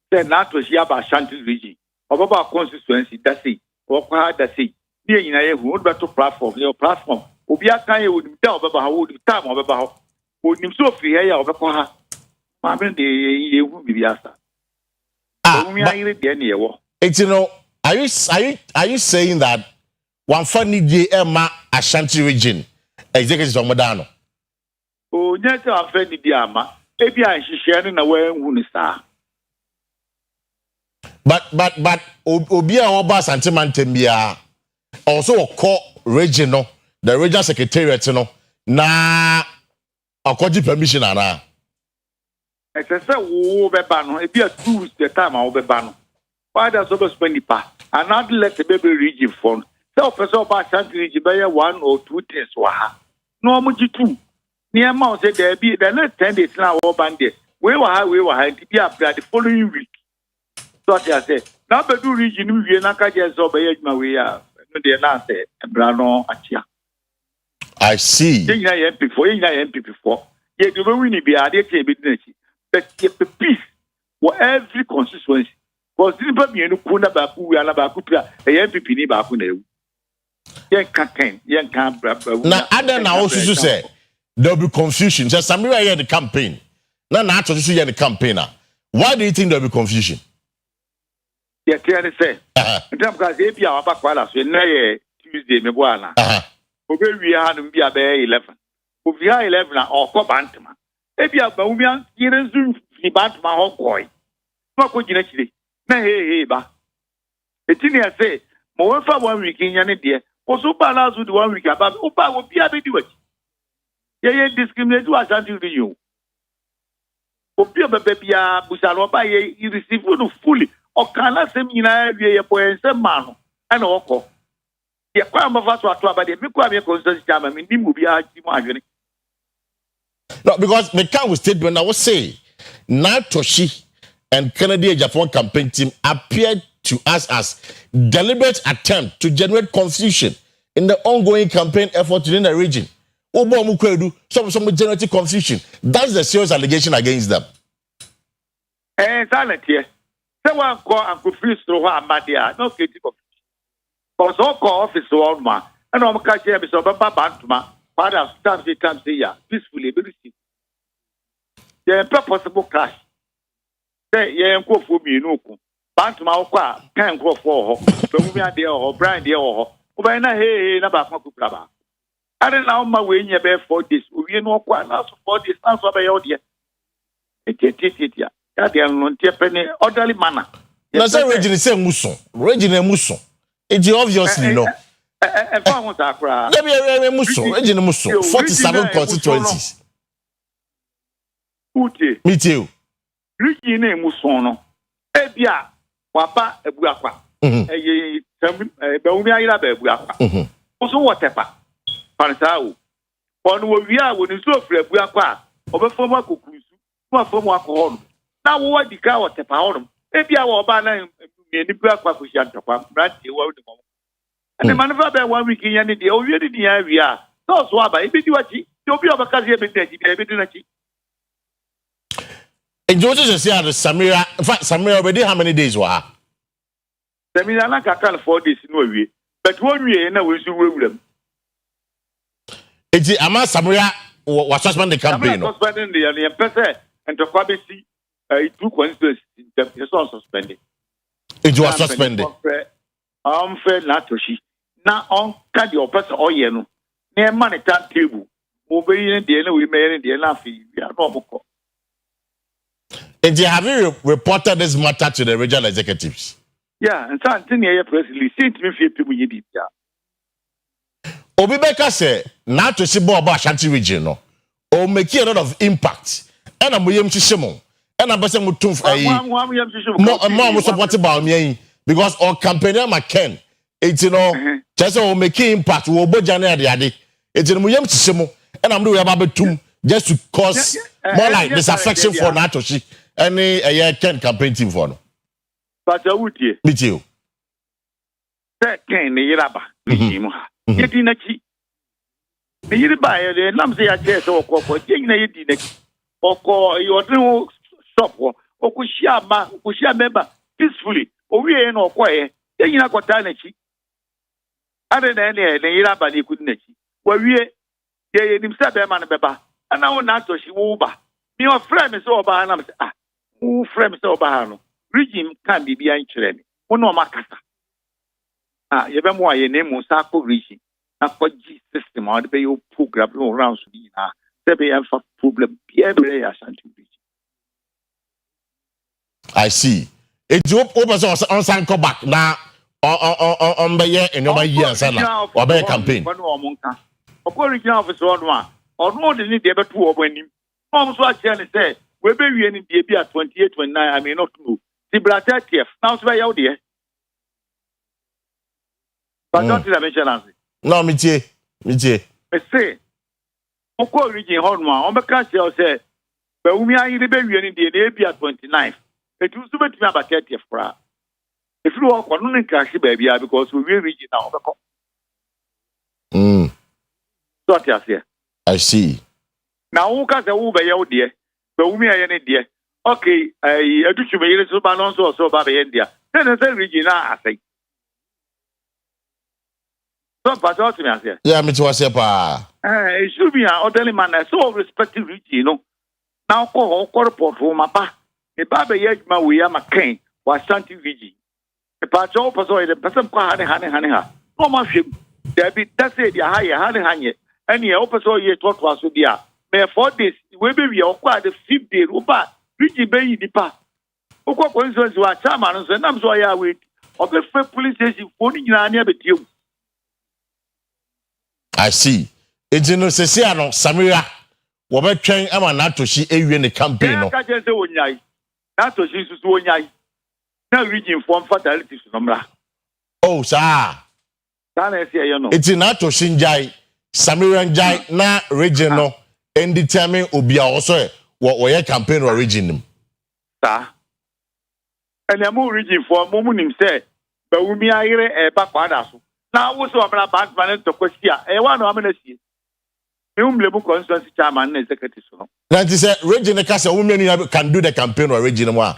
Then not to share about Ashanti region. About constituency, that's it. Or that's it. Here in a would better platform, your platform. Ubia would tell about how would time of about would him so free here of a mamma de would be asked. It's you know, are you saying that one funny day Emma Ashanti region executive of Madano? Oh, yes, I'm friendly Diama. Maybe I should share in a way who star. But Obia Oba Santimantembia also a core regional, the regional secretariat, you know, na according permission, na. It's a say, oh, Bebano, if you are 2 weeks the time, I'll be ban. Why does over spend the part? And not let the baby region phone. So, for so about Ashanti region, by 1 or 2 days, no much 2. Near Mount said there be the next 10 days now, or bandit. We were high to be up the following week. So, I said, now, the two region, we are not just over my way out. I see. MP4. Yet you will really be added to a business. But the peace for every constituency. Because this is me, Kuna Baku, Alabakutra, a MPP in Bakune. Yan can't. Now, other now also say there'll be confusion. So, Samira here the campaign. Now, not to see the campaigner. Why do you think there'll be confusion? Yeah, clearly say. Because if you are back while I say, Tuesday, me buana. We are 11. Ovia 11 or Cobantama. If you have Baumian, you resume the Bantama Hawkboy. No, could you actually? Hey, ba. It's in here say, more for 1 week in your dear, also balance with 1 week about Opa will be able to do it. Yeah, discriminate was until you. Opia baby, Busalopa, you receive fully, or cannot send me in a boy and some man, and Oko. Yeah, quite of us were about the Mikwa concern jam. I mean, the movie I No, because the can with statement I was saying, now Toshi and Kennedy Japan campaign team appeared to us as deliberate attempt to generate confusion in the ongoing campaign effort within the region. Some generating confusion. That's the serious allegation against them. Silent here. Someone call and confuse through what I'm at there. No critical. Because all call office to all man. And I'm catching a bit of a bantama. Father, start the time here peacefully. The purposeful clash. Say, yeah, go for me, no. Bantama, can't go for her. But we are there or Brian there or her. Hey, never come. I don't know my way in your bed for this. We know quite not for this. That's what I ordered. It's orderly manner. Now, say Regina say Muson. Regina Muson. It's obviously no. And found that crowd. Let me Muson. Regina Muson. 47 constituencies. Me too. Regina Musono. Ebia, Wapa, Ebuapa. Baumia Bebuapa. Also, whatever. Pansao. On we are when you so free, we are qua, over from a cuckoo, from a home. Now, what the cow at the power? Maybe our banner in the black Pakushan, Brandy, and the manufacturer 1 week in any day, already the area. So, Swaba, if you are cheap, you'll be over Kazi. And Joseph said, Samira, in fact, Samira already how many days were? Samira, I can't afford this no way, but 1 year, and I will do them. It's Ama Samira was suspended the campaign. Suspending the person and to Kwesi, 2 constituencies is also suspended. It was suspended. I'm fair not to she. Now on cut your person or yeno. Near money tap table. Obeying the end, we made the laughing. We are normal. And have you reported this matter to the regional executives? Yeah, and something here presently seems to me people you did. Obibeka said, now to see more about Ashanti region, no, or make a lot of impact. And I'm William Shimon. And I'm Bassam Mutum. No, a mom was supported by me because our campaign, McKen, it's just all making impact. We'll be January. It's in William Shimon. And I'm doing about two just to cause more like disaffection for Natoshi and a Ken campaign team for no. But I would you. Me too. That can the Yaraba. Yedinachi. The Yiriba, the Namsia chess or Coco, or call your new shop or Kushia member peacefully, or we ain't no quiet, then you got Tanachi. Other than the Yaraba, you couldn't. Where we himself, man, Beba, and now not to she Uba. Your friend is over, and I'm who friends over. Regime can be behind children. Ono Makasa. You have more your name was Sako region. After G system, or the bay program around me. There be a problem. I see. It's open on San back now on the year and over years or by campaign. According to office on no, they need the other 2 of when him. Almost what Jenny said, we're very in the year 28, 29. I may not know. The brother TF, now it's out there. But don't you mention us? No, me too. I say, Oko region Hornma, on the country, say, but we are in the baby in the year 29. It was to be about 30th for if you walk on cash baby, because we will reach it now. I see. Now, who can say, oh, by your dear, but we are any dear. Okay, I do you mean so balance or so by India. Then I say, Regina, I say. So, but what I say? Yeah, me too, I say, pa. It should be an orderly man, so respective, you know. Now, call report for my pa. The Baba Yagma, we are McCain, was Santi Vigi. The Pacho Paso, the person, honey. No more ship. There be that's it, your higher, honey. Any opposite year to was with ya. May 4 days, we be acquired the 5th day, Upa, Richie Bay Nipa. Okwa coincidence wa chairman, and I'm so I wait. Of the police station, phoning in near with you. I see. It's in Sesiano, Samira. Wobɛ twɛn ama n'atohyi ewie ne campaign no. Ka je se wonyai. N'atohyi susu wonyai. Na region form fatalities no mra. Oh, sir. Sa na ese ye no. It's n'atohyi njai, Samira njai na region no and determine obi a also wo ye campaign or region nim. Sa. And am region form mo nim say ba wumi ayere e ba kwada so. Na wo so mra bank man to Kwesi a e wa no amena sie. Umlebu constituency chairman and executive so. That is a region can do the campaign or region one.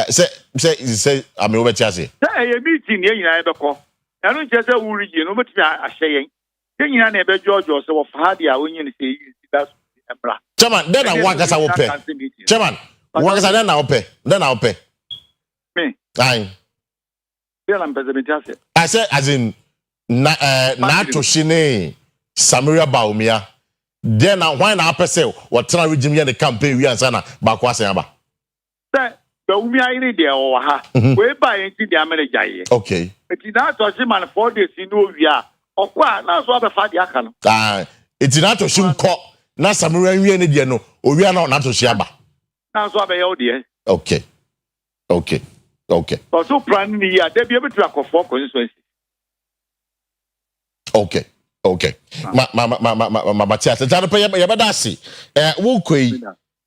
Say I mean over chassis. Say a meeting here in Ibeko. I don't just say we region, no matter a saying. Then you never George or so of Hadia when you say that's Emperor. Chairman, then I want us our pay. Chairman, what is then I'll pay. Then I'll pay. Me. Aye. Then I'm president. I said as in Nato Shine Samaria Baumia. Then now why na apese what try regime here the campaign we answer na bakwa say aba. Say the umi ayire there o ha. We buy into the manager here. Okay. It is not to man 4 days in Ovia. Okwa na so be fa dia ka no. Ah, it is not to shunko na Samaria we ne there no. Owia na to shi aba. Na so be ye there. Okay. Okay. Okay. But so plan ni ya dey be able to akofo constituency. Okay. Okay. Matia, tell me yabadasi. Wo koi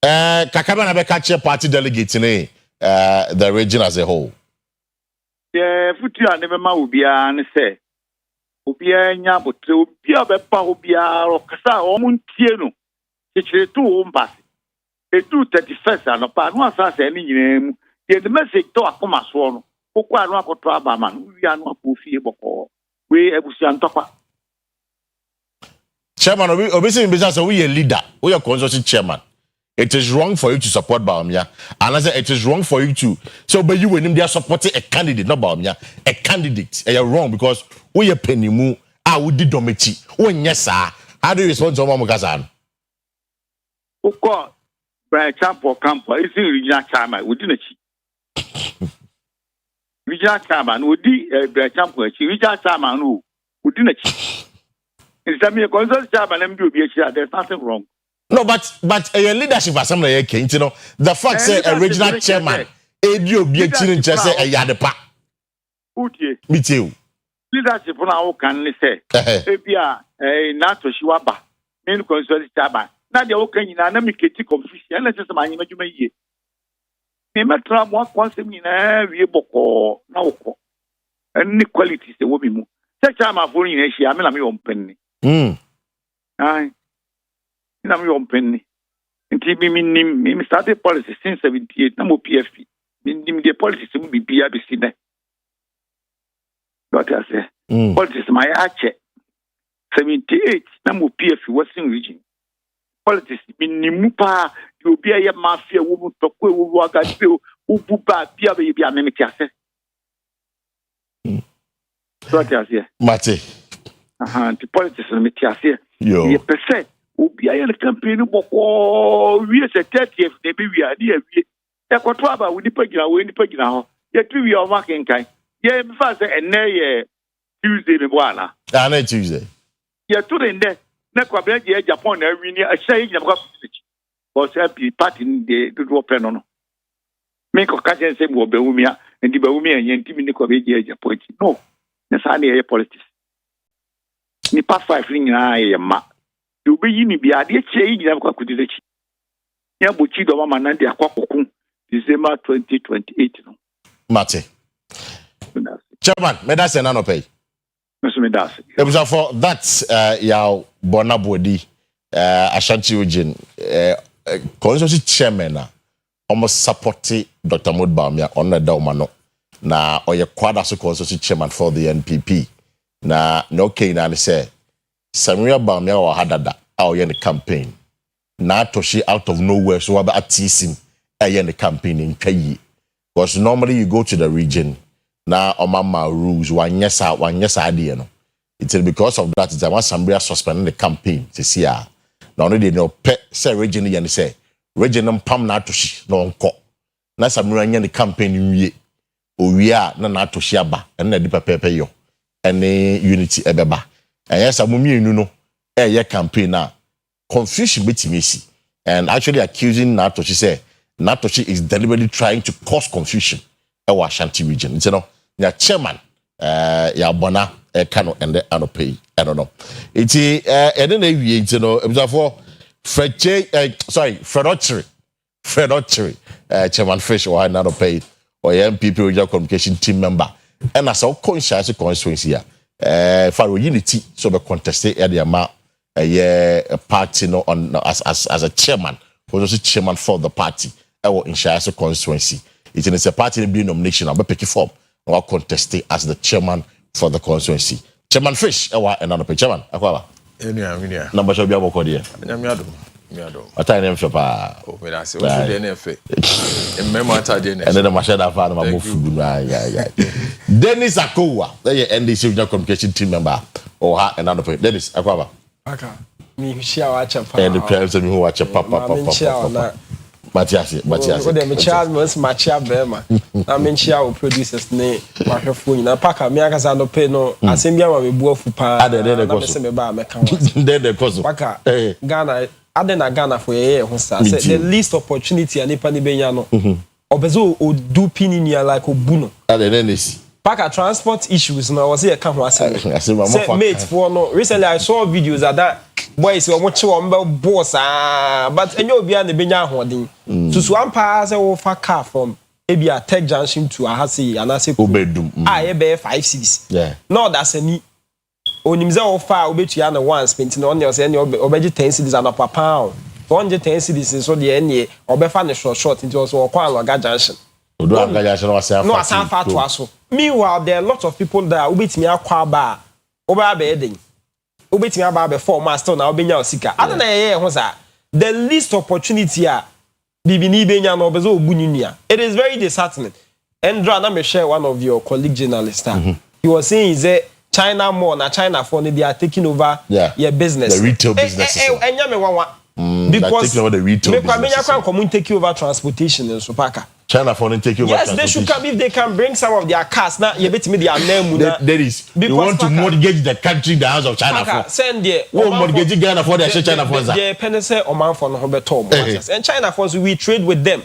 kakaba na be catch party delegate ni the region as a whole. Yeah, futu a never ma obia ne say. Obia nya botre obia be pa obia okasa o muntie no. Chechire to o mbase. E do 31st anopa no asase ni nyina mu. The message to akoma so no. Kokwa no akoto aba ma no. Wi anu akofie boko. We ebusia ntokwa. Chairman, obviously in business, we a leader, we are consortium chairman. It is wrong for you to support Baumia. And I say it is wrong for you to. So, but you when they are supporting a candidate, not Baumia, a candidate. And you're wrong because we are penny mu. I would do dometi. When yes, sir. How do you respond to Mamukazan? Of course, Brian Champo Campo is in regional chairman. We didn't cheat. Regional chairman, we did Brian Champo, regional chairman who didn't cheat. It's a mere concern chairman and there's nothing wrong. No, but a leadership assembly, you know, the fact say a regional chairman, Edio be a chin just say a yadepa. Me too. Leadership now can say, if you are a NATO Shiwaba, main concern chairman. Now the okay in an amicati confusion, and let's just mind you may ye. Nemetra more concept in every boko now. And inequalities the woman. Such time of foreign Asia, I mean, I'm your penny. Aye. I'm your penny. And me started policy since 78. No more PFP. The policy will be BRBC. What I say? Politics, my archer. 78. No more PFP Western region. Politics, Nimupa, you'll be a mafia woman, Tokwe, who work at you, who buba, be a mimic. What I say? Mate. The politics of Metiasia. Yo. Ye percent. Ubi a campaign boko. We are 30th. Maybe we are near. Ya kwatwaba we dipagina we dipagina. Ye 2 year marking kind. Ye fast and nay Tuesday me bwana. Ah, na Tuesday. Ye to the end. Na kwa be je Japan na wi ni a say na kwa because happy party the do open no. Me ko ka say mo be wumia ndi be wumia yen timi ni kwa be je Japan. No. Na sa na ye politics. Ni pa 5 ni na ye ma. You be yini bi ade che yi na kwa kudi lechi. Ya bochi do mama na de akwa kokun December 2028 no. Mate. Chairman, me da say na no pay. Me da say. It was for that ya Bonabodi Ashanti region constituency chairman na almost supported Dr. Mudbamia on the Daumano. Na oye kwada so constituency chairman for the NPP. Na no okay na say Samuel Bamia or Hadada out in the campaign. Na Toshi out of nowhere so about teasing in the campaign in Kayi. Because normally you go to the region na omama rules one yes idea no. It's because of that, it's a Sambria suspending the campaign to see her. Now, only they know pet say region and say region pam na to she no unco. Na Sambria the campaign we are na to shiaba and na dipa pepe yo and unity ebeba. And yes, I'm no a campaign now. Confusion between me. And actually accusing Natoshi say Natoshi is deliberately trying to cause confusion in Ashanti region. You know, your chairman, Bona, Kano, and the Anope. I don't know. It's and then you know, it was for Fred Ochiri, Chairman Fish or another pay or MPP regional communication team member. And as a conscious constituency here, for unity, so the contested at the amount. A party no on as a chairman, was also chairman for the party. In Shire constituency. It is a party being nomination. I'll be picking form. I'll contest as the chairman for the constituency. Chairman Fish, another pay chairman. Aqua. Number shall be about Kodia. What I name for pa? Oh, when I say what's the NFA? And remember what I did. And then the machine I found my move. Yeah. Dennis Akua, the NDC regional communication team member. Or another pay. Dennis Aqua. Aka mi hia wa chepa and the parents who watch a papa Matias dem chia must machia bema na me chia o producers ne wa hwefo nyina paka me aka sa no pay no asem bia ma me bu afu pa na me se me ba me kan de koso paka Ghana Ghana for ye ho sa say the least opportunity anipa ni benya no obezo o do pininia like obu no Paka transport issues now was here come was mate for no recently I saw videos that boys were much boss but enyo bia na benya hoden so one pass o fa car from Ebia Tech Junction to Ahasi Anase Obedum e be 5 cities no that's any onimze o fa obetua na one spent no on say any obeji 10 cities and upper pound 10 cities so the any obefa ne short into also kwa Alwaga Junction no asan fa to aso meanwhile there are lots of people that ubetimi akwa ba oba be eden ubetimi aba be form master na obenya osika ada na ye ho sa the least opportunity a bibini benya no obezo obunyunia it is very disheartening. Endra na me share one of your colleague journalists he was saying is China more na China for they are taking over your business, the retail business enya me wanwa because taking over the retail business me take over transportation in Supaka. China for take over. Yes, they should come if they can bring some of their cars. Now, you bet me their name. That is, you want to mortgage the country, the house of China for. Send the mortgage Ghana for the China for that. The penny Oman for Nobetom. And China for we trade with them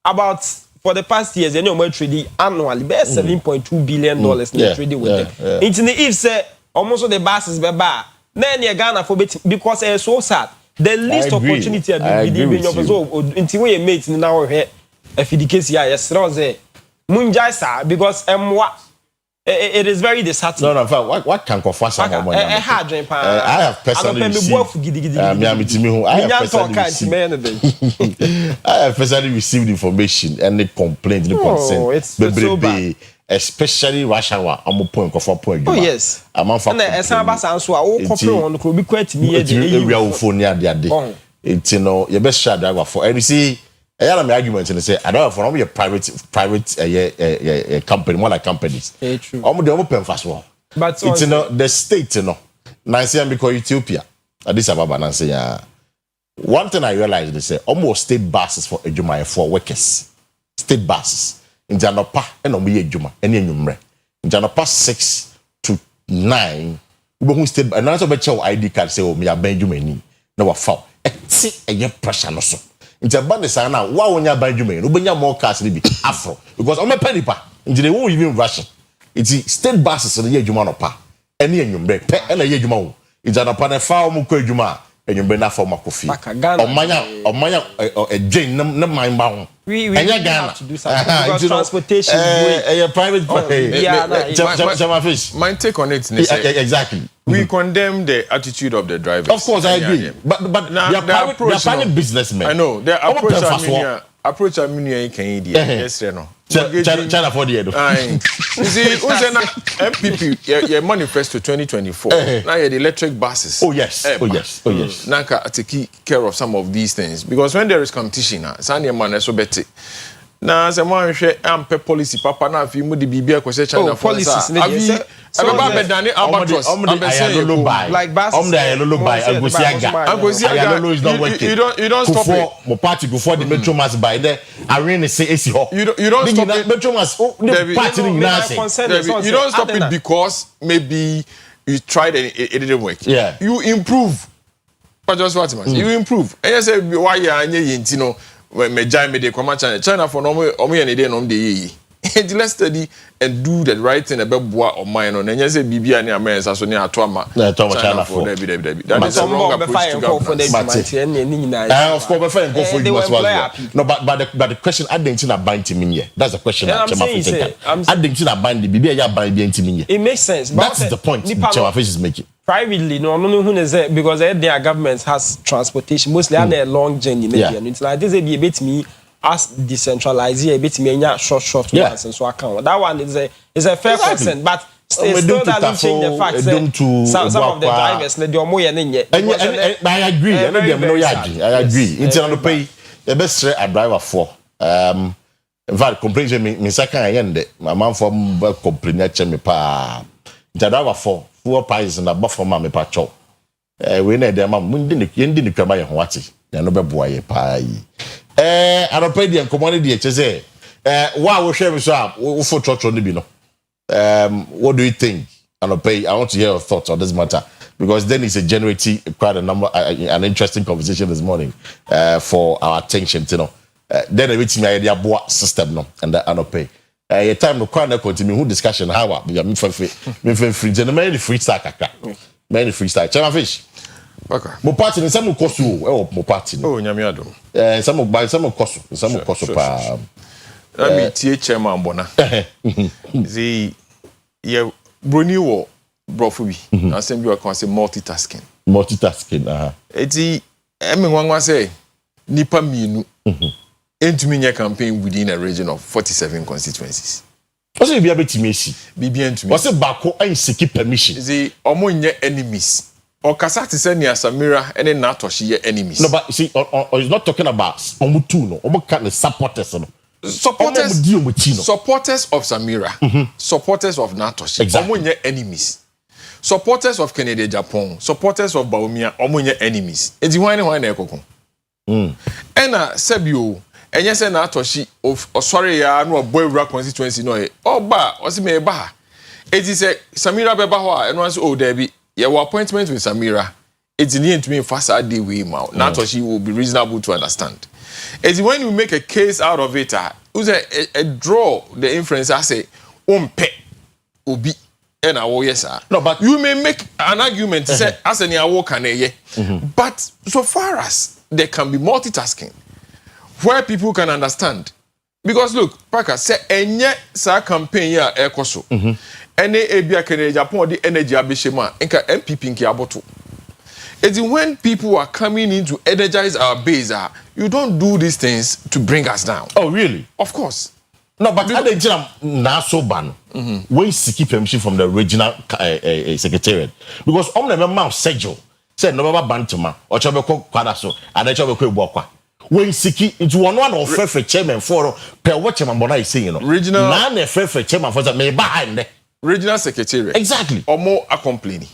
about for the past years. You know, we trade annually. Best $7.2 billion trading with them. It's in the if say almost the buses be bar. Then you Ghana for because it's so sad. The least opportunity I believe in your until we made in our head. If the case here, yes, Munjaisa because it is very disheartening. No, what can confess? I have personally received information and the complaint, the consent. It's so bad. Especially Russia, I'm point. Oh yes, I'm on. And Sabasa so I copy on could be quite me. It's you know your best shot driver for and you see. I have my argument and say I don't have for a private company, more like companies. True. I'm open fast one. But it's you know the state, you know. Nancy because Ethiopia. Addis Ababa Nancy. One thing I realized they say almost state buses for Ejuma for workers. State buses. In Janopa and Omi Ejuma, any number. In Janopa 6 to 9. We who state and also bet your ID card say, oh, me a Benjamin. No, a foul. A pressure no so. Into bande sana wa wonya Benjamin ubenya more cars ni bi afro because o me penny pa into they won't even rush it state buses so the adwuma no pa ene enwumbre pe ene ye adwuma wo into na pa na fa o mo kwa adwuma enwumbre na fa o makofi omanya edwen na man ba ho enya Ghana to do something because transportation private my take on it exactly. We condemn the attitude of the drivers. Of course, I agree. But now, they are private businessmen. I know. Their approach Armenia can yes, no. China for the you see, who's an MPP? Your manifesto 2024. Now you the electric buses. Oh yes. Naka take care of some of these things because when there is competition, Sanya man so better. na se mo ahwe ampe policy papa na afi mu de bibia ko se China for policies ne abi eba bedane abatros like bas Ayalolo is not working. You don't stop it. Mo party before the Metro Mass by there arena say AC ho. You don't stop it. Metro Mass the party ni na say. You don't stop it because maybe you tried and it didn't work. Yeah. You improve. But just what you improve. And you say why you anye yinti no me jai me de kwama China for no omo ye ne de no de yi. And let's study and do the right thing about boa or mine on and you say bibia ne America so ne ato ama China for that is a wrong approach to governance. Of course, for you as well. No, but the question I didn't see bind team in here. That's the question that I didn't see bind the bibia ya bind the team in here. It makes sense. That's the point Chema is making. Privately, no who is it because their government has transportation mostly on a long journey. It's like this a bit me as decentralized a bit me short ones and so account. That one is a fair percent, but still doesn't change the fact that some of the drivers they do more than yet. I agree. I agree. It's on the pay the best a driver for in fact complain me second end my man for complain me pa the driver for four pies and above for me pa cho we need them mun ndi ni kwaba ye ho ate ya no beboa ye pa yi I don't pay the commodity say why we share so we for church on bi no what do you think? I don't pay. I want to hear your thoughts on this matter because then it's generating quite an interesting conversation this morning for our attention, you know. Then I reach me idea boa system no and I don't pay. A time no quite continue who discussion how we me free generally freestyle kaka. Many freestyle. Chama fish. Okay. Mo party ni some koso mo party. Oh nyame adom. Some koso pa. Let me tie chairman bona. See ye broni wo brofo bi. Na sem bi o kan say multitasking. Eti emi nwanwa say nipa mienu. Entumi nya campaign within a region of 47 constituencies. What's it be able to make? Bibi entumi. What's it bako and seek permission? See omo nya enemies. Okasa ti say ni Asamira any Natoshi ye enemies. No, but see, he's not talking about omutu no. Omo kind of supporters no. Supporters of Samira, supporters of Natoshi, exactly. Enemies. Supporters of Kennedy Japan, supporters of Baumia, omunye enemies. Eti why ekoko. Ena sebio, enye se Natoshi of sorry ya no boy ra constituency no e. Oba, osi me ba. Eti se Samira beba ho a eno anso o Debbie, your appointment with Samira. Eti ni entumi fasa dey we ma. Natoshi will be reasonable to understand. It's when you make a case out of it, a draw the inference I say, umpe, ubi, and yes, sir. No, but you may make an argument say, as an but so far as there can be multitasking, where people can understand. Because look, Parker say, enye sa campaign ya ekoso, ene ebia kene Japan the energy abishema, enka MPP nki aboto. It's when people are coming in to energize our base, you don't do these things to bring us down. Oh, really? Of course. No, but I didn't now so ban. We seek permission from the regional secretariat because on the member schedule said no bantama or chabeko kwadaso and chabeko bokwa. We seek into one of fair chairman for per what chairman is saying. Regional none fair chairman for the may behind the regional secretariat. Exactly. Or more are complaining.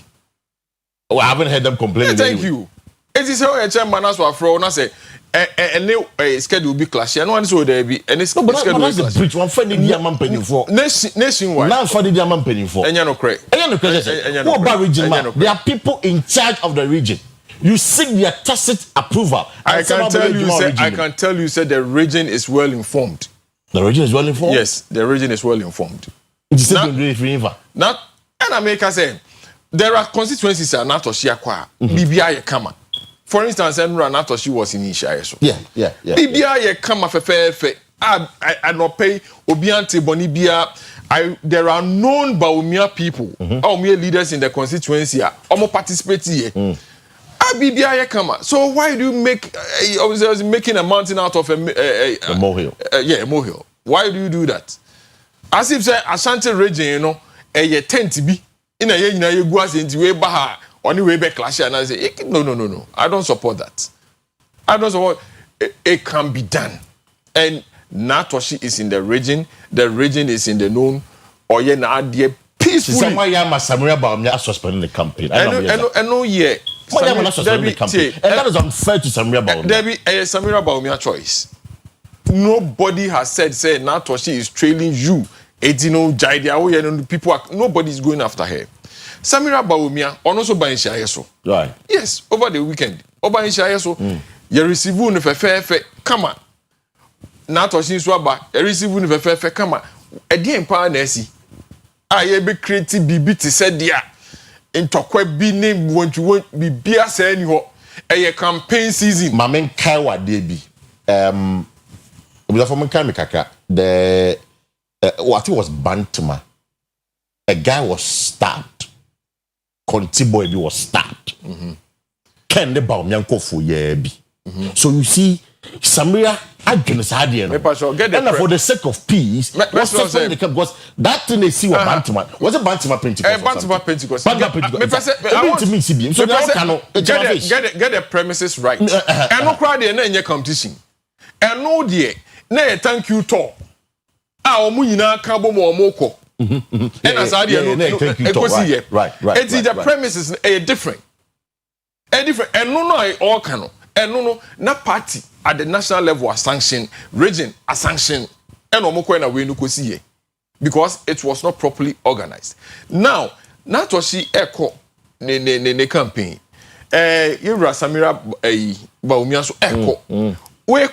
Oh, I haven't heard them complaining. Yeah, thank you. It is how a chairman as well for say a schedule be clash. And one so there be any schedule. But that's the preach. One funny diamond penny for nationwide. Now funny diamond penny for. And you know correct. What about region man? There are people in charge of the region. You seek their tacit approval. I can tell you, say the region is well informed. The region is well informed. Yes, the region is well informed. It's not. And I make us say. There are constituencies that Natoshi akwa. BBI ye kama. For instance, Enra Natoshi was in Isha. Yeah. BBI ye kama fe. I no pay obiante bonibia. There are known Baumia people, Baumia leaders in the constituency. Omo participate here. BBI ye kama. So why do you make making a mountain out of a molehill? A molehill. Why do you do that? As if say Ashanti region, you know, a tent be. In a year, you go as into way baha, only way back clash, and I say, no. I don't support that. I don't support it can be done. And Natoshi is in the region is in the known. Oye na adie peacefully. Someone yama Samira Baumia suspending the campaign. I know yeah. Suspending the campaign. And that is unfair to Samira Baumia. Debbie, Samira Baumia choice. Nobody has said Natoshi is trailing you. People are, nobody is going after her. Samira Baumia also buying Shayeso. Right. Yes, over the weekend. Over in Shayeso. You receive one come on. Natoshi Swaba, you receive one come on. Again, Panesi. I be creative BB to say dia. Into quite be name want be beer saying you a campaign season. Mamen Kaiwa Debi. With a former Kamikaka, the what it was Bantama. A guy was stabbed. Conti boy was stabbed. Ken the Baumyanko for yebi. So you see, Samira, I don't know. And for the sake of peace, because that thing they see was Bantama. Was a Bantama Pentecost? Bantama Pentecost. Get the premises right. And no crowd in your competition. And no dear, nay, thank you, talk. Our Munina Cabo Moko. And as I did, right. It is the premises a different. And no, all cano. And no, not party at the national level are sanctioned, region are sanctioned, and Omokoina we no see because it was not properly organized. Now, Natoshi Echo ne campaign. You Samira Baumia so Echo. We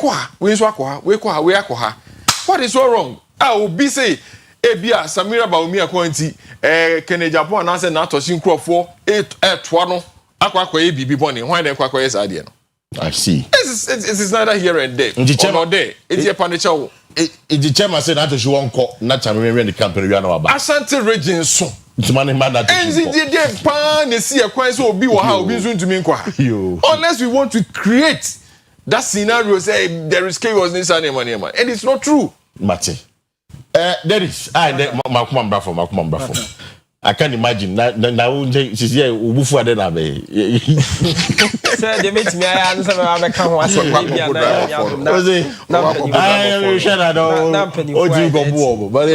what is so wrong? I will be say Ebia Samira Baumia Quanti Kene Japan and answer Natoshi Crawford 8 Akwa bibi boni why dem kwakwa yes idea no. I see. It is neither here and there. Or there. It's a panicha. The chairman said that you won't call not to remain the company we are now about. Ashanti region so. It's money man that. And the pan they see a coin so be what how be soon to mean kwa. Unless we want to create that scenario say there is chaos in Sunday money man. And it's not true. Mate. There is Malcolm Brafo. I can't imagine. Now, she's here. Ubufu adena be. Sir, they meet me. I answer. I come once. But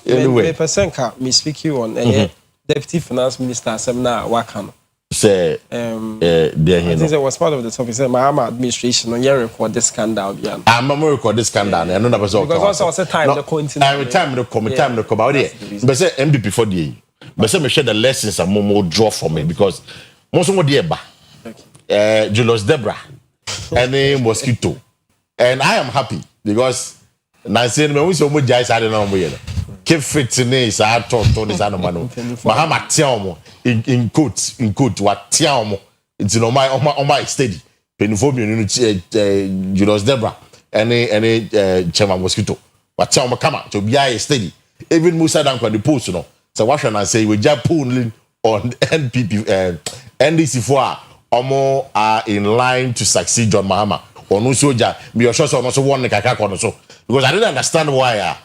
anyway. Percent me speak you on Deputy Finance Minister seminar Wakano. Say, I think it was part of the topic. Say, my administration on your record this scandal. I'm not record this scandal. I know that was all. Because also a time the continue. Every time the time about it. But say MB before the. But say me share the lessons and more draw from it because most of the Julius Debra and a mosquito, and I am happy because now saying me we so much guys I don't know keep fitting is I thought this animal. Mahama tiamo in coat what tiamo. It's on my steady. Penfobian Julius Debra and a chairman mosquito. What tiamo come out to be a steady. Even Musa down the post, you know. So what should I say? We just pulling on NPP NDC for Omo are in line to succeed John Mahama. Or no soldier, me sure so also one kaka so because I didn't understand why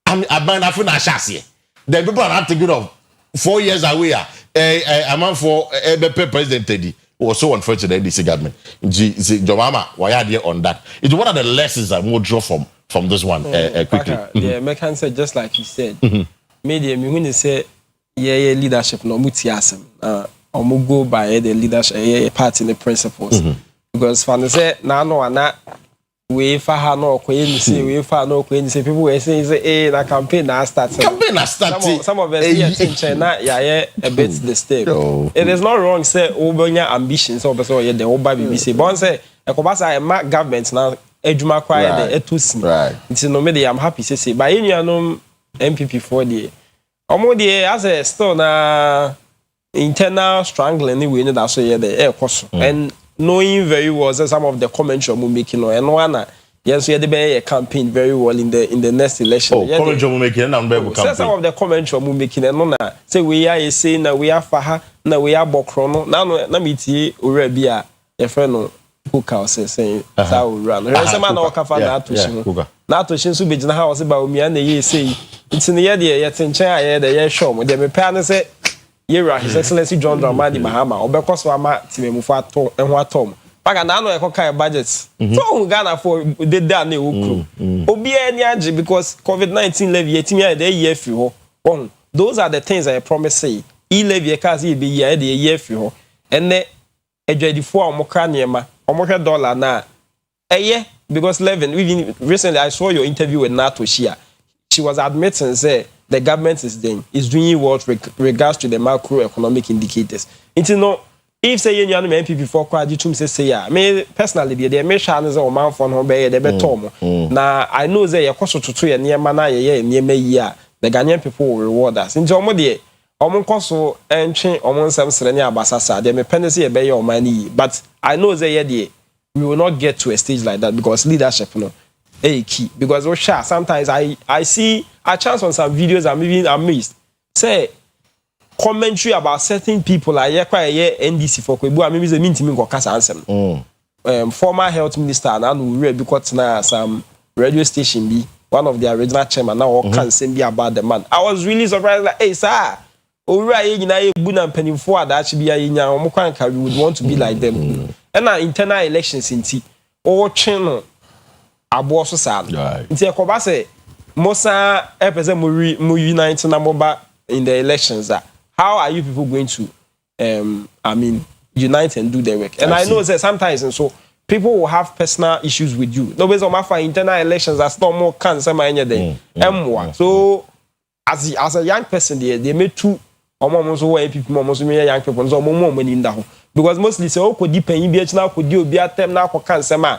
I'm after na chassis. The people are not thinking of 4 years away. A man for President Teddy was so unfair to the NDC government. John Mahama, why are they on that? It's one of the lessons I will draw from this one quickly. Yeah, Mekan said just like he said. Media me when they say leadership no mutiasem. Omu go by the leadership part in the principles. Because fan say na no na we fa ha no kwen say we fa no kwen say people were saying say na campaign na start. Campaign na start. Some of us here in China a bit the step. It is not wrong say obonya ambitions so person here the oba BBC. But say ekobasa ma government na edwuma kwa the etusi. Right. It's no me I'm happy say by any MPP for the omo the as a still na internal strangling anyway that so yeah the air course and knowing very well some of the comments you're making and one yes we had a campaign very well in the next election. Comments you're making and some of the comments you're making and no say we are saying that we are faha na we are bokrono na meet already a friend who can say that will run some man or kafa na to shin so be na house ba o mi na ye say it's in the year yet in China the year show me the plan say His Excellency John Dramani Mahama, Obekoso Ama Timemufa Tom, and what Tom, Paga na no e koka budget. So Ghana for the day na okro. Obi any age because COVID-19 levy etimi dey year fi ho. Those are the things I promise say. E levy ka say be year dey year fi ho. Ene edwadifo a omokra niema, omokra dollar na eye because even recently I saw your interview with Nato Shia. She was admitting say the government is doing what regards to the macroeconomic indicators. It's no if say you know MPP for quite say yeah. Me personally they make sure say o man for no be the better. Na I know say your cost to your near na ye year the Ghanaian people will reward us. Into omo de omo koso entwe omo nsem sere ne abasasa they me pen say e be your money but I know say ye we will not get to a stage like that because leadership no key because sometimes I see a chance on some videos I'm even amazed say commentary about certain people like NDC for Kwebu maybe the mean to me go kasa ansem former health minister and we because na some radio station be one of the original chairman now can say be about the man. I was really surprised like hey sir owura ye nyina ebu na mpanimfo adachi bia ye nya omo kwanka we would want to be like them and internal elections inti o cheno abo so sad inti ekoba say mosa epese mo unite na moba in the elections how are you people going to unite and do their work and I know that sometimes and so people will have personal issues with you nobody's on my internal elections are still more cancer anything so as a young person they made two almost where people almost young people so more money in that because mostly say oh could depend be now could you be at them now for cancer man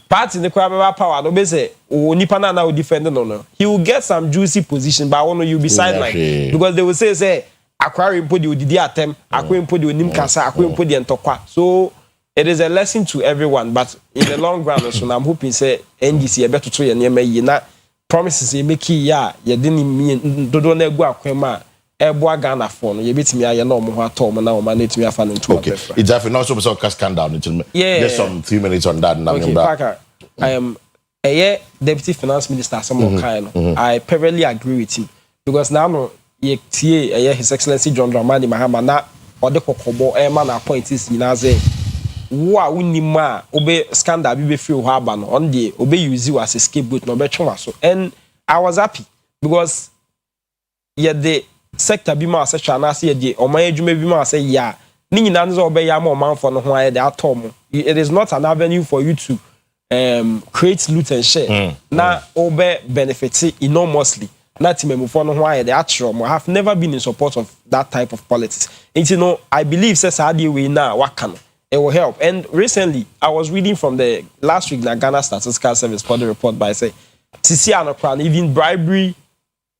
party in the crowd power no be say oh nipa na will defend no he will get some juicy position but I want you be sideline because they will say Akwa import the didi atem Akwa import the nim kasa Akwa import the entokwa so it is a lesson to everyone but in the long run so I'm hoping say NDC e beto to ye niema yi na promises e make ya ye de ni dodo na egu akwema ebo Ghana for no ye betimi aye na omo ho atom na omo na etimi afa no ntu okay it's definitely not so scandal until just some 3 minutes on that now okay Parker I am a deputy finance minister some kind I perfectly agree with him because now no ye tie his excellency John Dramani Mahama na ode kokobo e ma na appointees nyina say wo a unima obe scandal bi be free ho aba no on the obe use you as a scapegoat no be twa so and I was happy because ye the sector bi ma se na say ye oman adwuma bi ma say ya ni nyina nzo obe ya ma oman for no ho aye the atom it is not an avenue for you to create loot and share na obe benefit enormously na timemu for no ho aye the atrom I have never been in support of that type of politics and you know I believe say sadi we na waka it will help. And recently, I was reading from the last week, the Ghana Statistical Service for the report by say, Sisi Anokran, even bribery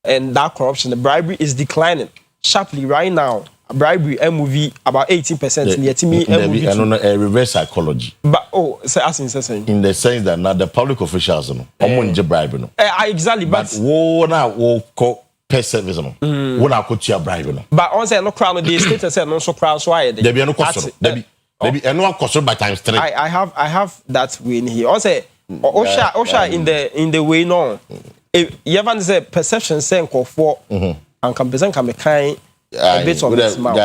and that corruption, the bribery is declining sharply right now. Bribery MOV about 18%. I don't know a reverse psychology. But saying in the sense that now the public officials no, bribe no. Exactly, but wo na wo ko per service no. Wo na ko tia bribe no. But on say no crown the state say no so crown so why there be no cost. Maybe anyone cost by times 3. I have that way in here. Also, Osha in the way no. You ever say perception say for and can come kind a bit of this mouth.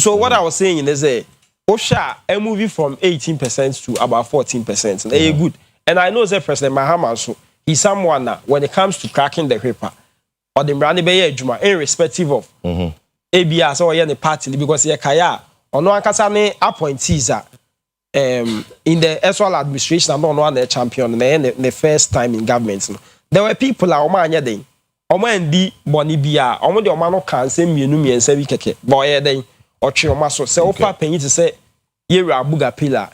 So what I was saying is Osha a movie from 18% to about 14%. And they good. And I know that President Mahama so he's someone that when it comes to cracking the paper or the brand be juma irrespective of ABS or any party because ye kaya ono ankasa ne appointees in the actual administration and no one champion the first time in government no there were people like omo anya den omo ndi boni bia omo de omo no kan se mienu miensa bi keke boy den otwe omo so se ofa panyi te se yeru abuga pillar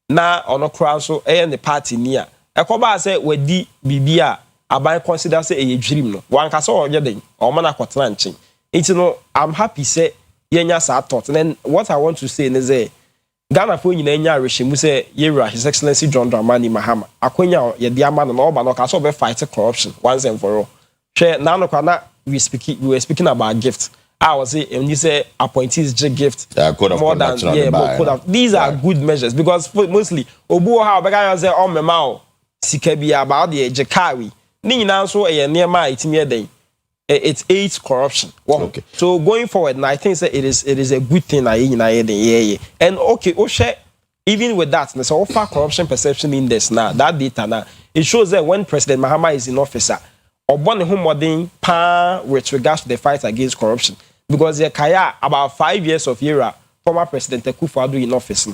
na ono kra so the party ni a ekoba se wadi bibia aban consider say e dream no wan kasa onye den omo na kwotena nchen it no I'm happy say yenya sa thought and then what I want to say is Ghana for nyina nya rehemu say yera His Excellency John Dramani Mahama akonya ye dia ma no oba no ka so be fight corruption once and for all share na no na we were speaking about gift I was say when you say appointees gift more than these are good measures because mostly obu how be can say on mema sika bia about the jekari ni nyina so e ne ma itimi eden it aids corruption. Okay. So going forward, and I think that it is a good thing. And okay, Oshe even with that, there's so far corruption perception index now, that data now, it shows that when President Mahama is in office, or one whom modern with regards to the fight against corruption. Because the Kaya, about 5 years of era, former President Akufo-Addo in office.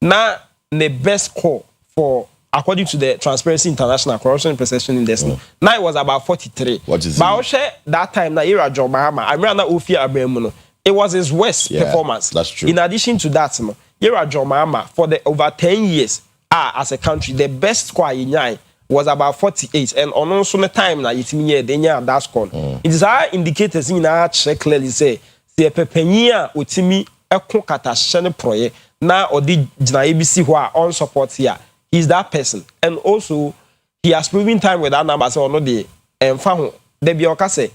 Now, the best score for, according to the Transparency International Corruption Perception Index, now it was about 43. What is it? That time, na era John Mahama, I remember Ofia Abemuno. It was his worst performance. That's true. In addition to that, era John Mahama, for the over 10 years, as a country, the best score in Yai was about 48. And on also the time na yitimiye denya that score. It is our indicators in our check clearly say the pepenia utimi eko katashene proye na odi jina ABC who are on support here. He's that person. And also he has proven time with that number so no the emfa de bi oka say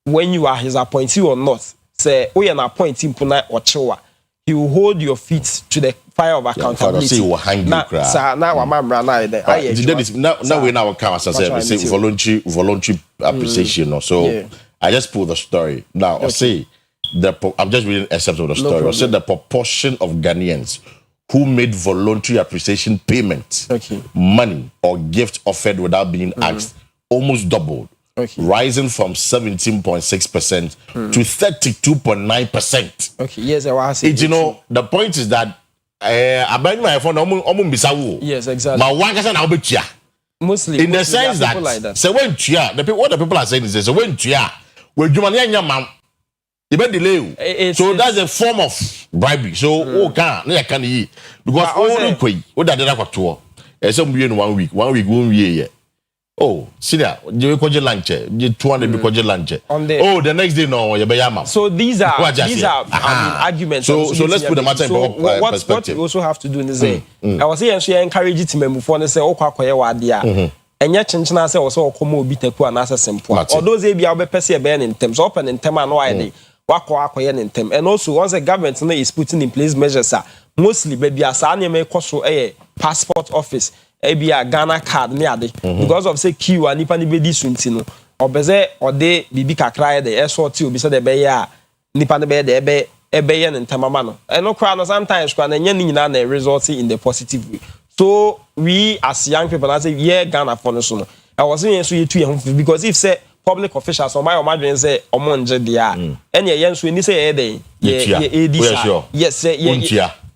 when you are his appointee or not say we an appointee puna or chewa. He will hold your feet to the fire of accountability. He will hang you. Now we now come as I say voluntary appreciation. So I just pull the story. Now I say I'm just reading excerpts of the story. I said the proportion of Ghanaians who made voluntary appreciation payments, money or gift offered without being asked, almost doubled. Rising from 17.6% to 32.9%. Okay, yes, I was. You know, the point is that about my phone, yes, exactly. My one person now be mostly in the sense that, like that. So when what the people are saying is so when when you man delay. So that's a form of bribery. So can because all what that tour. Some be in 1 week, 1 week, 1 year. Oh, senior, you go lunch, you 200 because lunch. Oh, the next day no, you be yama. So these are arguments. So let's put the matter in perspective. What we also have to do is say, I was saying she encourage it to move for and say, oh, kwakoye wadia. And yet, chinchina say also komo bi teku and answer simple. Or those be our person be in terms open in term and no idea. Kwakoye in term. And also once the government is putting in place measures, mostly baby as any may cost passport office. Ebi a Ghana card ni ade because of say queue and nipa ni be di sunti no obeze ode bibi kakra de esort obi say de be ya nipa ne be de ebe ye ntamama no eno kra no sometimes kra na nya ni nyina na result in the positive way. So we as young people I say yeah Ghana for no so no I was saying so you too because if say public officials or my imagine say omonje dia ene ye nso ni say dey yes say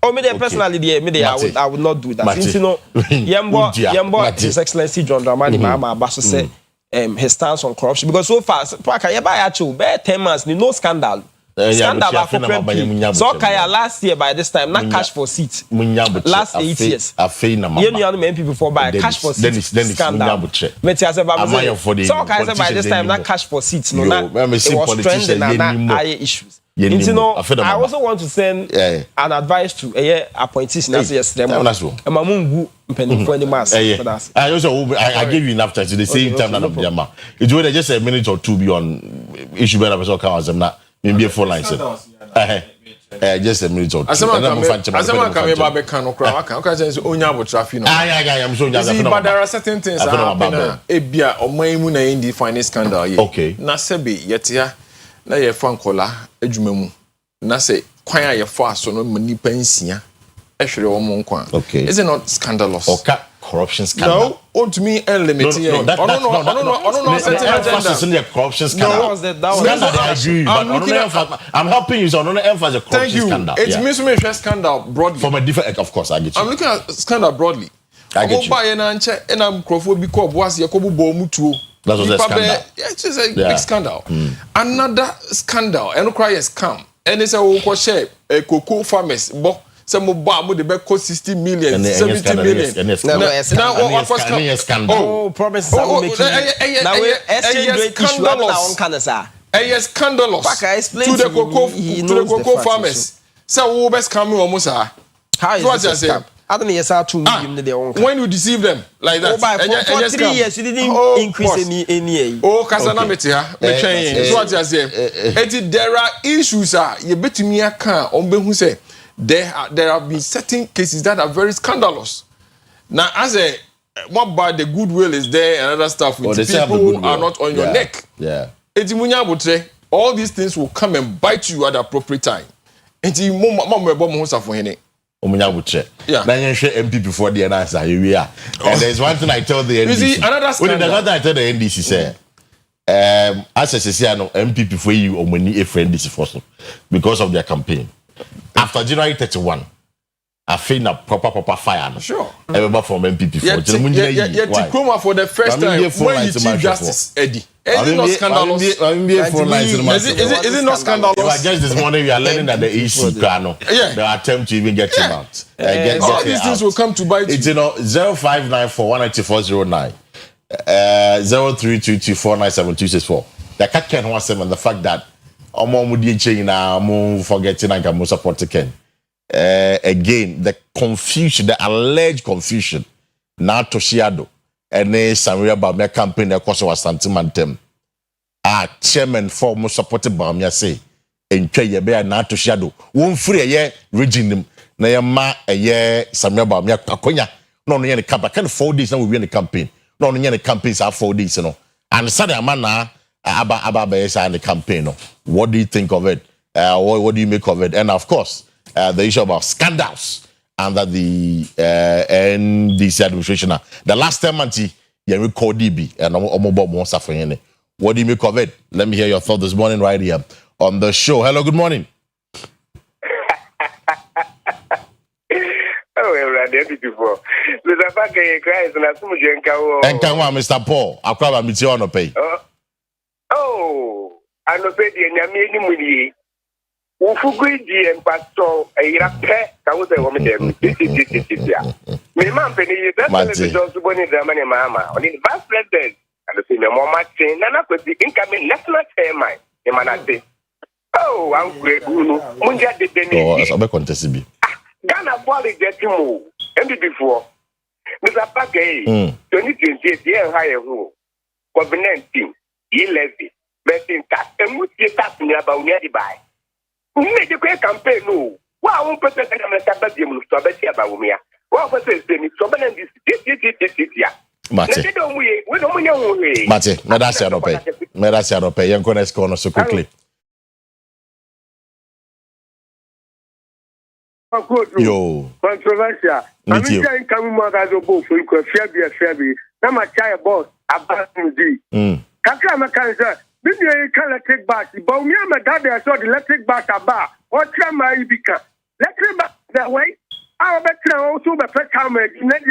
oh, me personally, I would not do that. Since you know, Yembo, His Excellency John Dramani Mahama Abaso said his stance on corruption because so far, actually, 10 months, no scandal. Scandal so Kaya last year by this time, not cash for seats. Last 8 years. You know many people for buy cash for seats. Scandal. So Kaya said by this time, not cash for seats. No, it was trending and not higher issues. You know, I also want to send an advice to appointees as yesterday. I gave you enough time to the same time that of Yama. It's whether just a minute or two beyond issue better person come as I'm not maybe a 4 lines. Just a minute or two. As someone come here back can okra okay say onya botrafi no. I'm so but there are certain things that happen. Ebia oman na in the finance scandal here. Okay. Na sebe yetia na ye fa nkola adwuma mu na say kwan a ye fa so no manipa nsia ehwere wo mo nkwan. Okay. Is it not scandalous? Okay. Corruption scandal. No, to me unlimited. No, emphasis in the corruption scandal. I'm helping you, so I don't emphasize the corruption scandal. It means we should scandal broadly. From a different, of course, I get you. I'm looking at scandal broadly. I get you. And I'm Crawford because was Yakobu Bomutu. That was a scandal. Yeah, it's just a big scandal. Another scandal, and cry has come. And it's a share a cocoa farmers, but some more the back cost 60 million, 70 million. Now, what was scandal? Oh, promise. Now, scandalous to the cocoa farmers. So, who best coming almost are? How is it? I don't know 2 million. When you deceive them like that, for 3 years you didn't increase any. Oh, Casanamitia, what I say. There are issues. You bet me a car on who say there have been certain cases that are very scandalous. Now, as a what by the goodwill is there and other stuff with people who are not on your neck. Yeah. All these things will come and bite you at the appropriate time. Omunya buche. Yeah. Then you share MP before the answer. And there's one thing I tell the NDC. You see, another scandal. There's one thing I tell the NDC say. As I say, no MP before you or money a friend this for so because of their campaign. After January 31, I feel a proper fire. No? Sure. Everybody from MP before. Yeah, Tikuma for the first time when you Chief Justice Eddie. Is it not scandalous? Is it not scandalous? Just this morning we are learning that the EC the attempt to even get him out. All these things will come to bite you. It's 0594-194-09. 0322497264. The cat can want them and the fact that forgetting and support Ken. Again, the confusion, the alleged confusion. Now Toshiado and Samuel Bamia campaign across our Santimantem. Chairman for most supported Bamia say, and Kaya Bear now Toshiado. Won't free a year region na yama a year Samuel Bamia Kakonya. No, the campaign. Kind of 4 days now we win the campaign. No, the campaigns are 4 days, you know. And Saturday Amana Abba in the campaign. No. What do you think of it? What do you make of it? And of course, the issue about scandals under the NDC administration. The last time, Auntie, we call DB and what do you make of it? Let me hear your thoughts this morning right here on the show. Hello, good morning. Before. Mr. Pake Christ and Mr. Paul, I probably meet you on a pay. Oh, I know pay the Yamini Muni. Ufuguidi and Pastor a Rape, I was a woman there. My mom penny, that's just one in the money, Mamma, on the vice president, and the senior Mama chain, and I could be incoming national chairman, Emanate. Oh, I'm great, Munja de Denny. Oh, as a contest. Ghana Wally get you and before. Mr. Pake, 2028 year higher who COVID-19, 11, betting tax, and would get tax near about near the buy. Who made the great campaign? No, why won't put the Mr. Badium to bet about me? What was it? So many this year. Mate, Medasiano pay, young Cones corner so quickly. Yo, controversial. I'm trying to come more as a book for Fabi. Now my child boss about D. Kakama cancer. Maybe you can't take back. But me and my dad, I saw the electric back a bar. What time I become? Electric back that way. I'll bet you also the first time I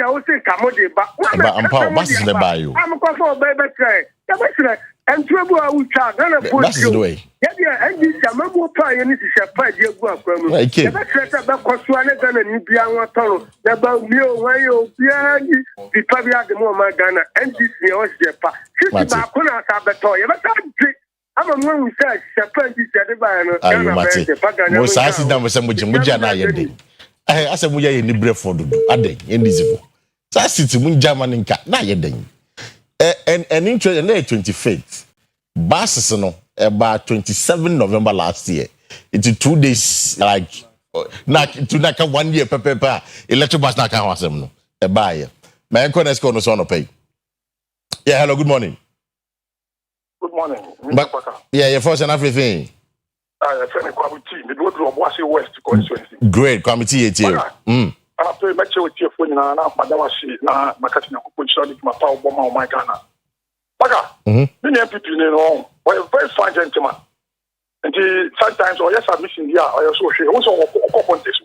also come on the back. I'm power. What's the bio? I'm a call for baby tray. And trouble I will charge. That's the way. Yeah, and this is a member pie and this is a pie. You go up from me. The best about Coswana and Nibian Tono. About me, why you be probably at the moment Ghana and this was the pa. She's about Kuna Sabatoy. I'm a one who says, Shapan is the Ghana. Most I sit down with some Mujana. I said, we are in the breath for the day in this. So I sit in German in cat. Now you're done. And interest in the 25th. Basis, about 27 November last year. It's 2 days like to 1 year per electric bus not can no. A buyer. My connect no so no pay. Yeah, hello, good morning. Good morning. Yeah, your first and everything. Great, committee at you. After much with your phone and Madamashi, Macatina, which I my power bomb my Ghana. Baga, many people know, well, very fine gentleman. And sometimes, or yes, I'm missing here, I also share also a contest.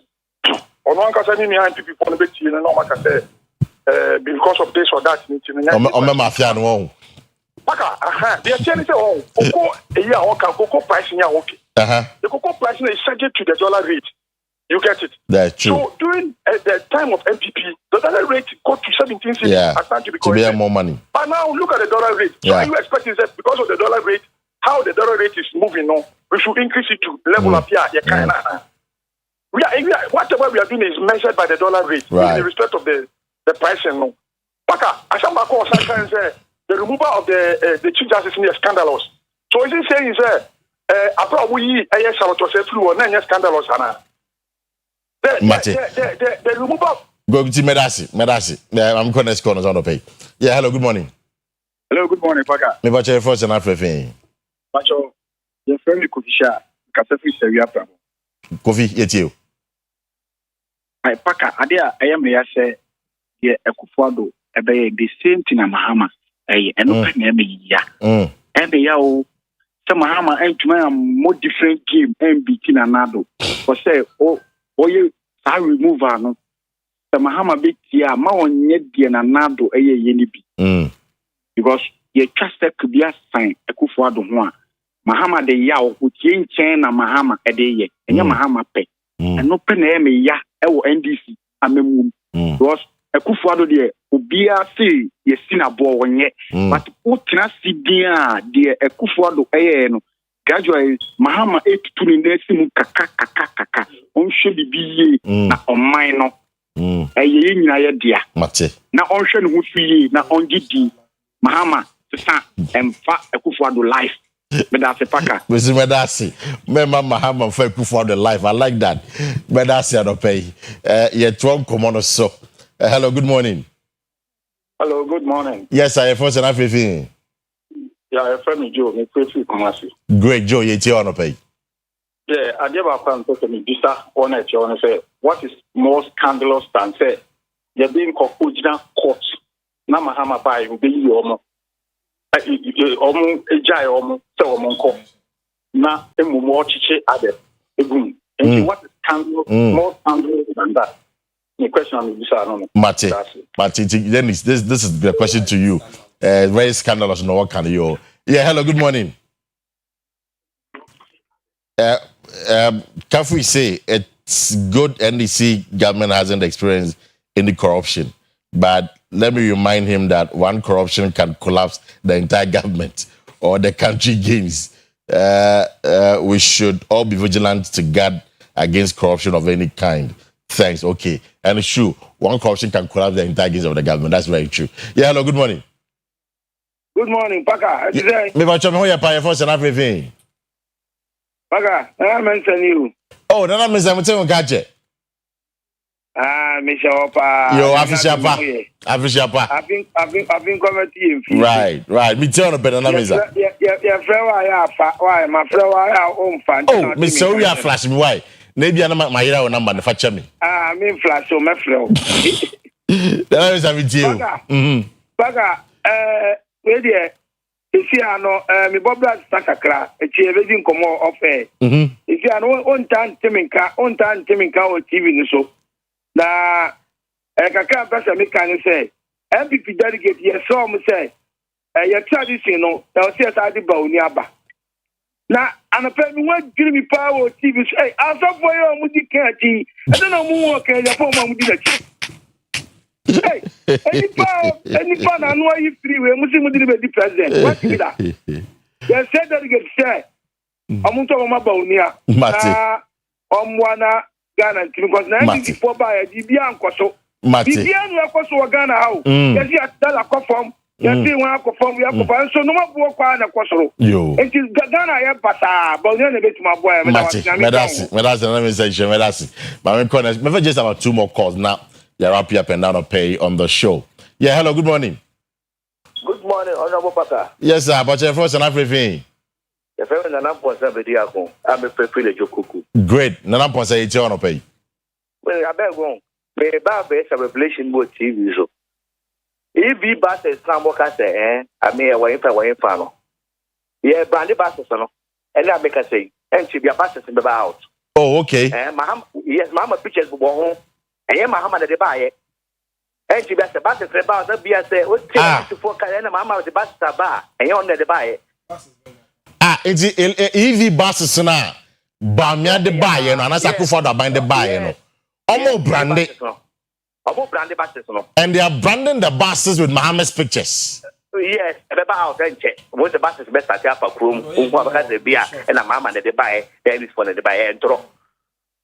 On one case, I mean, people on the bit, you know, like I said, because of this or that, I'm mafia. Baga, they are telling you, a year or cocoa price in your okay. The cocoa price is subject to the dollar rate. You get it? That's true. So during the time of MPP, the dollar rate got to 17 cents. Yeah, to be more money. But now look at the dollar rate. So are you expecting that because of the dollar rate, how the dollar rate is moving now, we should increase it to level up here. Whatever we are doing is measured by the dollar rate in the respect of the pricing. No. Baka, Ashambako sometimes the removal of the chief justice is scandalous. So is he saying is probably a flu or none scandalous? The removal. Go to Medasi. I'm going to score on the pay. Yeah, hello, good morning. Hello, good morning, Paka. Me bache first and everything. Macho, your friend Kofi Sha, Kasefi Seria Pramo. Kofi, it's you. I paka adia me ya say ye Akufo-Addo ebe the same thing na Mahama eno pe na me ya ebe ya o say Mahama entuma more different game beating anado for say oye sa remover no say Mahama be tia ma onye die na nado ye ni bi because ye trust could be a sign Akufo-Addo ho a Mahama de ya o tie nchen na Mahama ede ye enya Mahama pe eno pe na me ya ewo NDC amemum because Akufo-Addo de obia say ye sina bo wonye but o tena sidia de Akufo-Addo no gradually Mahama etutu ni nesi mu kaka on hwe bibiye na oman no ye nyina ye dia mate na on hwe no hu fiye na on gidi Mahama sa emfa Akufo-Addo life Medasi paka. Mr. Medasi, Mahama for Akufo-Addo life. I like that. Medasi Adopei. Yet one common so. Hello, good morning. Hello, good morning. Yes, I have first and everything. Yeah, I friend Joe, me Kwesi Kumasi. Great, Joe, yet you on pay. Yeah, I give a fan to me bisa on it, you say what is more scandalous than say you're being concluded court. Na Mahama by you be you omo ejai omo se omo nko na emumu ochiche ade egum and what is scandal more scandalous than that the question I'm bisa no Mate then this is the question to you very scandalous no what can you hello good morning can we say it's good NDC government hasn't experienced any corruption but let me remind him that one corruption can collapse the entire government or the country gains. We should all be vigilant to guard against corruption of any kind. Thanks. Okay. And it's true. One corruption can collapse the entire gains of the government. That's very true. Yeah, hello, good morning. Good morning, Paka. Me bacho me hoya pa first and everything. Paka, I mention you. Oh, no, I'm telling you, Misha yo, Afishapa. I've been coming to Right. Me tell you, banana mesa. Yeah, why, my friend, why, own fan. Oh, Miss Soria flash me, why? Maybe I'm my hero number, the fetch me. I mean, flash, so my friend. That is a video. Baga, wait there. If you are no, me Bobla Sakakra, a cheering come off air. If you are no on time, Timinka or TV, so. Na kaka pesa me kan say MPP delegate ye so mo say ye tradition no na o say ade ba oni aba na anapa mi wa giri mi power TV say asofo ye mo di kan ti e no mo wo kan ya fo mo di na hey any pa na no yi free we mo si mo di be di president what be that ye say delegate say amuntu o ma ba oni a na omwana Ghana because na before buy bibia nkoso bibia no akoso Ghana how yes ya dollar conform yes we conform we conform so no mabuo kwa na kosoro it is Ghana ya pata but you na betima boy medasi let me say medasi but me just about two more calls now you're up and down or pay on the show hello good morning honorable Paka yes sir but your first and everything the friend Nana Ponsa Bediako, I'm a privilege of Kuku. Great. Nana Ponsa, it's on pay. Well, I beg one. May Baba a revelation board TV. So if be bass as some work at I may away for away farmer. Yeah, brandy basses, and I make a say, and she be a basses in the out. Oh, okay. And yes, Mamma pictures will go home, and yeah, Mahama de buy it. And she best a basses about the beer say, what's to focus and Mamma of the basses are bar, and you're on the buy it. It's EV buses now. Bamia de buy, and as I could for the bind the buy, almost branded. And they are branding the buses with Mohammed's pictures. Yes, about what the buses best at Alpha Chrome, who has the beer and a mamma that they buy, then it's for the buy and throw.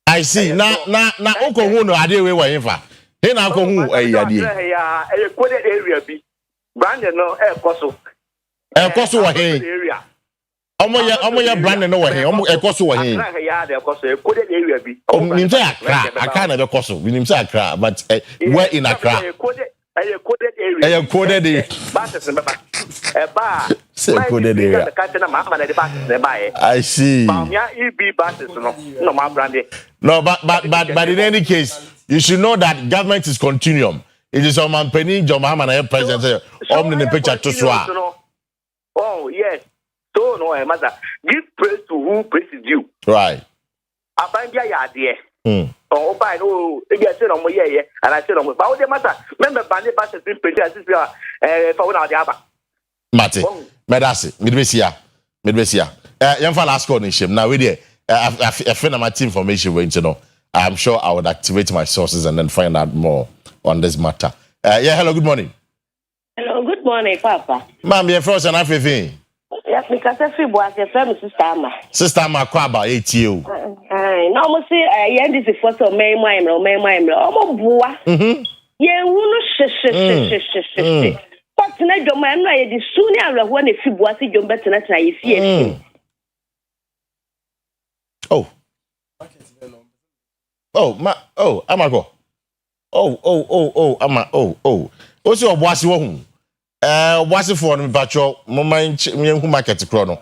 I see. Now, Uncle Wuno, I did away in fact. Then Uncle Who, a quoted area be Brandon, no, air coso. Air coso area. Omo brand no here. Omo ekoso wo here. I can't have ekoso. We say Accra, but where in Accra? A coded area. I see. No, but in any case, you should know that government is continuum. It is on man penny, John Mahama, president, in the picture to swallow. Oh, yes. So, no, matter. Give praise to who praise is due. Right. Abandia Yadia. Oh, by no, if you said on my yeah, and I said on my but the matter. Remember, Bandy Bass has been printed as if for one of the other. Mate, Medasi, Midvesia. Young fellow ask on him. Now, with I find my information waiting to know. I'm sure I would activate my sources and then find out more on this matter. Yeah, hello, good morning. Hello, good morning, Papa. Ma'am, you're first and everything. Yes, because every boy has a friend, Sister Amma. Sister Amma, Kwaba, 8 you. No, I must say, I end this first of May, oh, boy. Yeah, who but tonight, your man, I did sooner when if you was your better than I see. Amago. What's your bossy one? What's it for me, Patrol? Mama, who market chrono.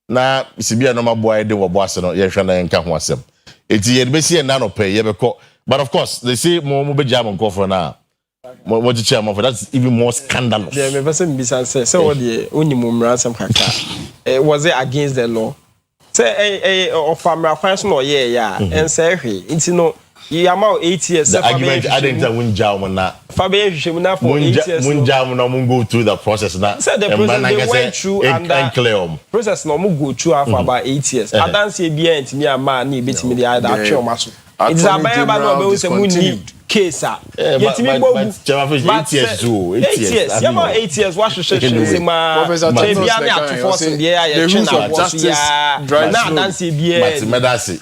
Now, Sibia no boy, they were bossing on Yashana and Kamwasem. It's yet Bessie and Nano pay, but of course, they say more mobile jam on call for now. What the chairman for that's even more scandalous. Yeah, me person say so what the unimum ransom kaka. Was it against the law? Say of family question or yeah and say into no you am 8 years. The argument I didn't win jam na. Fabe shimuna for 8 years. Win jam no mun go through the process na. Say the process they went through and process no mun go through for about 8 years. I don't see be ntimi ama na ebetimi dey either atwe maso. It's a bad no be say mun need case ah. Yetimi gbogu. 8 years too. 8 years. Yeah, 8 years what should say ma. Professor Bia na to force in there ya china was ya. Na dance bia. But medasi.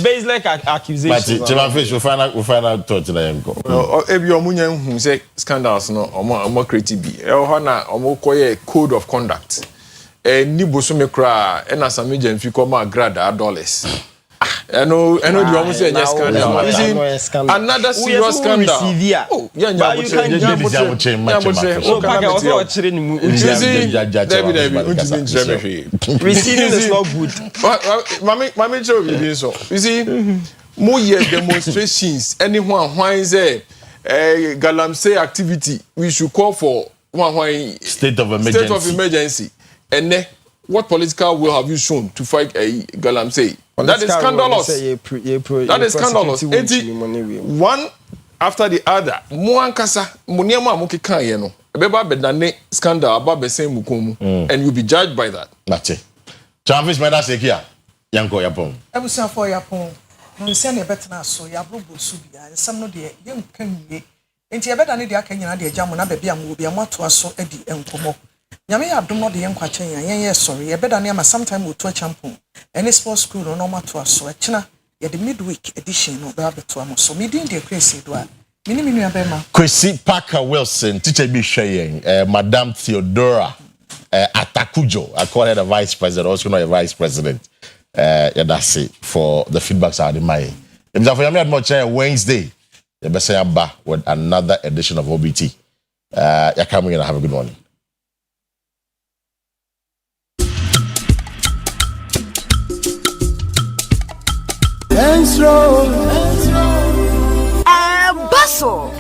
Based like accusation. But Jemafish we find out thought na yanko. Ebi omunya hu say scandals no omo create bi. E ho na omo koye code of conduct. Ni bosume kra e na sameje mfi koma grade $. I know the one say yes scandal. Another serious scandal. Oh, yeah, you receiving is not good. Mami show you so. You see, more demonstrations. Anyone why say galamsey activity, we should call for state of emergency. And then, what political will have you shown to fight a galamsey? That is scandalous. That is scandalous. One after the other. Muankasa, Muniama Mukika yeno. Beba bedane scandal about the same mukumu, and you'll be judged by that. That's it. Travis Medasekia, Yanko Yapon. I was for Yapon. No, send a better so Yabro Subia, and some no dear young can be. And you better need the Akanya, the Jamuna, the Biam will be a matua so Eddie and Como. Yami do not the young Quachen, yes, sorry, a better name sometime with 2 champon. Any sports school no matter so a china, yet the midweek edition of Babatuamo. So me didn't Kwesi Asiedua. Minimum Bema. Kwesi Parker Wilson, teacher be sharing, Madame Theodora Atakujo. I call her the vice president, also not a vice president. That's it for the feedbacks out in my. If for Yami much Wednesday, the best I am back with another edition of OBT. You're coming and have a good morning. Bustle,